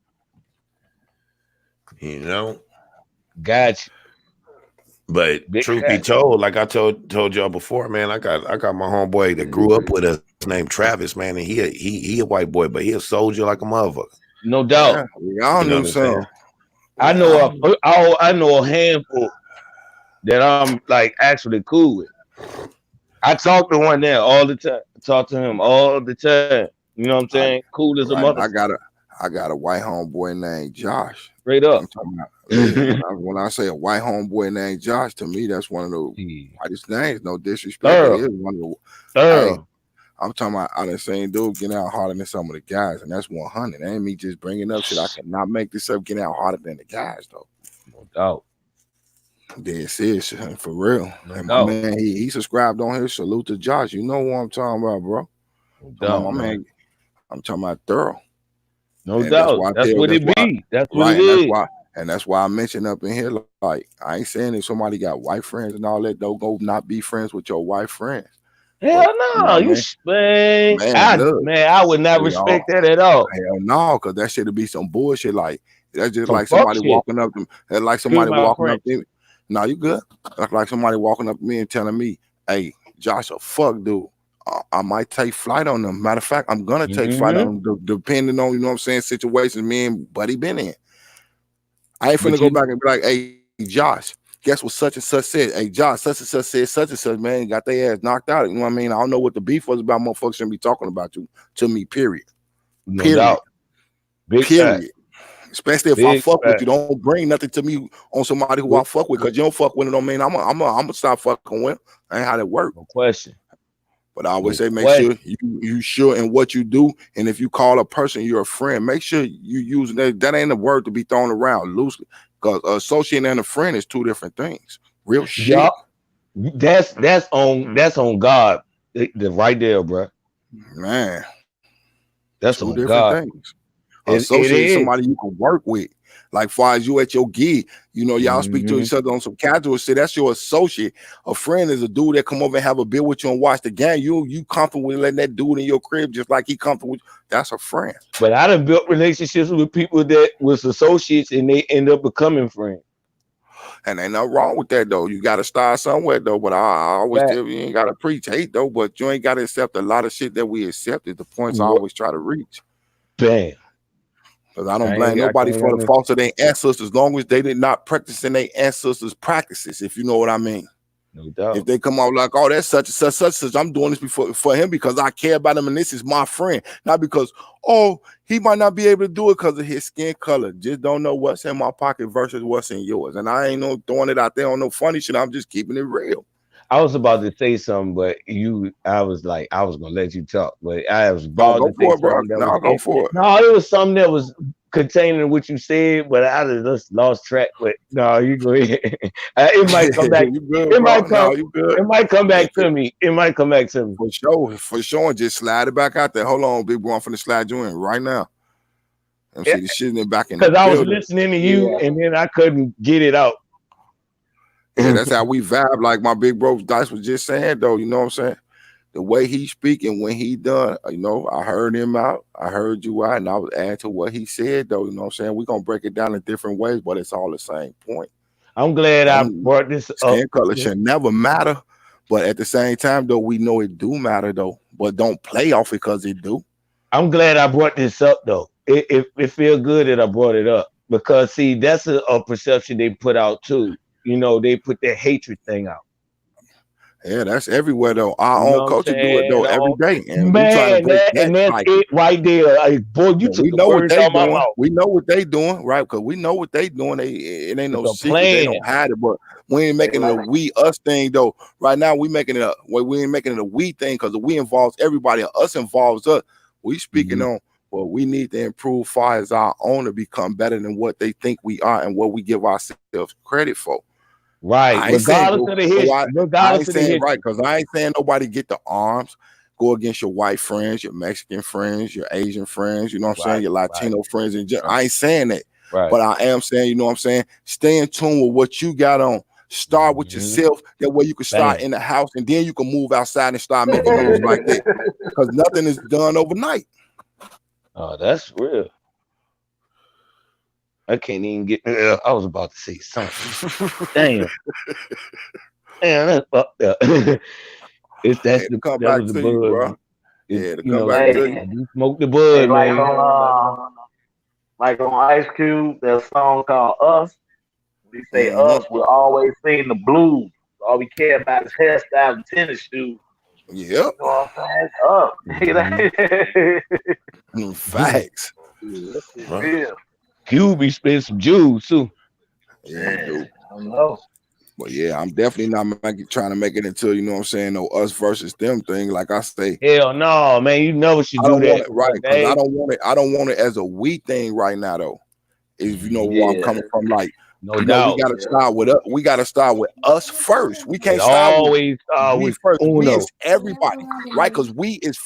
You know? Gotcha. But truth be told, like I told y'all before, man, I got my homeboy that grew up with us named Travis, man, and he a white boy, but he a soldier like a motherfucker. No doubt. Y'all knew some. I know a handful that I'm like actually cool with. I talk to one there all the time. I talk to him all the time. You know what I'm saying? Cool as a mother. I got a white homeboy named Josh. Straight up. When I say a white homeboy named Josh, to me that's one of the whitest names. No disrespect, but he is one of the. Hey, I'm talking about I done seen dude getting out harder than some of the guys, and that's 100. That ain't me just bringing up shit. I cannot make this up. Getting out harder than the guys though. No doubt. Dead serious, for real. And my man, he subscribed on here. Salute to Josh. You know what I'm talking about, bro. My man, I'm talking about thorough. No doubt. That's what it be. That's what it is. That's why I mentioned up in here, like, I ain't saying if somebody got white friends and all that, don't go not be friends with your white friends. Hell no, man, I would not respect that at all. Hell no, because that shit'll be some bullshit. Like that's just like somebody walking up to me. Like somebody walking up to me. No, you good. Like somebody walking up to me and telling me, "Hey, Josh, a fuck dude. I might take flight on them. Matter of fact, I'm gonna take flight on them, depending on, you know what I'm saying, situations me and Buddy been in. I ain't finna go back and be like, hey, Josh, guess what such and such said? Hey, Josh, such and such said such and such, man, got their ass knocked out. You know what I mean? I don't know what the beef was about. Motherfuckers shouldn't be talking about you to me, period. No doubt. Period. Especially if I fuck with you. Don't bring nothing to me on somebody who I fuck with, because you don't fuck with it, don't mean I'm gonna stop fucking with. That ain't how that work. No question. But I always say, make sure you sure in what you do, and if you call a person you're a friend, make sure you use that ain't a word to be thrown around loosely, because associate and a friend is two different things. Real shit. That's on God, right there, bro. Man, that's two on different God. things. Associate somebody you can work with. Like far as you at your gig, you know, y'all speak to each other on some casual shit. That's your associate. A friend is a dude that come over and have a beer with you and watch the game. You comfortable with letting that dude in your crib just like he comfortable with you. That's a friend. But I done built relationships with people that was associates and they end up becoming friends. And ain't nothing wrong with that though. You gotta start somewhere though. But I always tell you, you ain't gotta preach hate though. But you ain't gotta accept a lot of shit that we accepted. The points I always try to reach. Bam. Because I don't blame nobody for the faults of their ancestors, as long as they did not practice in their ancestors' practices, if you know what I mean. No doubt. If they come out like, oh, that's such and such, I'm doing this for him because I care about him and this is my friend. Not because, oh, he might not be able to do it because of his skin color. Just don't know what's in my pocket versus what's in yours. And I ain't no throwing it out there on no funny shit. I'm just keeping it real. I was about to say something, but I was gonna let you talk, but I was about to say something. Go for it. No, it was something that was containing what you said, but I just lost track. But no, you go ahead. It might come back. It might come back to me. It might come back to me. For sure. And just slide it back out there. Hold on, big boy. I'm finna slide you in right now. And see the shit in the back in the because I was listening to you and then I couldn't get it out. Yeah, that's how we vibe. Like my big bro Dice was just saying, though. You know what I'm saying? The way he speaking when he done, you know, I heard him out. I heard you out, and I was adding to what he said, though. You know what I'm saying? We're gonna break it down in different ways, but it's all the same point. I'm glad I brought this up. Skin color should never matter, but at the same time, though, we know it do matter, though. But don't play off it because it do. I'm glad I brought this up, though. It feels good that I brought it up because see, that's a perception they put out too. You know, they put their hatred thing out. Yeah, that's everywhere though. Our own culture do it though every day, and man, that's it right there. Like, boy, you took the words out my mouth. We know what they doing, right? Because we know what they doing. It ain't no secret. They don't hide it, but we ain't making it a we us thing though. Right now, we making it we ain't making it a we thing because the we involves everybody. Us involves us. We speaking on what we need to improve far as our own to become better than what they think we are and what we give ourselves credit for. Right, regardless of the history. Right, because I ain't saying nobody get the arms, go against your white friends, your Mexican friends, your Asian friends, you know what I'm saying, your Latino friends. I ain't saying that, but I am saying, you know what I'm saying, stay in tune with what you got on. Start with yourself. That way you can start in the house, and then you can move outside and start making moves like that. Because nothing is done overnight. Oh, that's real. I can't even get. I was about to say something. Damn, that's fucked up. It's that's the come back to you, bro. Yeah, to come back to you. Smoke the bud, like man. Like on Ice Cube, there's a song called Us. We say us, we're always singing the blues. All we care about is hairstyle and tennis shoes. Yep. You know what I'm saying? Facts. Real. Cube spent some Jews too. Yeah, dude. I don't know. But yeah, I'm definitely not trying to make it into, you know what I'm saying, no us versus them thing. Like I say, hell no, man, you never should do that. Right. Because I don't want it as a we thing right now though. If you know where I'm coming from, like no doubt. We gotta start with us. We gotta start with us first. We can't always start with first. We is everybody, right? Because we is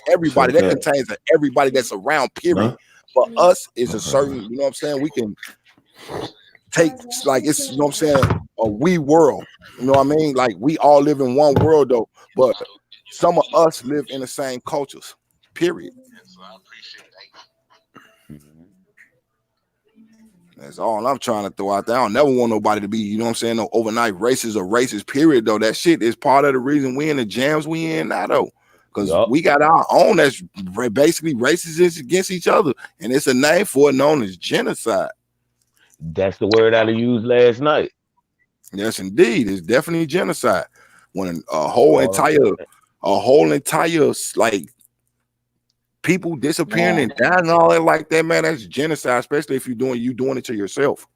everybody. That contains everybody that's around, period. But us is a certain, you know what I'm saying? We can take, like, it's, you know what I'm saying, a we world. You know what I mean? Like, we all live in one world, though. But some of us live in the same cultures, period. That's all I'm trying to throw out there. I don't never want nobody to be, you know what I'm saying, no overnight racist or racist, period, though. That shit is part of the reason we in the jams we in now, though. Because we got our own that's basically racist against each other. And it's a name for it known as genocide. That's the word I used last night. Yes, indeed. It's definitely genocide. When a whole entire like people disappearing and dying and all that like that, man, that's genocide, especially if you're doing it to yourself.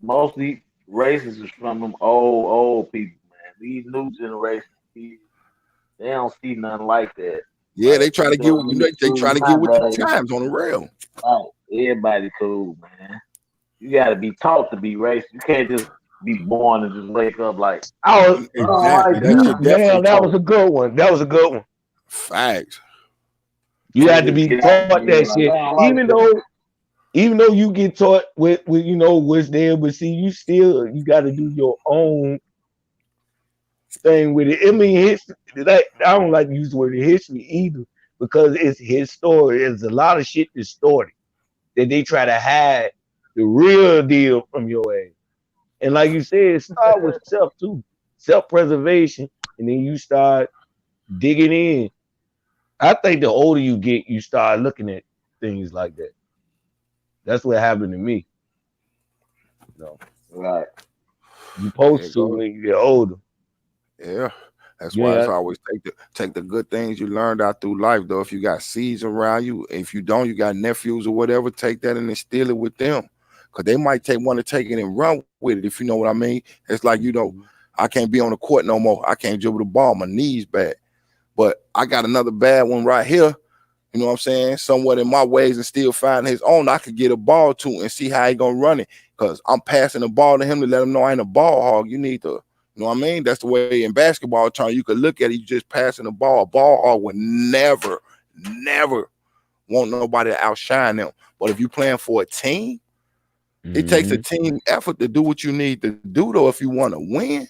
Mostly racists is from them old people, man. These new generations, they don't see nothing like that. Yeah, they try to get with the times on the rail. Oh, everybody cool, man. You gotta be taught to be racist. You can't just be born and just wake up like, that was a good one. That was a good one. Facts. You had to be taught that shit. even though you get taught with you know what's there, but see, you got to do your own thing with it. I mean, I don't like to use the word history either because it's his story. There's a lot of shit distorted that they try to hide the real deal from your ass. And like you said, start with self too, self-preservation, and then you start digging in. I think the older you get, you start looking at things like that. That's what happened to me. No, Right. you supposed to when you get older. Yeah. That's why it's always take the good things you learned out through life, though. If you got seeds around you, if you don't, you got nephews or whatever, take that and instill it with them. Because they might want to take it and run with it, if you know what I mean. It's like, you know, I can't be on the court no more. I can't dribble the ball. My knee's bad. But I got another bad one right here. You know what I'm saying? Somewhat in my ways and still find his own. I could get a ball to and see how he gonna run it. Because I'm passing the ball to him to let him know I ain't a ball hog. You need to, you know what I mean? That's the way in basketball terms you could look at it. You just passing the ball. A ball hog would never want nobody to outshine them. But if you're playing for a team, it takes a team effort to do what you need to do, though, if you want to win.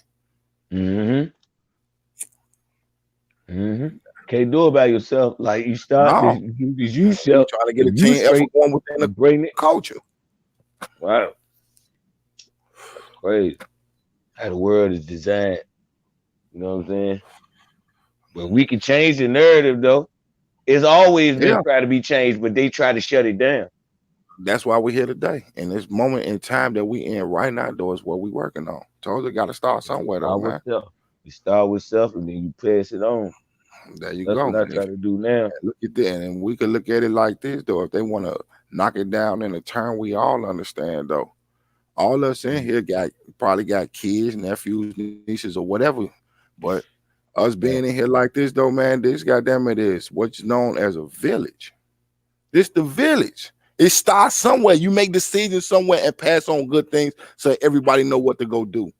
Can't do it by yourself. Like you start this you self trying to get a team effort going within the brain culture. Wow. That's crazy. How the world is designed. You know what I'm saying? But we can change the narrative though. It's always been trying to be changed, but they try to shut it down. That's why we're here today. And this moment in time that we in right now, though, is what we working on. Told you got to start somewhere, though, man. You start with self and then you pass it on. There you That's go. What I try to do now. Look at that. And we can look at it like this, though. If they want to knock it down in a turn, we all understand, though. All us in here probably got kids, nephews, nieces, or whatever. But us being in here like this, though, man, this goddamn it is what's known as a village. This the village. It starts somewhere. You make decisions somewhere and pass on good things so everybody know what to go do.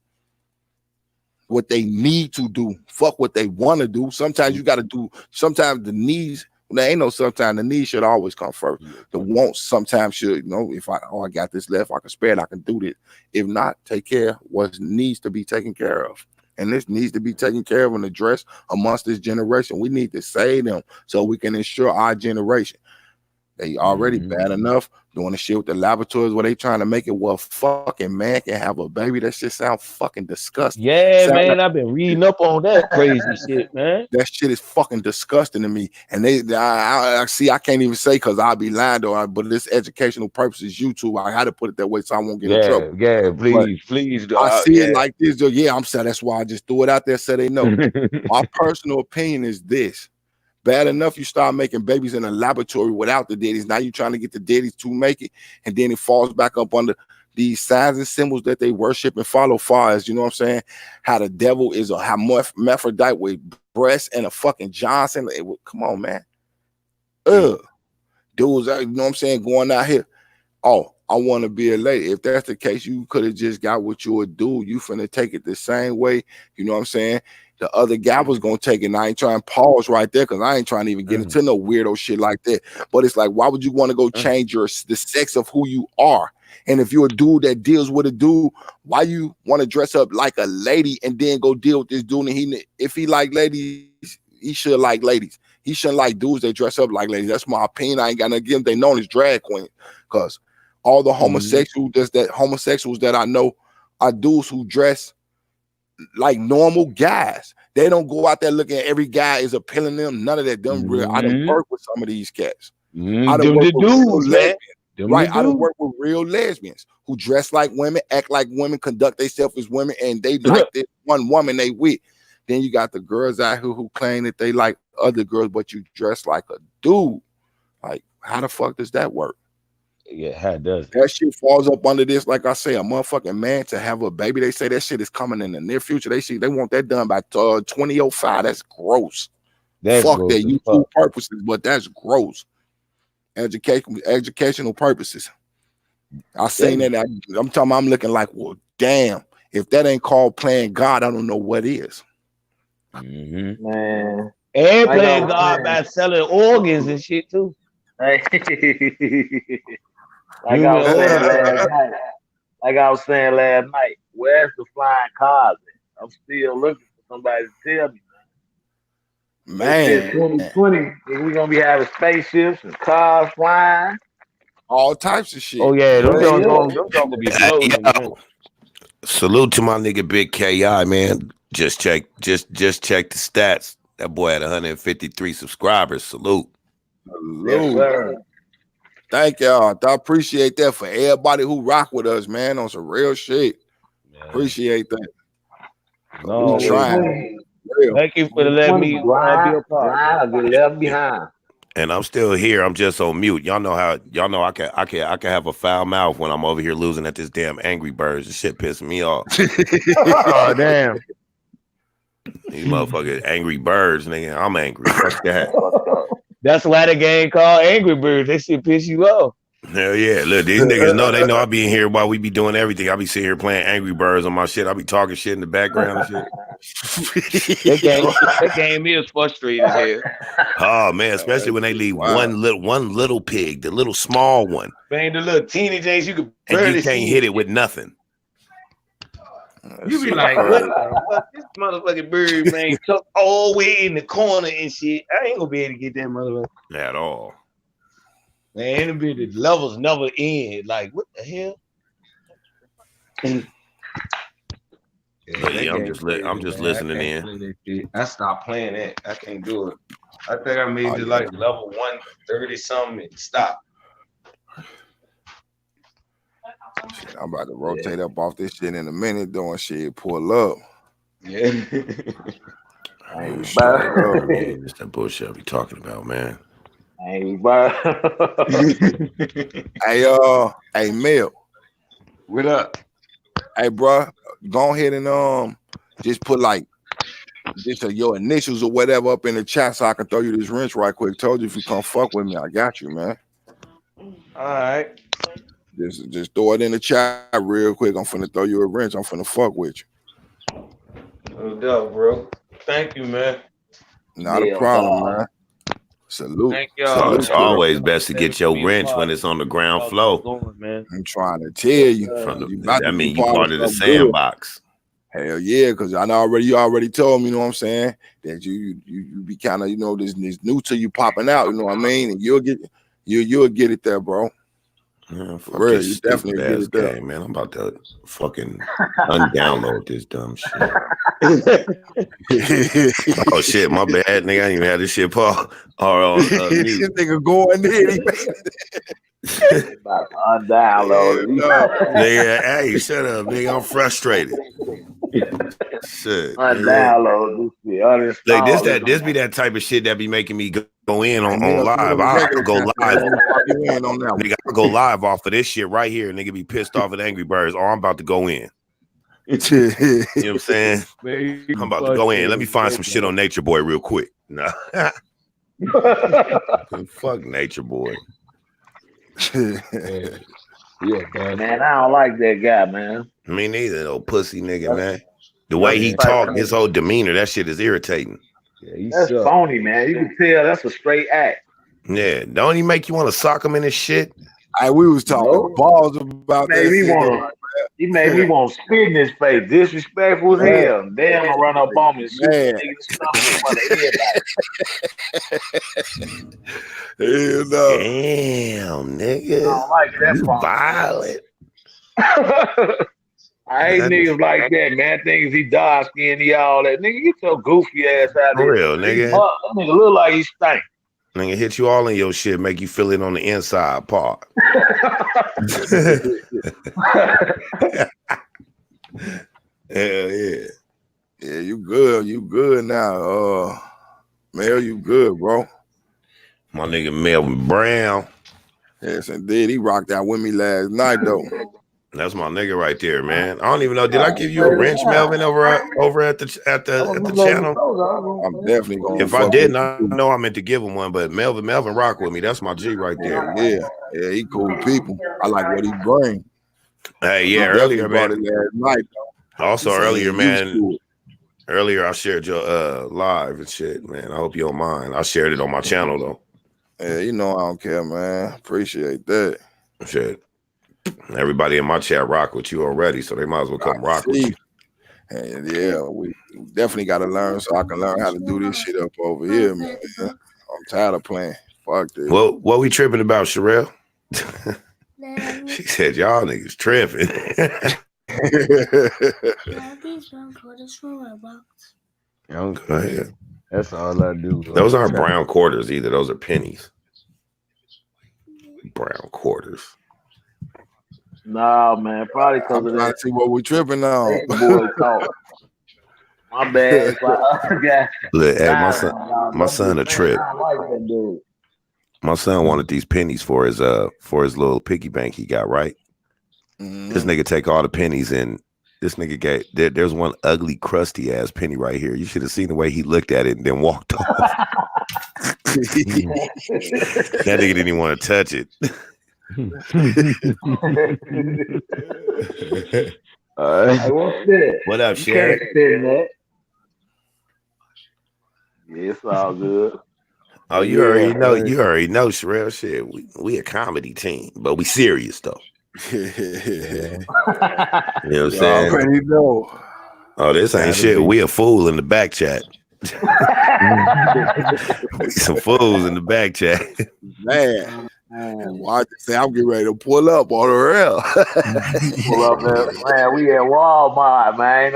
What they need to do. Fuck what they want to do. Sometimes you got to do. Sometimes the needs. There ain't no sometimes. The needs should always come first. The wants sometimes should. You know, if I got this left, I can spare it. I can do this. If not, take care of what needs to be taken care of. And this needs to be taken care of and addressed amongst this generation. We need to save them so we can ensure our generation. They already bad enough doing the shit with the laboratories where they trying to make it where fucking man can have a baby. That shit sound fucking disgusting. Yeah, man, I've been reading up on that crazy shit, man. That shit is fucking disgusting to me. And I see, I can't even say because I'll be lying though, but it's educational purposes, YouTube. I had to put it that way so I won't get in trouble. Yeah, please. I see it like this, though. Yeah, I'm saying that's why I just threw it out there so they know. My personal opinion is this. Bad enough you start making babies in a laboratory without the daddies. Now you're trying to get the daddies to make it, and then it falls back up under these signs and symbols that they worship and follow far as, you know what I'm saying? How the devil is a hermaphrodite with breasts and a fucking Johnson. Come on, man. Dudes, you know what I'm saying, going out here. Oh, I want to be a lady. If that's the case, you could have just got what you would do. You finna take it the same way. You know what I'm saying? The other guy was gonna take it. And I ain't trying to pause right there because I ain't trying to even get into no weirdo shit like that. But it's like, why would you want to go change the sex of who you are? And if you're a dude that deals with a dude, why you want to dress up like a lady and then go deal with this dude? And if he like ladies, he should like ladies. He shouldn't like dudes that dress up like ladies. That's my opinion. I ain't got nothing to give them. They known as drag queen because all the homosexuals that I know are dudes who dress like normal guys. They don't go out there looking at every guy is appealing them. None of that. I done work with some of these cats. I done work with dudes, man. Right, I done work with real lesbians who dress like women, act like women, conduct themselves as women, and they like this one woman they with. Then you got the girls out here who claim that they like other girls, but you dress like a dude. Like, how the fuck does that work? Yeah, how does that shit falls up under this? Like I say, a motherfucking man to have a baby. They say that shit is coming in the near future. They want that done by 2005. That's gross. Fuck that. YouTube purposes, but that's gross. Educational purposes. I seen that. I'm talking. I'm looking like, well, damn. If that ain't called playing God, I don't know what is. Man, and playing God by selling organs and shit too. Like I was saying last night. Like I was saying last night, where's the flying cars at? I'm still looking for somebody to tell me. Man, 2020, we're gonna be having spaceships and cars flying. all types of shit. Oh yeah, them gonna be floating. Salute to my nigga Big KI, man. Just check the stats. That boy had 153 subscribers. Salute. Yes, thank y'all. I appreciate that for everybody who rock with us, man, on some real shit. Man. Appreciate that. No, we trying. Thank you for letting me be a part. Get left behind. And I'm still here. I'm just on mute. Y'all know I can have a foul mouth when I'm over here losing at this damn Angry Birds. This shit pissing me off. Oh damn. These motherfuckers Angry Birds, nigga. I'm angry. Fuck that. That's why the game called Angry Birds. That shit piss you off. Hell yeah. Look, these niggas know I be in here while we be doing everything. I be sitting here playing Angry Birds on my shit. I be talking shit in the background and shit. that game is frustrating here. Oh man, especially when they leave one little pig, the little small one. Man, the little teeny things you can barely and you can't hit it with nothing. You be like, what? This motherfucking bird, man, tucked all the way in the corner and shit. I ain't gonna be able to get that motherfucker at all. Man, the levels never end. Like, what the hell? Yeah, I'm just listening in. I stopped playing that. I can't do it. I think I made it like level 130 something and stop. Shit, I'm about to rotate up off this shit in a minute, doing shit, pull up. Yeah. That's that bullshit I be talking about, man. Hey, bro. Hey, Mel. What up? Hey, bro, go ahead and just put like your initials or whatever up in the chat so I can throw you this wrench right quick. Told you if you come fuck with me, I got you, man. All right. Just throw it in the chat real quick. I'm finna throw you a wrench. I'm finna fuck with you. No doubt, bro. Thank you, man. Not a problem, man. Salute. Thank y'all. So it's always best to get your wrench when it's on the ground floor. I'm trying to tell you. That means you part of the sandbox. Hell yeah, because you already told me, you know what I'm saying, that you be kind of, this new to you popping out, you know what I mean? And you'll get it there, bro. Yeah, for real, you definitely get it there. Man, I'm about to fucking undownload this dumb shit. Oh shit, my bad, nigga. I didn't even have this shit, Paul. This nigga going in. About to undownload it. Nigga, hey, shut up, nigga. I'm frustrated. Shit. Undownload this shit. This be that type of shit that be making me go in on live. I'll go live. Nigga, I'll go live off of this shit right here. Nigga be pissed off at Angry Birds. Oh, I'm about to go in. You know what I'm saying? I'm about to go in. Let me find some shit on Nature Boy real quick. Nah. Fuck Nature Boy. Yeah, man, I don't like that guy, man. Me neither, though, pussy nigga, man. The way he talk, his whole demeanor, that shit is irritating. Yeah, that's phony, man. You can tell that's a straight act. Yeah, don't he make you want to sock him in his shit? We was talking balls about that. He made me want to spit in his face. Disrespectful as hell. Then I'm run up on me and shoot hell no. Damn, nigga. I don't like that. You violent. I hate niggas like that, man. Things he dark skinned, he all that. Nigga, get your goofy ass out of For here. real, nigga. That nigga look like he stink. Nigga hit you all in your shit, make you feel it on the inside part. Hell yeah. Yeah, you good. You good now. Mel, you good, bro. My nigga Melvin Brown. Yes, indeed. He rocked out with me last night, though. That's my nigga right there, man. I don't even know. Did I give you a wrench, Melvin, over at the channel? I'm definitely gonna. If I didn't, I know I meant to give him one, but Melvin rock with me. That's my G right there. Yeah, he cool people. I like what he bring. Hey, yeah, earlier, man. Last night, also, earlier, man. Earlier, I shared your live and shit, man. I hope you don't mind. I shared it on my channel though. Yeah, I don't care, man. Appreciate that. Shit. Everybody in my chat rock with you already, so they might as well come rock with you. And yeah, we definitely got to learn so I can learn how to do this shit up over here, man. I'm tired of playing. Fuck this. Well, what we tripping about, Sherelle? She said, y'all niggas tripping. Go ahead. That's all I do. Those aren't brown quarters either. Those are pennies. Brown quarters. Nah, man, probably because I'm of trying that. to see what we tripping on. Boy talk. My bad. Look, hey, my son a trip. I like that dude. My son wanted these pennies for his little piggy bank he got, right? This nigga take all the pennies and this nigga there's one ugly crusty ass penny right here. You should have seen the way he looked at it and then walked off. That nigga didn't even want to touch it. What up, Sharon? Yeah, it's all good. Oh, you already know, Sherelle. Shit, we a comedy team, but we serious though. You know what I'm saying? Already know. Oh, this ain't shit. We a fool in the back chat. We some fools in the back chat. Man. Watch this. I'm getting ready to pull up on the rail. Pull up, man. We at Walmart, man.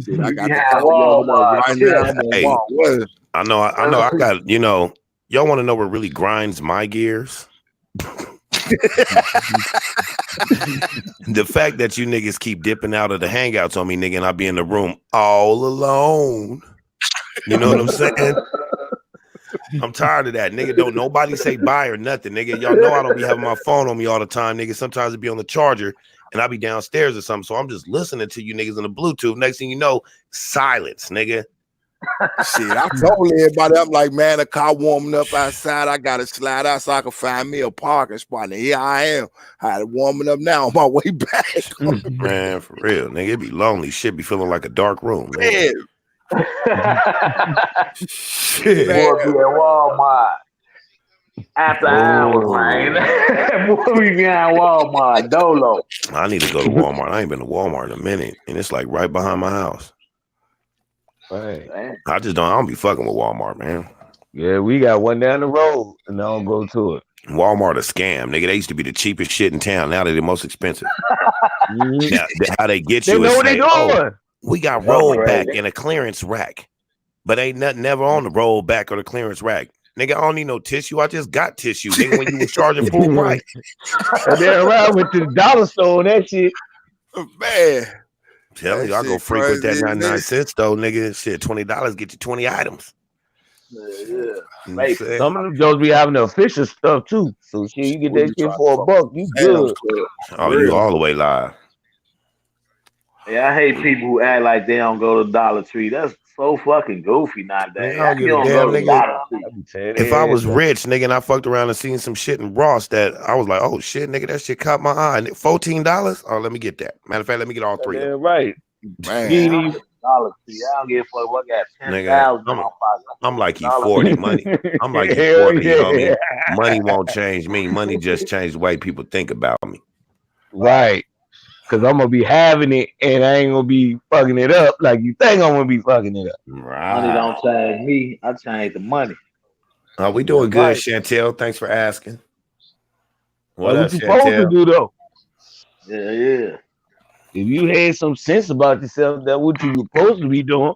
Shit, I got Walmart. right now. Hey, I know. I got. Y'all want to know what really grinds my gears? The fact that you niggas keep dipping out of the hangouts on me, nigga, and I be in the room all alone. You know what I'm saying? I'm tired of that, nigga. Don't nobody say bye or nothing, nigga. Y'all know I don't be having my phone on me all the time, nigga. Sometimes it be on the charger and I be downstairs or something. So I'm just listening to you niggas on the Bluetooth. Next thing you know, silence, nigga. Shit, I told everybody, I'm like, man, the car warming up outside. I gotta slide out so I can find me a parking spot. And here I am. I had it warming up now on my way back. Man, for real, nigga. It be lonely. Shit be feeling like a dark room, man. Shit. Boy, be at Walmart after hours, man. Boy, we be at Walmart, Dolo. I need to go to Walmart. I ain't been to Walmart in a minute, and it's like right behind my house. Right. I don't be fucking with Walmart, man. Yeah, we got one down the road, and I don't go to it. Walmart a scam, nigga. They used to be the cheapest shit in town. Now they're the most expensive. Now, how they get you? They know what they doing. We got rollback in a clearance rack, but ain't nothing never on the rollback or the clearance rack. Nigga, I don't need no tissue. I just got tissue. Nigga, when you was charging full price. And then around with the dollar store, that shit. Man. Tell you, I go frequent that 99 cents though, nigga. Shit, $20 get you 20 items. Yeah. Some of them Joes be having the official stuff too. So shit, you get that shit for $1, you good. Oh, you all the way live. Yeah, I hate people who act like they don't go to Dollar Tree. That's so fucking goofy nowadays. If I was rich, nigga, and I fucked around and seen some shit in Ross that I was like, oh shit, nigga, that shit caught my eye. $14? Oh, let me get that. Matter of fact, let me get all three. Yeah, right. Man, Dollar Tree. I don't give a fuck what got 10,000. I'm like E40 money. I'm like E40, you know what I mean? Money won't change me. Money just changed the way people think about me. Right. Cause I'm gonna be having it and I ain't gonna be fucking it up like you think I'm gonna be fucking it up. Right. Money don't change me. I change the money. We doing good, right. Chantel. Thanks for asking. What you supposed to do though? Yeah. If you had some sense about yourself, that's what you supposed to be doing.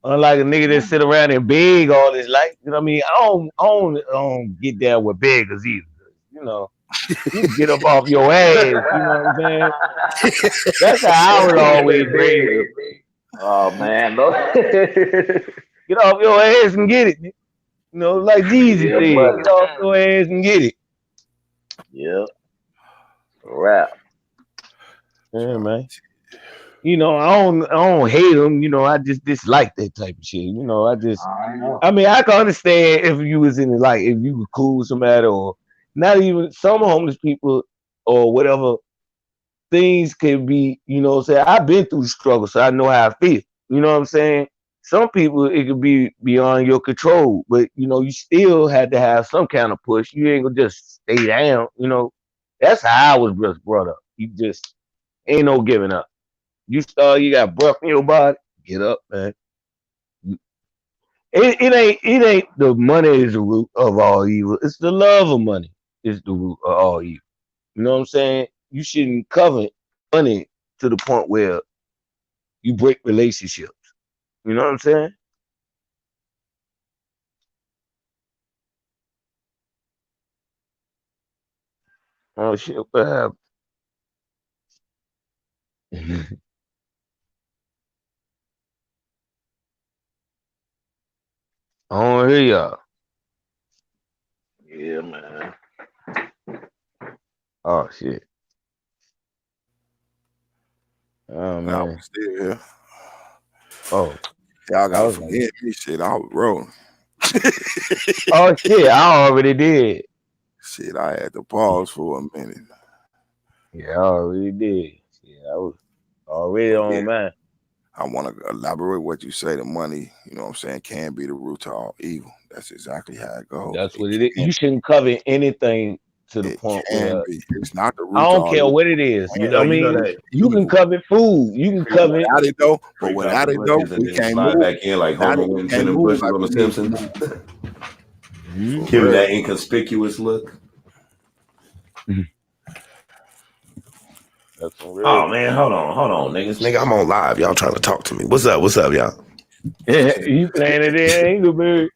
Unlike a nigga that sit around and beg all his life. You know what I mean? I don't get down with beggars either. You know. You get up off your ass, you know what I'm saying? That's how I would always beg. Oh man, no. Get off your ass and get it. You know, like Jesus said, get off your ass and get it. Yeah. Rap. Yeah, man. You know, I don't hate them. You know, I just dislike that type of shit. You know, I mean, I can understand if you was in it, like if you were cool with somebody or not even some homeless people or whatever things can be, you know what I'm saying? I've been through the struggle, so I know how I feel. You know what I'm saying? some people it could be beyond your control, but you know, you still had to have some kind of push. You ain't gonna just stay down, you know. That's how I was just brought up. You just ain't no giving up. You got breath in your body, get up, man. It ain't the money is the root of all evil. It's the love of money is the root of all evil. You know what I'm saying? You shouldn't covet money to the point where you break relationships. You know what I'm saying? Oh shit, what happened? I don't hear y'all. Yeah, man. Oh shit. Oh Now I'm man. still here. Oh, Y'all I gotta was like, forgive me. Shit, I was rolling. oh shit, I already did. Shit, I had to pause for a minute. Yeah, I already did. Yeah, I was already But yeah, on man. I want to elaborate what you say. The money, you know what I'm saying, can be the root to all evil. That's exactly how it goes. That's It what it is. can, You shouldn't covet anything to the it point can where be. It's not the I root to don't all care evil. what it is. You It know, I you know mean, that you can evil. covet food. You can But covet. without it though, freak out the bushes and we then can't slide move. back in like Without Homer it, we went can't them move bushes like on we The need to Simpsons. move. Mhm. For Give him real. that inconspicuous look. That's some real. Oh man, hold on, niggas. Nigga, I'm on live. Y'all trying to talk to me. What's up, y'all? You playing it in Angleberg?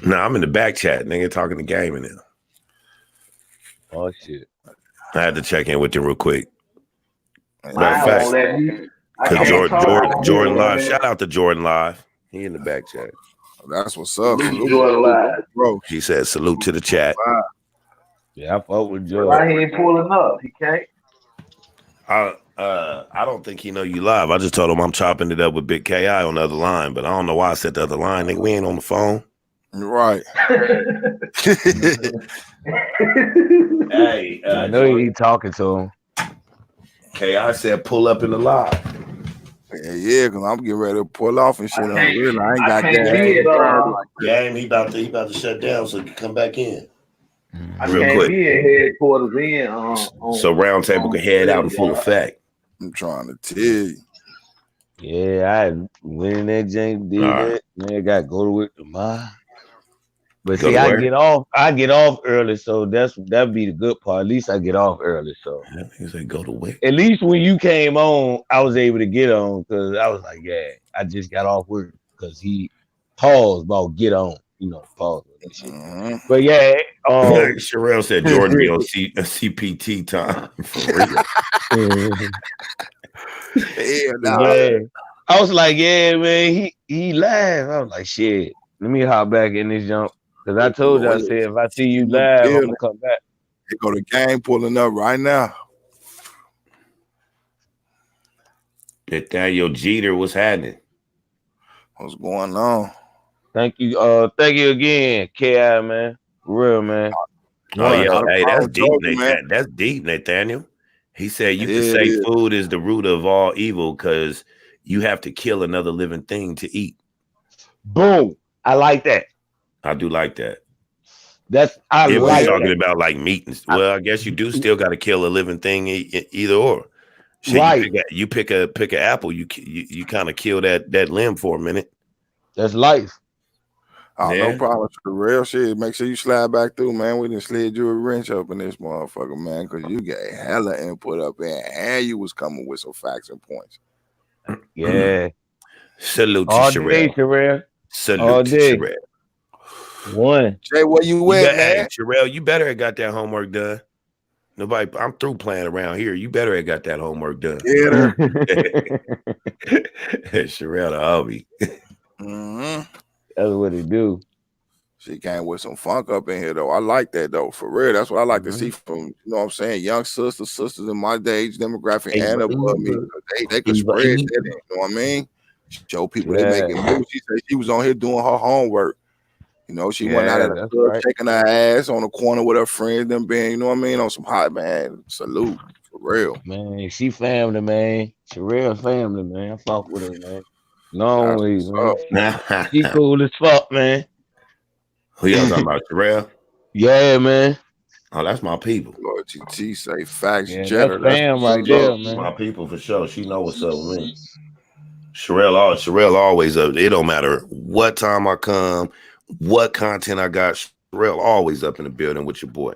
Nah, I'm in the back chat, nigga, talking to game in there. Oh shit. I had to check in with you real quick. Matter of Mine fact, won't let me. I because can't talk. Jordan Live, shout out to Jordan Live. He in the back chat. That's what's up. Salute Salute, Jordan Live. bro. He said salute to the chat. Yeah, I fuck with Joe. Why he ain't pulling up? He can't. I don't think he know you live. I just told him I'm chopping it up with Big KI on the other line, but I don't know why I said the other line. Nigga, we ain't on the phone. Right. Hey, I know he talking to him. KI said pull up in the live. Yeah, because I'm getting ready to pull off and shit. I On can't- real. I ain't I got can't gas. be at Game, he about to shut down, so you can come back in. I Real can't quick. be at headquarters in So round table can head out in full effect. I'm trying to tell you. Yeah, I went in that jank, did All right. that. Man, got to go to work tomorrow. But Go see, to I where? get off early, so that'd be the good part. At least I get off early, so He said go to where? at least when you came on, I was able to get on because I was like, yeah, I just got off work because he paused about get on, pause and shit. Mm-hmm. But yeah, Sherelle said Jordan be on CPT time for real. Yeah, nah. Yeah, I was like, yeah, man, he laughed. I was like, shit, let me hop back in this jump because I told you, I said if I see you live, I'm gonna come back. They go to game pulling up right now. Nathaniel Jeter, what's happening? What's going on? Thank you again, Ki, man, for real, man. Oh yeah, hey, that's problem, deep, man. Nathaniel. That's deep, Nathaniel. He said you Yeah, can say yeah. food is the root of all evil because you have to kill another living thing to eat. Boom, I like that. I do like that. I It was like talking that. about like meat. Well, I guess you do still got to kill a living thing either or. Shit, Right. you pick an apple. You kind of kill that limb for a minute. That's life. Oh, Yeah. no problem. For the real shit. Make sure you slide back through, man. We done slid you a wrench up in this motherfucker, man, because you got hella input up in and you was coming with some facts and points. Yeah. Salute to All day, Sherelle. Sherelle. Salute All to day. Sherelle. One. Jay, where you at, man? Hey, Sherelle, you better have got that homework done. Nobody, I'm through playing around here. You better have got that homework done. Yeah. Sherelle the hobby. Mm-hmm. That's what he do. She came with some funk up in here, though. I like that, though. For real. That's what I like to see from, you know what I'm saying, young sisters in my age demographic and above me. They could spread that, you know what I mean? Show people they making moves. She said she was on here doing her homework. You know, she went out at the club, shaking her ass on the corner with her friends, them being, you know what I mean, on some hot, man. Salute. For real. Man, she family, man. Sherelle family, man. I fuck with her, man. Long That's way, what's man. up. He cool as fuck, man. Who y'all talking about? Sherelle? Yeah, man. Oh, that's my people. Lord GT say facts, Yeah, Cheddar. that's fam right what's there, up. That's man. my people for sure. She know what's up with me. Sherelle always up. It don't matter what time I come, what content I got. Sherelle always up in the building with your boy.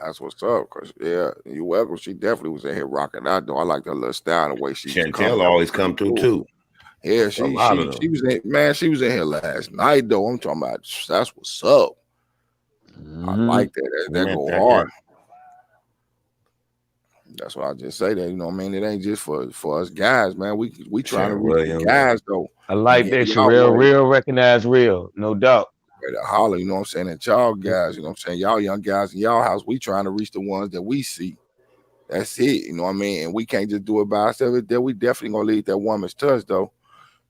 That's what's up. Cause yeah, you welcome. She definitely was in here rocking out though. I like her little style, the way she was Chantel coming. always come through too. Yeah, A lot of she was in, man. She was in here last night though. I'm talking about that's what's up. I like that. That go hard. That's what I just say. That, you know what I mean? It ain't just for us guys, man. We trying to reach the guys though. I like that. Real recognize real, no doubt. To holler, you know what I'm saying? And y'all guys, you know what I'm saying? Y'all young guys in y'all house, we trying to reach the ones that we see. That's it, you know what I mean? And we can't just do it by ourselves. That we definitely gonna leave that woman's touch though.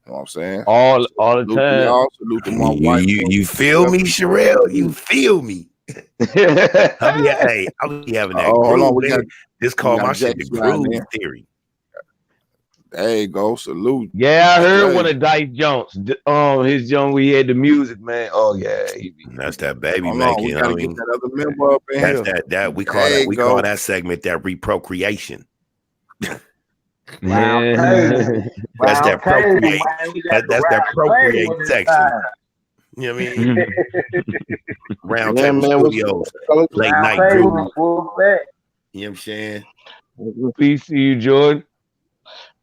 You know what I'm saying? All the time. Y'all, salute to my wife. You feel me, Sherelle? You feel me? I'll be having that groove. This call my shit the groove theory. There you go. Salute. Yeah, I heard one of Dice Jones. His joint we had the music, man. Oh yeah, that's that baby making. I mean, that other member up in that's here. that we call that. We call that segment that reprocreation. Yeah. That's that procreate. That's that procreate section. You know what I mean? Round table studios, late night groove. You know what I'm saying? Peace to you, Jordan.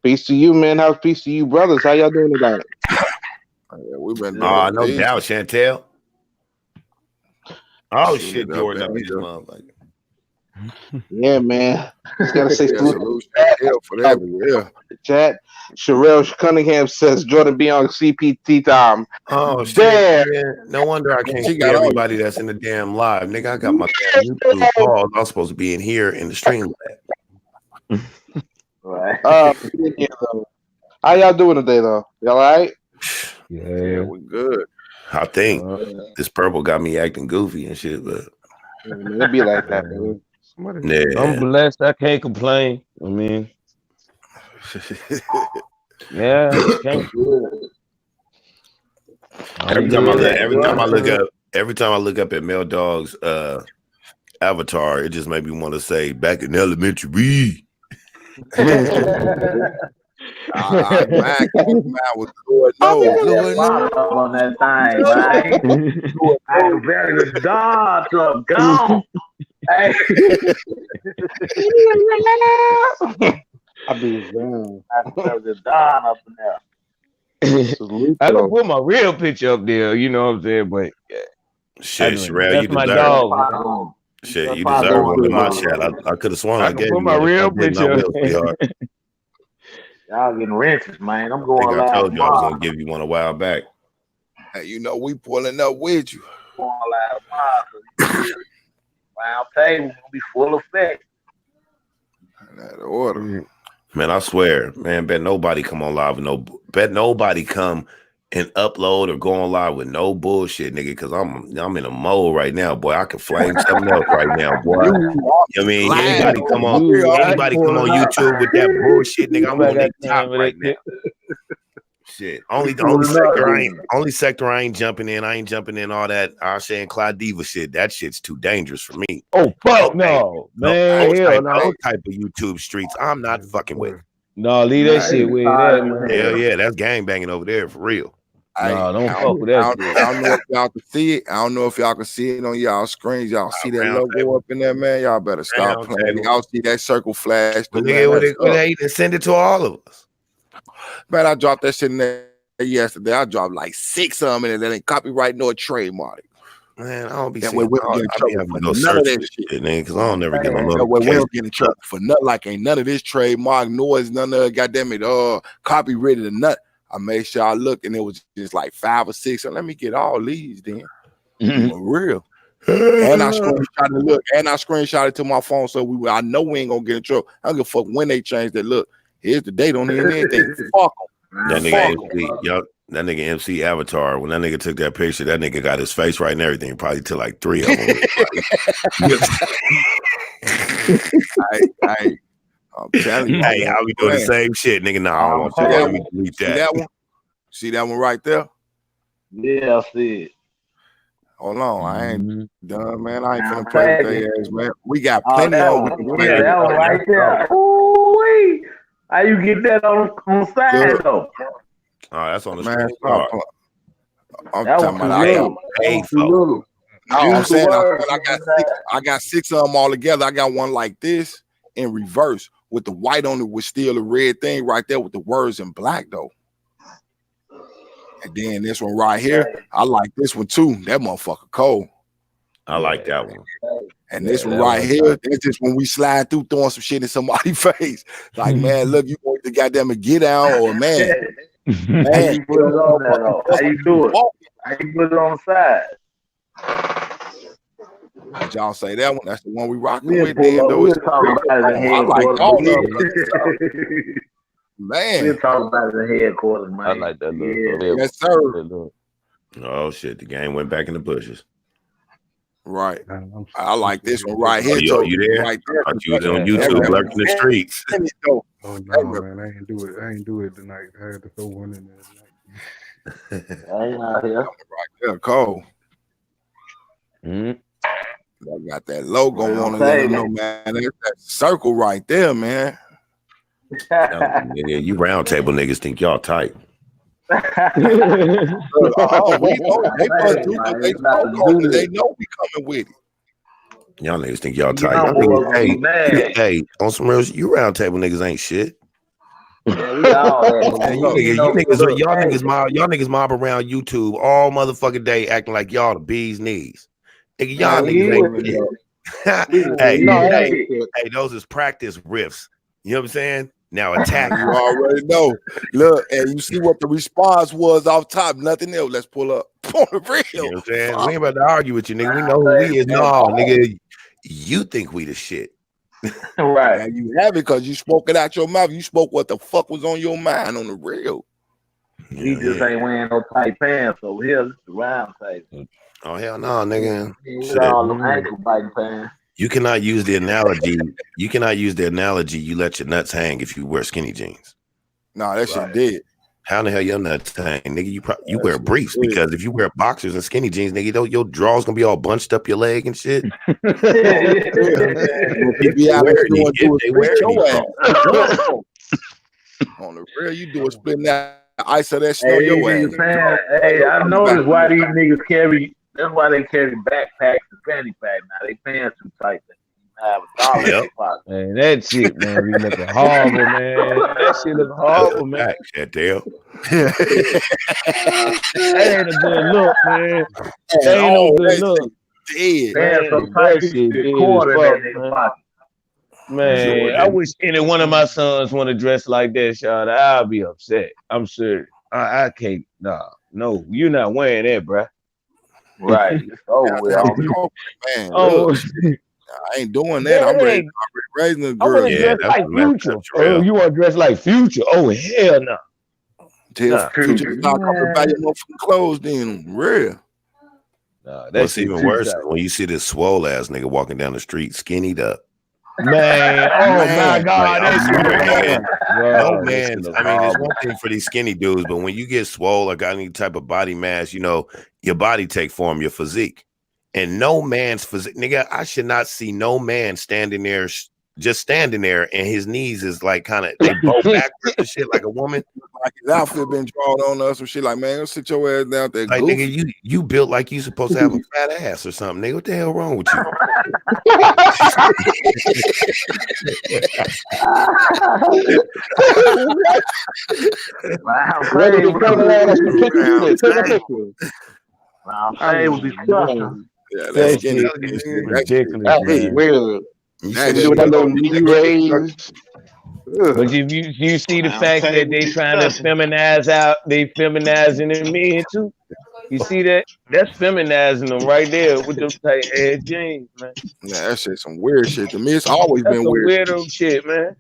Peace to you, man. How's peace to you, brothers? How y'all doing tonight? Yeah, we've been no doubt, Chantel. Oh shit, Jordan up in this motherfucker. Yeah, man. Just gotta say salute for that. Yeah. Chat. Sherelle Cunningham says Jordan be on CPT time. Oh shit! Yeah. No wonder I can't see everybody that's in the damn live. Nigga, I got my YouTube pause. I'm supposed to be in here in the stream lab. Right. How y'all doing today, though? Y'all all right? Yeah, we good. I think this purple got me acting goofy and shit, but it be like that, man. Yeah. I'm blessed. I can't complain. I mean, yeah, every time I look up at Mel Dog's avatar, it just made me want to say back in elementary. I was Lord knows. On that thing, man. I'm very dark, gone. Hey. I be down. The Don up in there. I can put my real picture up there, you know what I'm saying? But yeah. Shit, Sherelle, that's you my deserve dog. Shit, you deserve one of my chat. I could have sworn I gave put you my one. real picture. Y'all getting wrenches, man. I'm going I told you I was gonna give you one a while back. Hey, you know we pulling up with you. Going live round table gonna be full effect. That order. Man, I swear, man, bet nobody come on live with bet nobody come and upload or go on live with no bullshit, nigga, because I'm in a mode right now, boy. I can flame something else right now, boy. You know what I mean? Anybody come on YouTube with that bullshit, nigga, I'm on their top right now. Shit. Only sector I ain't jumping in. I ain't jumping in all that Asha and Clyde Diva shit. That shit's too dangerous for me. Oh fuck no, man. Those type of YouTube streets, I'm not fucking with. No, leave that shit with that, man. Hell yeah, that's gang banging over there for real. No, don't fuck with that shit. I don't know if y'all can see it. I don't know if y'all can see it on y'all screens. Y'all see that logo up in there, man. Y'all better stop playing. Y'all see that circle flash. They send it to all of us. Man, I dropped that shit in there yesterday. I dropped like 6 of them in there that ain't copyright nor trademark. Man, I don't be seeing none of that shit, man, because I don't never get on that way we don't get in trouble for nothing. Like ain't none of this trademark noise, none of goddamn it, copyrighted or nothing. I made sure I looked and it was just like 5 or 6. So let me get all these then. For real. And I screenshot it to my phone so I know we ain't gonna get in trouble. I don't give a fuck when they change that. Look, here's the date on here and anything. Fuck them. That nigga MC Avatar, when that nigga took that picture, that nigga got his face right and everything, probably to like 3 of them. I'm telling you. Hey, I be doing the same shit, nigga. Nah, I don't want to. Let me delete See that. that one? See that one right there? Yeah, I see it. Hold on, I ain't done, man. I ain't finna I'm play with tagging. their ass, man. We got Oh, plenty that of we one. can play Yeah, with. that one right there. Ooh-wee. How you get that on the side Look. though? Oh, that's on the Man, screen. stop playing. I'm That talking one about too I got little. That paid one too for. little. no, I'm Use the saying word. I got six of them all together. I got one like this in reverse with the white on it with still a red thing right there with the words in black though. And then this one right here, I like this one too. That motherfucker cold. I like that one. And this one right here, that's just when we slide through throwing some shit in somebody's face. Like, man, look, you want to goddamn get out or man. How you put it on there though? How you do it? How you put it on the side? Did y'all say that one? That's the one we rocking We'll with then though. talk about it in I like headquarters. all of them. Man. We'll talk about it in headquarters, man. I like that look. Yes, sir. Oh shit, the game went back in the bushes. Right. I like this one right here. Yo, you there? Right there. I thought you was on YouTube lurking the streets. Oh no, man, I ain't do it. I ain't do it tonight. I had to throw one in there tonight. I ain't out here. Right there, cold. I got that logo on it. Let them know, man. There's that circle right there, man. Yeah, you round table niggas think y'all tight. Oh, we know they must do what they know. They know we coming with it. Y'all niggas think y'all tight. Y'all niggas, hey, on some real shit, you round table niggas ain't shit. Y'all niggas mob around YouTube all motherfucking day acting like y'all the bee's knees. Nigga, y'all niggas ain't shit. Hey, those is practice riffs. You know what I'm saying? Now attack. You already know. Look, and you see what the response was off top. Nothing else. Let's pull up. On the real. You know what I'm saying? We ain't about to argue with you, nigga. We know who we is. No, nigga, you think we the shit. Right. And you have it because you spoke it out your mouth. You spoke what the fuck was on your mind on the real. We just ain't wearing no tight pants over here. This is the round table. Oh, hell no, nigga. All them ankle biting pants. You cannot use the analogy. You cannot use the analogy. You let your nuts hang if you wear skinny jeans. No, that shit did. How the hell your nuts hang, nigga? You wear briefs because if you wear boxers and skinny jeans, nigga, your drawers gonna be all bunched up your leg and shit. On the real, you do a split that ice of that snow your ass. Hey, I noticed why these niggas carry. That's why they carry backpacks and fanny pack now. They pants too tight. They have a dollar in their pocket. Man, that shit, man, be looking horrible, man. That shit look horrible, man. Chantel. That ain't a good look, man. That ain't no good look. Man, I wish any one of my sons want to dress like that, Sean. I'll be upset. I'm serious. I can't. No, you're not wearing that, bruh. Right. Man, I ain't doing that. I'm ready raising the girl. I want to dress like Future. Oh, you want to dress like Future? Oh, hell no. Future not coming by your motherfucking clothes then. Real. That's even worse when you see this swole ass nigga walking down the street skinnied up. Man, my God, no man. I mean, it's one thing for these skinny dudes, but when you get swole or got any type of body mass, you know, your body take form, your physique. And no man's physique, nigga, I should not see no man standing there, just standing there, and his knees is like kind of they bow backwards and shit like a woman. Like his outfit been drawn on us or shit. Like, man, go sit your ass down there. Like, goofy. Nigga, you built like you supposed to have a fat ass or something, nigga. What the hell wrong with you? Yeah, that's ridiculous. But you see the fact that they trying to feminize out, they feminizing the men too. You see that? That's feminizing them right there with them tight ass jeans, man. Yeah, that shit some weird shit to me. It's always been weird. Weirdo shit, man.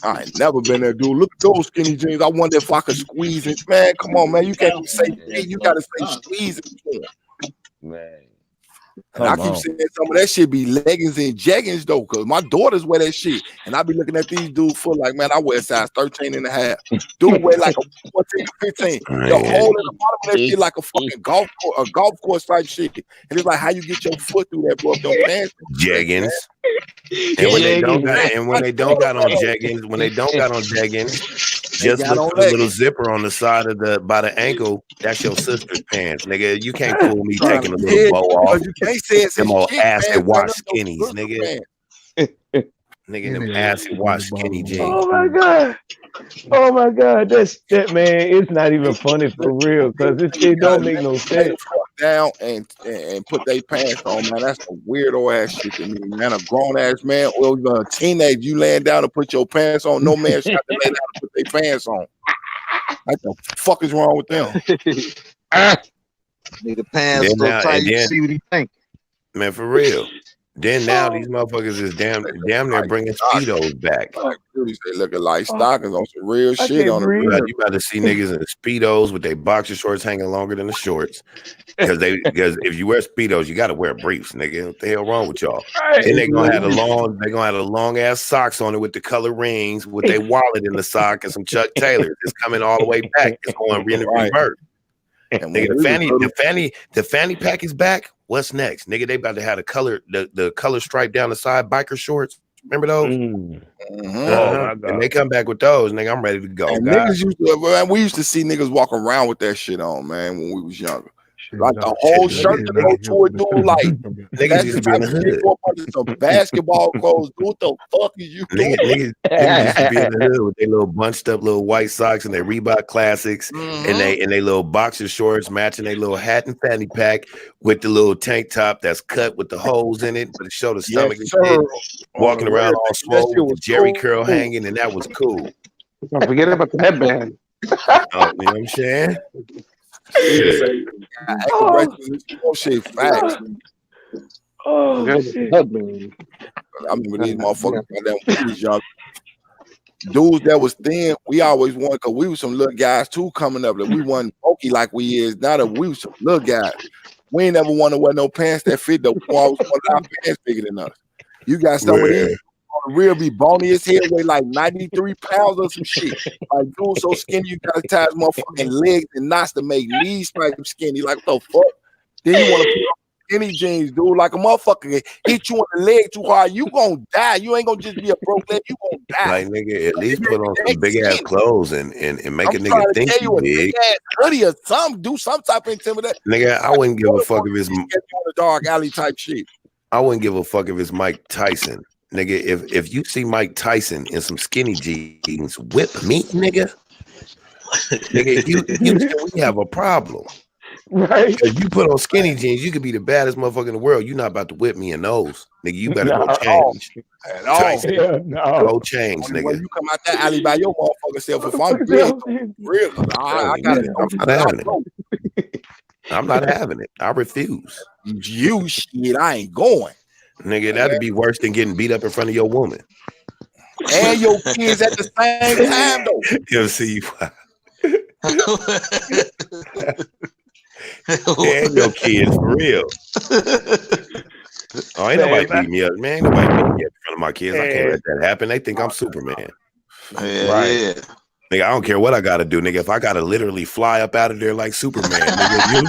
I ain't never been there, dude. Look at those skinny jeans. I wonder if I could squeeze it. Man, come on, man. You can't say you gotta say squeeze it. Man. And I keep saying some of that shit be leggings and jeggings though, because my daughters wear that shit. And I be looking at these dudes for like, man, I wear size 13 and a half. Dude wear like a 14, 15. The hole in the bottom of that shit like a fucking golf course type shit. And it's like how you get your foot through that, bro. Them pants. Jeggings. And when they don't got on jeggings, just look for the little zipper on the side of by the ankle. That's your sister's pants, nigga. You can't fool me taking a little bow off. You can't say it's them old acid wash skinnies, nigga. Nigga, them acid wash skinny jeans. Oh my god, that man, it's not even funny for real, because it don't make no sense. Down and put their pants on, man. That's a weirdo ass shit to me, man. A grown ass man or even a teenager, you laying down to put your pants on. No man shot to lay down to put their pants on. What the fuck is wrong with them? Need the pants so tight. You see what he think, man, for real. Then now these motherfuckers is damn near bringing Speedos back. Like, they looking like stockings on some real shit on the real. You about to see niggas in the Speedos with their boxer shorts hanging longer than the shorts. Because if you wear Speedos, you gotta wear briefs, nigga. What the hell wrong with y'all? Right. Then they're gonna have a long ass socks on it with the color rings, with their wallet in the sock and some Chuck Taylors. It's coming all the way back. It's going in the reverse. And nigga, the fanny pack is back. What's next, nigga? They about to have the color stripe down the side biker shorts. Remember those? And they come back with those, nigga. I'm ready to go. And we used to see niggas walk around with that shit on, man, when we was younger. Like the whole shirt to go to a dude, like niggas used to be in the hood. Some basketball clothes. What the fuck is you doing? Niggas used to be in the hood with their little bunched up little white socks and their Reebok classics and they little boxer shorts matching their little hat and fanny pack with the little tank top that's cut with the holes in it, but it showed the stomach and shit. Walking around all swole with the Jerry curl hanging, and that was cool. Don't forget about the headband. You know what I'm saying? Shit, facts. Shit. I remember these motherfuckers when we was young. Dudes that was thin, we always wanted, because we was some little guys too coming up. That we wasn't bulky like we is now. That we was some little guys. We ain't never want to wear no pants that fit. Though we always wanted our pants bigger than us. You got some of these. Real be bony as hell, weigh like 93 pounds or some shit. Like, dude, so skinny, you gotta tie his motherfucking legs and knots to make knees like skinny. Like, what the fuck? Then you want to put on skinny jeans, dude. Like a motherfucker hit you in the leg too hard, you gonna die. You ain't gonna just be a broke leg, you gonna die. Like, nigga, at least put on some big ass clothes and make a nigga think you big. Hoodie or something, do some type of intimidation. Nigga, I wouldn't give a fuck if it's the dark alley type shit. I wouldn't give a fuck if it's Mike Tyson. Nigga, if you see Mike Tyson in some skinny jeans, whip me, nigga. Nigga, you we have a problem. Right. If you put on skinny jeans, you could be the baddest motherfucker in the world. You're not about to whip me in those. Nigga, you better go change. Tyson, go change, nigga. When you come out that alley by your motherfucking self, if I'm big, real, I got it. I'm not having it. I refuse. You shit, I ain't going. Nigga, that'd be worse than getting beat up in front of your woman. And your kids at the same time, though. You'll see. And your kids, for real. Oh, ain't nobody beat me up, man. Ain't nobody beat me up in front of my kids. I can't let that happen. They think I'm Superman. Yeah. Nigga, I don't care what I gotta do, nigga. If I gotta literally fly up out of there like Superman, nigga,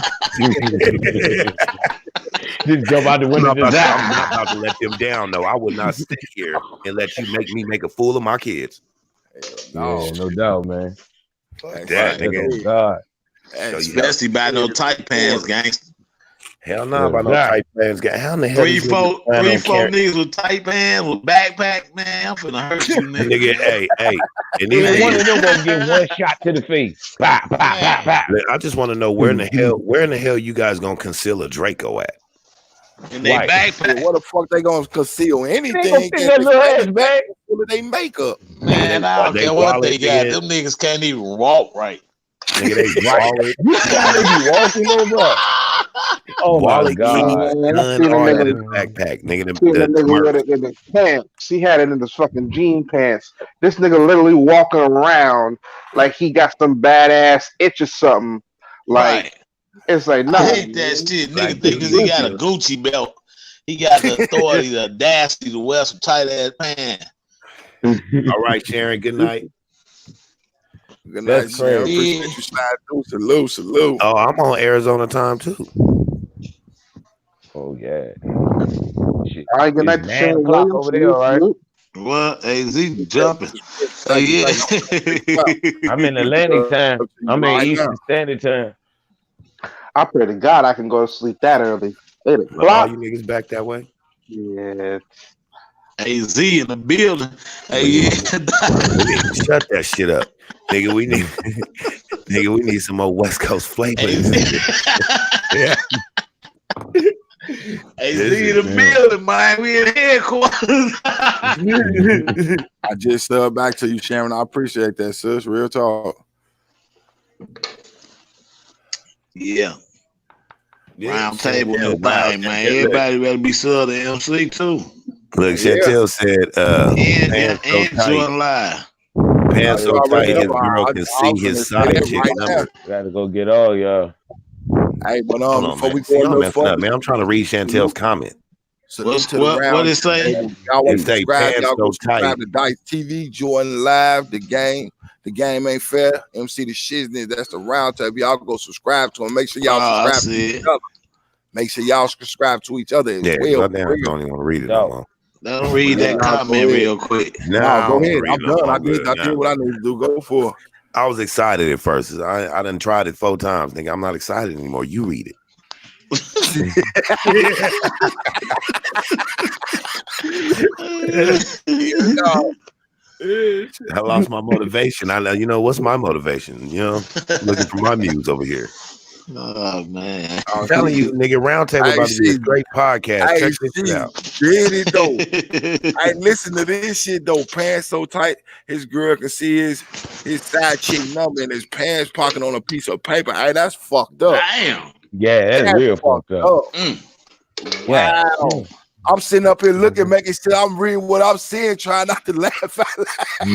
just jump out the window. I'm not about to let them down, though. I would not stay here and let you make a fool of my kids. No doubt, man. Fuck that, nigga. Oh, God. Especially by no tight pants, gangster. Hell no, by no tight pants. How in the hell? Three, four niggas with tight pants, with backpack, man. I'm finna hurt you, nigga. Nigga, hey. And one of them gonna get one shot to the face. Bah, bah, bah, bah. I just want to know where in the hell you guys gonna conceal a Draco at? In their backpack. What the fuck they gonna conceal anything? They They makeup. Man, I don't care what they got. Them niggas can't even walk right. Nigga, they wallet. You gotta be walking over. Oh my God! Backpack, nigga. The nigga in the pants. He had it in his fucking jean pants. This nigga literally walking around like he got some badass itch or something. Like It's like, no. I hate that shit. Nigga think because he got a Gucci belt, he got the authority, the audacity to wear some tight ass pants. All right, Sharon. Good night. Good night, Sharon. Appreciate you sliding through. Salute. Oh, I'm on Arizona time too. Oh yeah. Shit. All right, good night to Sharon Williams over there, all right? What? AZ jumping. Oh yeah. I'm in Atlantic time. I'm in Eastern Standard Time. I pray to God I can go to sleep that early. 8 All o'clock. you niggas back that way? Yeah. AZ in the building. Hey, yeah. Shut that shit up. Nigga, we need some more West Coast flavor. Yeah. AZ in the building, man. We in headquarters. I just back to you, Sharon. I appreciate that, sis. Real talk. Yeah. Round table and thing, man. Everybody better be subbed to MC too. Look, Chantel said, and Jordan Live. Pants so tight his girl can see his side chick number. Gotta go get all y'all. Hey, but before we See, go a little further, man, I'm trying to read Chantel's comment. What it say? Y'all want to It say subscribe? pants Y'all go so subscribe tight. to Dice TV, Jordan Live, the game. The game ain't fair. MC the shiznit. That's the round table. Y'all go subscribe to him. Make sure y'all subscribe to each other. Make sure y'all subscribe to each other as well. I don't even want to read it no more. Let them read that comment real quick. No, go ahead. I'm done. I did what I need to do. Go for it. I was excited at first. I done tried it 4 times. Nigga, I'm not excited anymore. You read it. I lost my motivation. You know what's my motivation? You know, looking for my muse over here. Oh man! I'm telling you, nigga, Roundtable about to be a great podcast. Check this shit out. Did it though? I listen to this shit though. Pants so tight, his girl can see his side chick number and his pants pocket on a piece of paper. Hey, that's fucked up. Damn. Yeah, that's real fucked up. Wow. I'm sitting up here looking, making sure I'm reading what I'm seeing, trying not to laugh out loud. I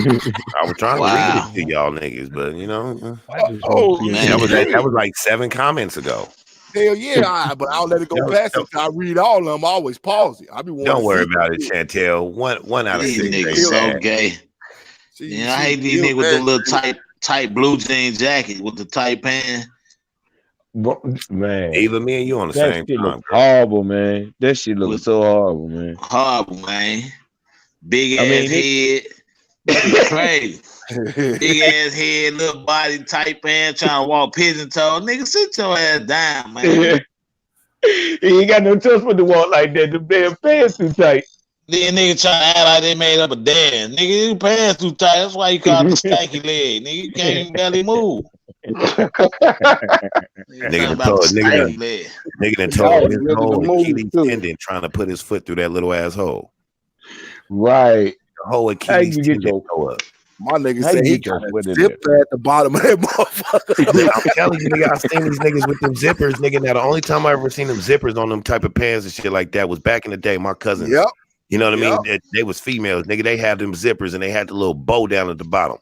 was trying to read it to y'all niggas, but you know, that was like 7 comments ago. Hell yeah, but I'll let it go past it. I read all of them. I always pause it. Don't worry about it, Chantel. One out of 6. These niggas so gay. Yeah, I hate these niggas with the little tight blue jean jacket with the tight pants. Man, even me and you on the same shit time. Look horrible, man. That shit looks so horrible, man. Horrible, man. Big ass head. That's crazy. Big ass head, little body, tight pants, trying to walk pigeon toe. Nigga, sit your ass down, man. He ain't got no choice but to walk like that. The damn pants too tight. Then nigga trying to act like they made up a dance. Nigga, your pants too tight. That's why you call it a stanky leg. Nigga, you can't even barely move. Nigga done told his whole Achilles tendon trying to put his foot through that little asshole. Right. The whole Achilles tendon go up. My nigga said he got a zipper at the bottom of that motherfucker. I'm telling you, nigga, I seen these niggas with them zippers, nigga. Now the only time I ever seen them zippers on them type of pants and shit like that was back in the day. My cousins, you know what I mean? They was females, nigga. They had them zippers and they had the little bow down at the bottom.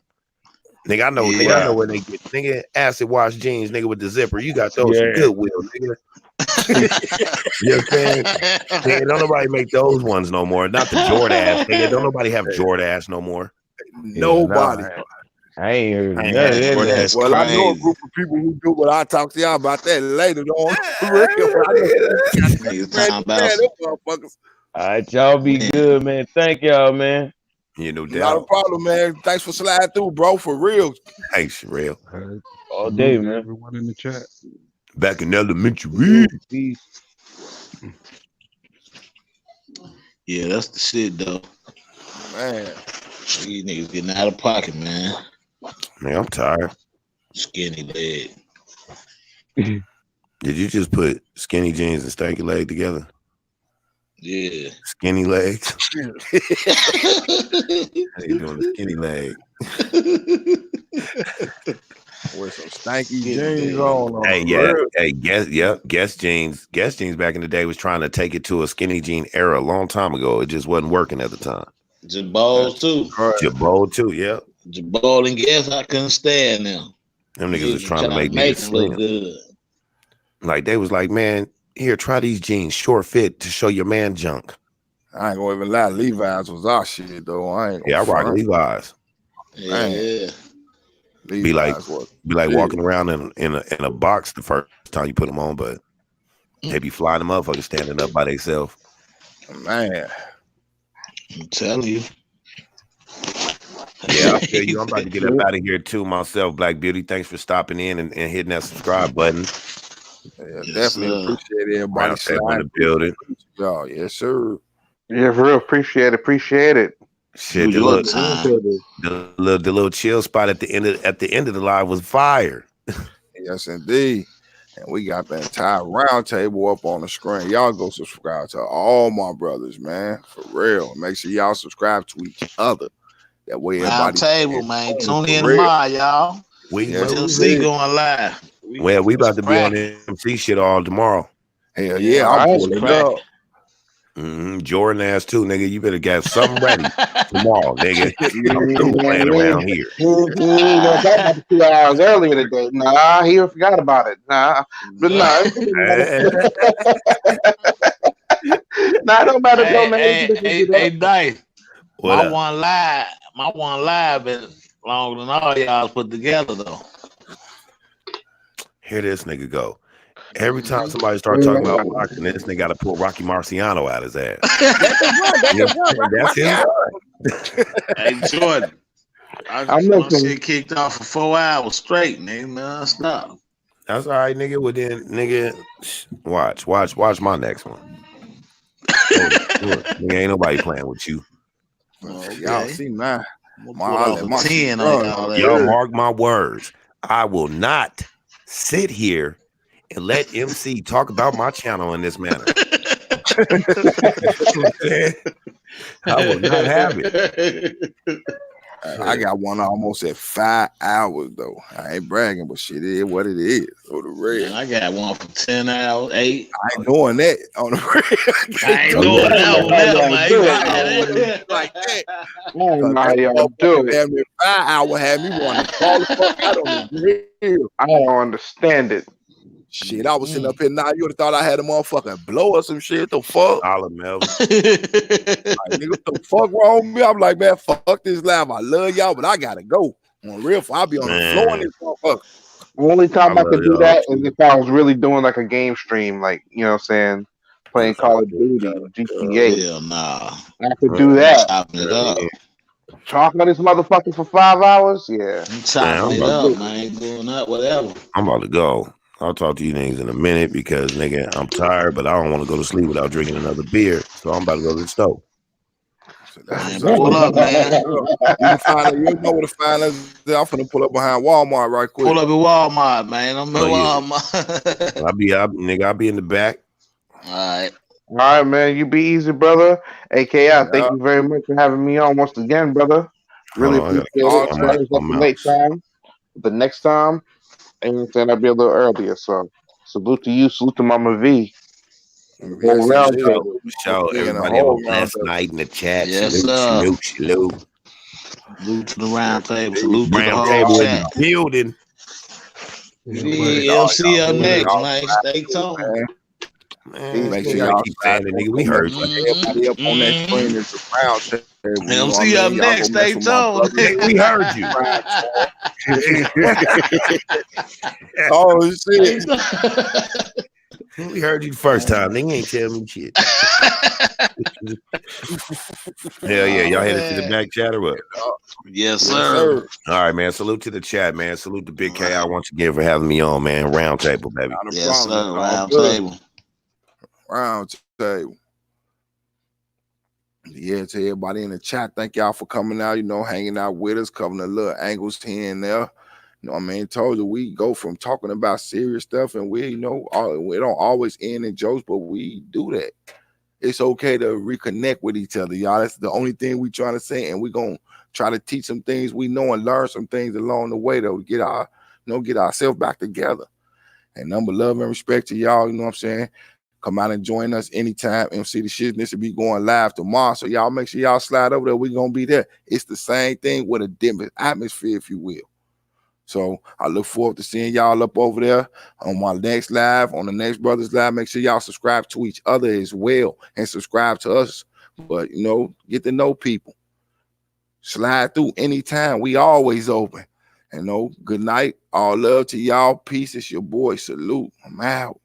Nigga, I know, nigga, I know where they get. Nigga, acid wash jeans, nigga, with the zipper. You got those from Goodwill, nigga. You know what I'm saying? Nigga, don't nobody make those ones no more. Not the Jordache, nigga. Don't nobody have Jordache no more. Nobody. I ain't heard none of that. Well, I know a group of people who do, but I'll talk to y'all about that later. All right, y'all be good, man. Thank y'all, man. You know, not a problem, man. Thanks for sliding through, bro. For real. Thanks, real. All day, man. Everyone in the chat. Back in elementary. Yeah, that's the shit, though. Man. These niggas getting out of pocket, man. Man, I'm tired. Skinny leg. Did you just put skinny jeans and stanky leg together? Yeah. Skinny legs. How you doing the skinny leg? With some stanky jeans on. Hey, Guess jeans. Guess jeans back in the day was trying to take it to a skinny jean era a long time ago. It just wasn't working at the time. Jabal too. Jabal too, yeah. Jabal and Guess I couldn't stand them. Them niggas was trying to make niggas look slim. good. Like they was like, man, here, try these jeans, short fit to show your man junk. I ain't gonna even lie, Levi's was our shit though. I ain't gonna Yeah, I rock front. Levi's. Yeah. Be like was walking around in a box the first time you put them on, but they be flying them motherfuckers standing up by themselves. Man, I'm telling you. Yeah, I feel you. I'm about to get up out of here too myself, Black Beauty. Thanks for stopping in and hitting that subscribe button. yeah, Yes, definitely sir. appreciate everybody Round table in sliding the building. y'all. Yes, sir. Yeah, for real. Appreciate it. Shit, Do the your time. little chill spot at the end of the live was fire. Yes, indeed. And we got the entire round table up on the screen. Y'all go subscribe to all my brothers, man. For real. Make sure y'all subscribe to each other. That way Round everybody table, man. Tune for in real. tomorrow, y'all. Yes, MC indeed. going live. Well, we about to be on MC shit all tomorrow. Hell yeah, I'm it's pulling cracking. up. Jordan ass too, nigga. You better get something ready tomorrow, nigga. I'm through playing around here. He ain't gonna talk about the 2 hours earlier today. Nah, he forgot about it. Nah, but nah, don't matter. Don't matter. Hey, Dice. What My up? one live been longer than all y'all put together though. Here this nigga go. Every time somebody start talking about boxing, this nigga got to pull Rocky Marciano out his ass. That's him. Hey, Jordan. I just shit kicked off for 4 hours straight, nigga. Non-stop. That's all right, nigga. Well then, nigga, watch my next one. Nigga, ain't nobody playing with you. Y'all see my 10 on y'all. Y'all mark my words. I will not sit here and let MC talk about my channel in this manner. I will not have it. I got one almost at 5 hours though. I ain't bragging, but shit is what it is. So the red. I got one for 10 hours, 8. I ain't doing that on the red. I ain't doing that one there, man. Like that. Nah, y'all do it. Damn, 5 hours had me wanting to fall the fuck out on the grill. I don't understand it. Shit, I was sitting up here now. You would have thought I had a motherfucking blow or some shit. The fuck? Olive Melvin. Like, nigga, what the fuck wrong with me? I'm like, man, fuck this live. I love y'all, but I gotta go. On real, I'll be on the floor in this motherfucker. The only time I could do that is if I was really doing like a game stream, like, you know what I'm saying, playing Call of Duty, GTA. Hell nah. I could do that. Chopping it up. Talking on this motherfucker for 5 hours? Yeah. I'm chopping it up, man. Doing that, whatever. I'm about to go. I'll talk to you niggas in a minute because, nigga, I'm tired, but I don't want to go to sleep without drinking another beer. So I'm about to go to the stove. Pull up, man. You know where to find us. I'm finna pull up behind Walmart right quick. Pull up at Walmart, man. I'm at Walmart. I'll be in the back. All right. All right, man. You be easy, brother. AKI, thank you very much for having me on once again, brother. Really appreciate it. Sorry it's the late time. The next time, and then I'll be a little earlier. So salute to you, salute to Mama V. Shout everybody have a blessed night in the chat. Yes, salute. Salute to the round table. Salute to the Round whole table in chat. the building. MC up next, man. Stay tuned. Man, make sure y'all keep saying it, nigga. We heard you. Everybody up on that screen is the round table. MC up next. Stay tuned. We heard you. Oh shit. We heard you the first time. Nigga ain't tell me shit. Hell yeah. Y'all headed to the back chat or what? Yes, sir. All right, man. Salute to the chat, man. Salute to Big KI once again for having me on, man. Round table, baby. Yes, sir. Round table. Round table. Yeah, to everybody in the chat, thank y'all for coming out, hanging out with us, covering the little angles here and there. You know what I mean? Told you we go from talking about serious stuff and we don't always end in jokes, but we do that. It's okay to reconnect with each other, y'all. That's the only thing we trying to say, and we gonna try to teach some things we know and learn some things along the way though, to get ourselves back together. And number love and respect to y'all, you know what I'm saying? Come out and join us anytime. MC the shit needs to be going live tomorrow. So y'all make sure y'all slide over there. We're gonna be there. It's the same thing with a different atmosphere, if you will. So I look forward to seeing y'all up over there on my next live, on the next Brothers Live. Make sure y'all subscribe to each other as well and subscribe to us. But, you know, get to know people. Slide through anytime. We always open. And, you know, good night. All love to y'all. Peace. It's your boy. Salute. I'm out.